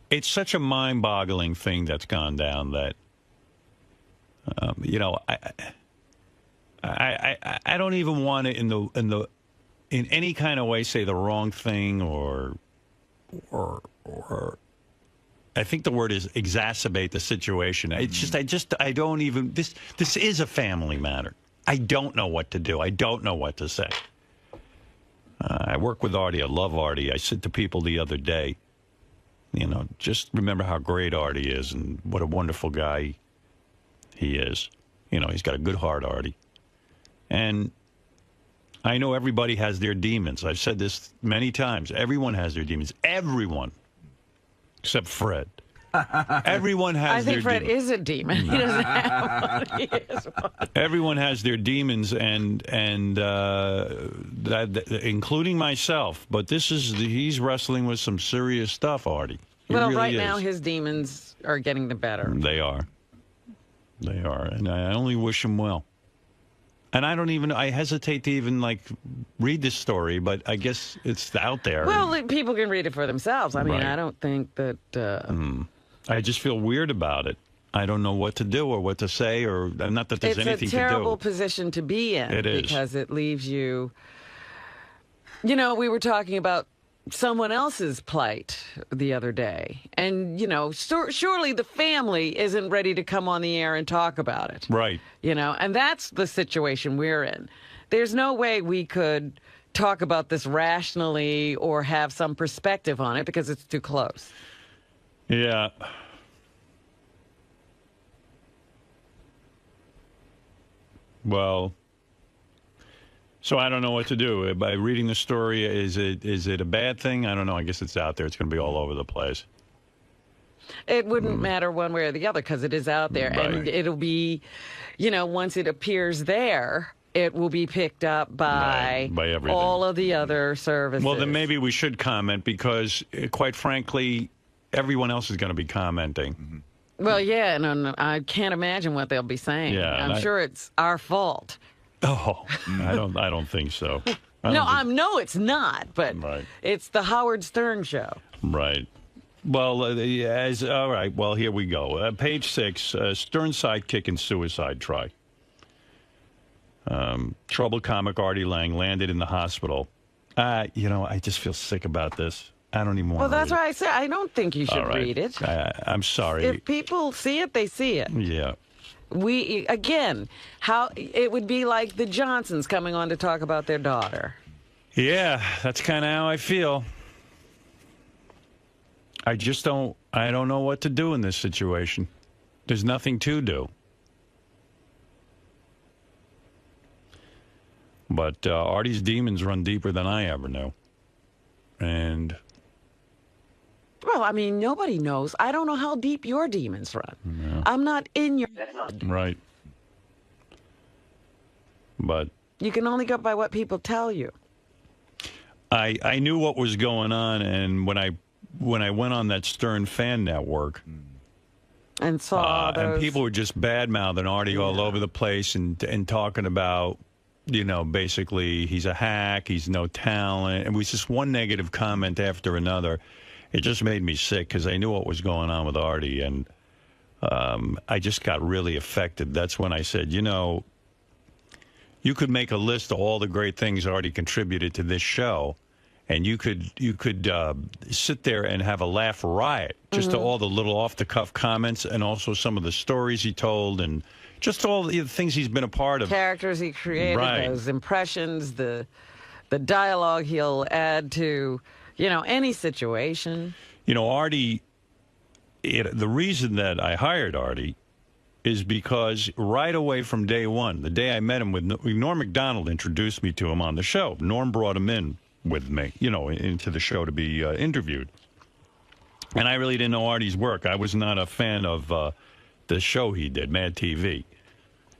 it's such a mind-boggling thing that's gone down that, I don't even want to in any kind of way say the wrong thing or I think the word is exacerbate the situation. It's just, I don't even, this is a family matter. I don't know what to do. I don't know what to say. I work with Artie. I love Artie. I said to people the other day, just remember how great Artie is and what a wonderful guy he is. He's got a good heart, Artie. And I know everybody has their demons. I've said this many times. Everyone has their demons. Everyone. Except Fred. Everyone has I think their Fred demons. is a demon. He doesn't have one. He is one. Everyone has their demons, and that, including myself. But he's wrestling with some serious stuff, Artie. He Well, really right is. now his demons are getting the better. They are. They are, and I only wish him well. And I hesitate to even, read this story, but I guess it's out there. Well, people can read it for themselves. I mean, Right. I don't think that... I just feel weird about it. I don't know what to do or what to say, or not that there's anything to do. It's a terrible position to be in. It is. Because it leaves you... we were talking about someone else's plight the other day. And, surely the family isn't ready to come on the air and talk about it. Right. And that's the situation we're in. There's no way we could talk about this rationally or have some perspective on it because it's too close. Yeah. Well, so I don't know what to do. By reading the story, is it a bad thing? I don't know. I guess it's out there. It's going to be all over the place. It wouldn't matter one way or the other because it is out there. Right. And it'll be, once it appears there, it will be picked up by everything. all of the other services. Well, then maybe we should comment because, quite frankly, everyone else is going to be commenting. Well, yeah, and I can't imagine what they'll be saying. Yeah, I'm sure it's our fault. Oh, I don't think so. No, it's not, but it's the Howard Stern show. Right. Well, all right. Well, here we go. Page 6, Stern sidekick and suicide try. Troubled comic Artie Lang landed in the hospital. I just feel sick about this. I don't even want to Well, that's read why I said I don't think you it. should All right. read it. I'm sorry. If people see it, they see it. Yeah. How it would be like the Johnsons coming on to talk about their daughter. Yeah, that's kind of how I feel. I don't know what to do in this situation. There's nothing to do. But Artie's demons run deeper than I ever knew. And... Well, I mean, nobody knows. I don't know how deep your demons run. Yeah. I'm not in your... Right. But... You can only go by what people tell you. I knew what was going on, and when I went on that Stern fan network... And saw those... And people were just bad-mouthing Artie all over the place and talking about... basically, he's a hack, he's no talent. And it was just one negative comment after another. It just made me sick because I knew what was going on with Artie. And I just got really affected. That's when I said, you could make a list of all the great things Artie contributed to this show. And you could sit there and have a laugh riot just to all the little off-the-cuff comments and also some of the stories he told and... Just all the things he's been a part of. Characters he created, Right. those impressions, the dialogue he'll add to, any situation. Artie, the reason that I hired Artie is because right away from day one, the day I met him with Norm Macdonald introduced me to him on the show. Norm brought him in with me, into the show to be interviewed. And I really didn't know Artie's work. I was not a fan of... the show he did, Mad TV.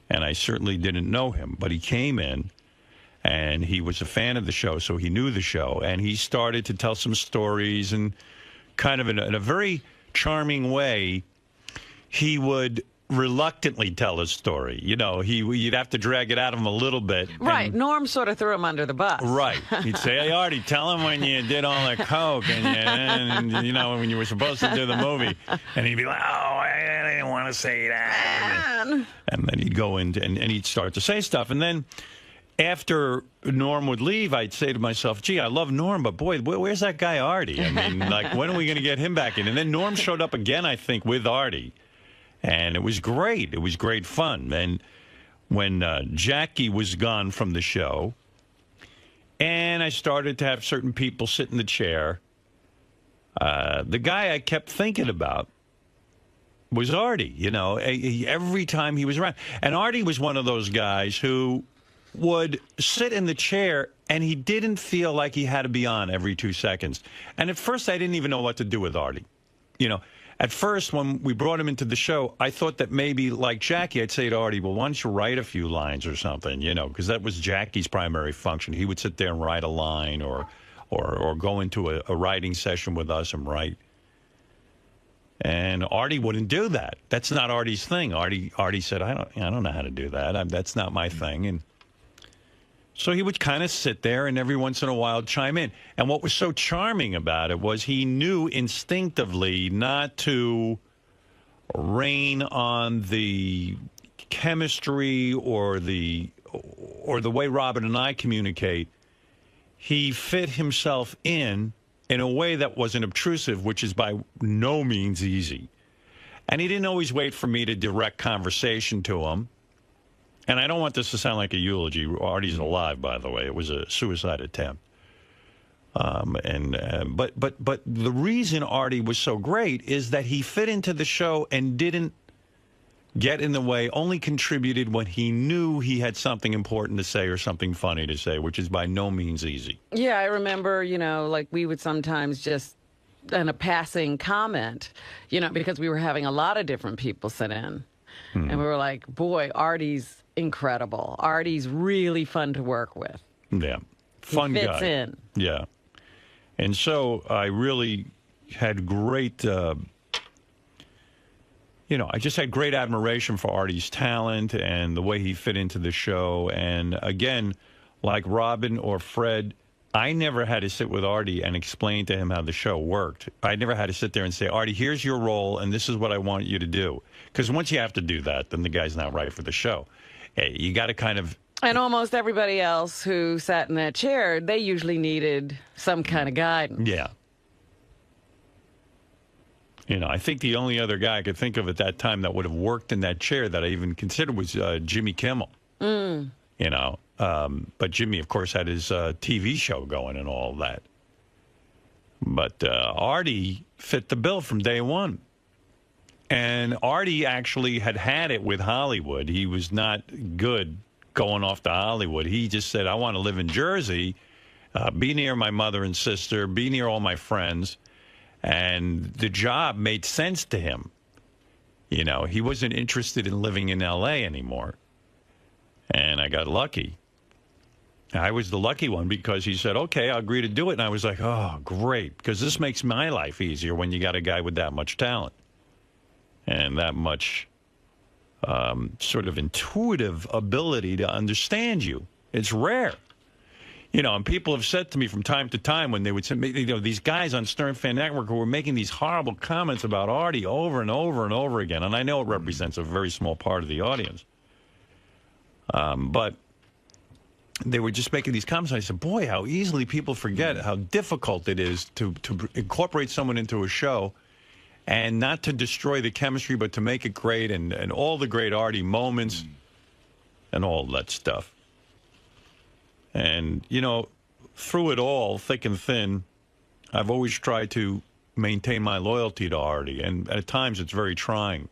And I certainly didn't know him, but he came in and he was a fan of the show, so he knew the show. And he started to tell some stories and kind of in a very charming way, he would reluctantly tell his story. You'd have to drag it out of him a little bit. Right. Norm sort of threw him under the bus. Right. He'd say, hey, Artie, tell him when you did all that coke and when you were supposed to do the movie. And he'd be like, oh, I didn't want to say that. Man. And then he'd go in and he'd start to say stuff. And then after Norm would leave, I'd say to myself, gee, I love Norm, but boy, where's that guy Artie? I mean, when are we going to get him back in? And then Norm showed up again, I think, with Artie. And it was great. It was great fun. And when Jackie was gone from the show, and I started to have certain people sit in the chair, the guy I kept thinking about was Artie. Every time he was around. And Artie was one of those guys who would sit in the chair, and he didn't feel like he had to be on every 2 seconds. And at first, I didn't even know what to do with Artie. At first, when we brought him into the show, I thought that maybe, like Jackie, I'd say to Artie, well, why don't you write a few lines or something, you know, because that was Jackie's primary function. He would sit there and write a line or go into a writing session with us and write. And Artie wouldn't do that. That's not Artie's thing. Artie said, I don't know how to do that. That's not my thing. And so he would kind of sit there and every once in a while chime in. And what was so charming about it was he knew instinctively not to rain on the chemistry or the way Robin and I communicate. He fit himself in a way that wasn't obtrusive, which is by no means easy. And he didn't always wait for me to direct conversation to him. And I don't want this to sound like a eulogy. Artie's alive, by the way. It was a suicide attempt. But the reason Artie was so great is that he fit into the show and didn't get in the way, only contributed when he knew he had something important to say or something funny to say, which is by no means easy. Yeah, I remember, you know, like we would sometimes just, in a passing comment, you know, because we were having a lot of different people sit in. And we were like, boy, Artie's incredible. Artie's really fun to work with. Yeah. Fun guy. He fits in. Yeah. And so I really had great... you know, I just had great admiration for Artie's talent and the way he fit into the show. And again, like Robin or Fred, I never had to sit with Artie and explain to him how the show worked. I never had to sit there and say, Artie, here's your role, and this is what I want you to do. Because once you have to do that, then the guy's not right for the show. Hey, you got to kind of... And almost everybody else who sat in that chair, they usually needed some kind of guidance. Yeah. You know, I think the only other guy I could think of at that time that would have worked in that chair that I even considered was Jimmy Kimmel. You know, but Jimmy, of course, had his TV show going and all that. But Artie fit the bill from day one. And Artie actually had it with Hollywood. He was not good going off to Hollywood. He just said, I want to live in Jersey, be near my mother and sister, be near all my friends. And the job made sense to him. You know, he wasn't interested in living in L.A. anymore. And I got lucky. I was the lucky one because he said, okay, I'll agree to do it. And I was like, oh, great, because this makes my life easier when you got a guy with that much talent and that much sort of intuitive ability to understand you. It's rare. You know, and people have said to me from time to time when they would send me, you know, these guys on Stern Fan Network who were making these horrible comments about Artie over and over and over again. And I know it represents a very small part of the audience. But they were just making these comments. And I said, boy, how easily people forget how difficult it is to incorporate someone into a show and not to destroy the chemistry, but to make it great and all the great Artie moments and all that stuff. And, you know, through it all, thick and thin, I've always tried to maintain my loyalty to Artie. And at times it's very trying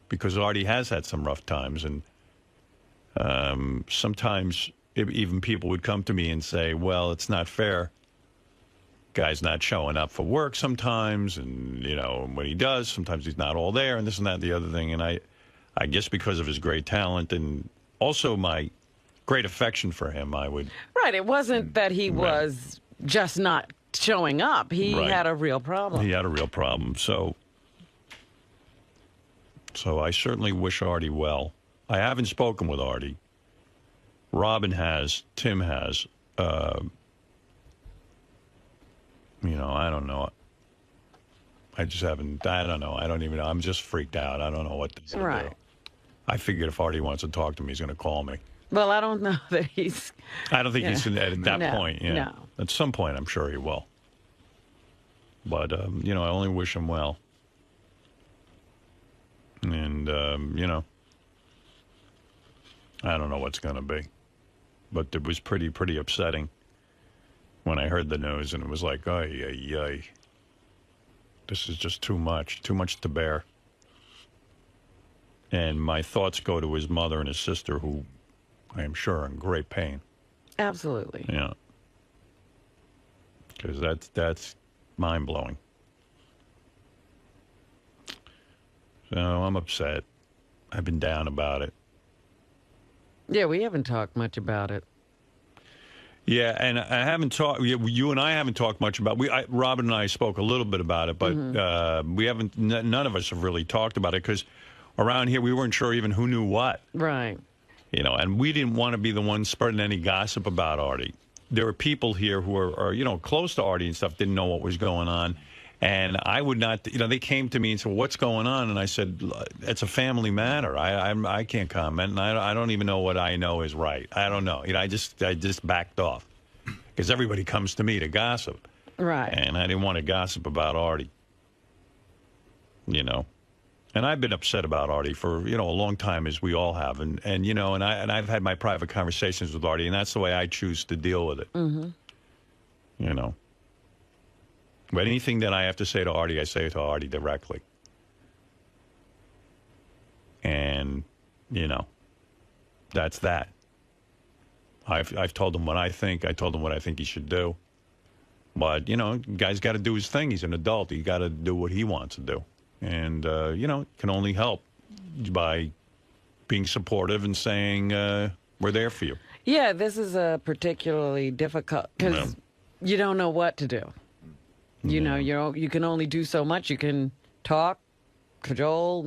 because Artie has had some rough times. And sometimes even people would come to me and say, well, it's not fair. Guy's not showing up for work sometimes. And, you know, when he does, sometimes he's not all there and this and that and the other thing. And I guess because of his great talent and also my great affection for him, I would... Right, it wasn't that he was just not showing up. He had a real problem. He had a real problem. So I certainly wish Artie well. I haven't spoken with Artie. Robin has. Tim has. You know, I don't know. I just haven't... I don't know. I don't even know. I'm just freaked out. I don't know what to do. Right. I figured if Artie wants to talk to me, he's going to call me. Well, I don't know that he's... I don't think he's at that point. Yeah. No. At some point, I'm sure he will. But, you know, I only wish him well. And, you know, I don't know what's going to be. But it was pretty upsetting when I heard the news. And it was like, ay. This is just too much to bear. And my thoughts go to his mother and his sister, who I am sure are in great pain. Absolutely. Yeah. Because that's mind-blowing. So I'm upset. I've been down about it. Yeah, we haven't talked much about it. Yeah, and I haven't talked. You and I haven't talked much about. Robin and I spoke a little bit about it, but we haven't. None of us have really talked about it because around here we weren't sure even who knew what. Right. You know, and we didn't want to be the ones spreading any gossip about Artie. There were people here who are close to Artie and stuff, didn't know what was going on, and I would not. They came to me and said, "What's going on?" And I said, "It's a family matter. I can't comment, and I don't even know what I know is right. I don't know. I just backed off because everybody comes to me to gossip, right? And I didn't want to gossip about Artie. And I've been upset about Artie for a long time, as we all have, and I've had my private conversations with Artie, and that's the way I choose to deal with it. But anything that I have to say to Artie, I say to Artie directly. And, that's that. I've told him what I think. I told him what I think he should do. But, guy's got to do his thing. He's an adult. He got to do what he wants to do. And, can only help by being supportive and saying, we're there for you. Yeah, this is a particularly difficult, because you don't know what to do. You can only do so much. You can talk, cajole,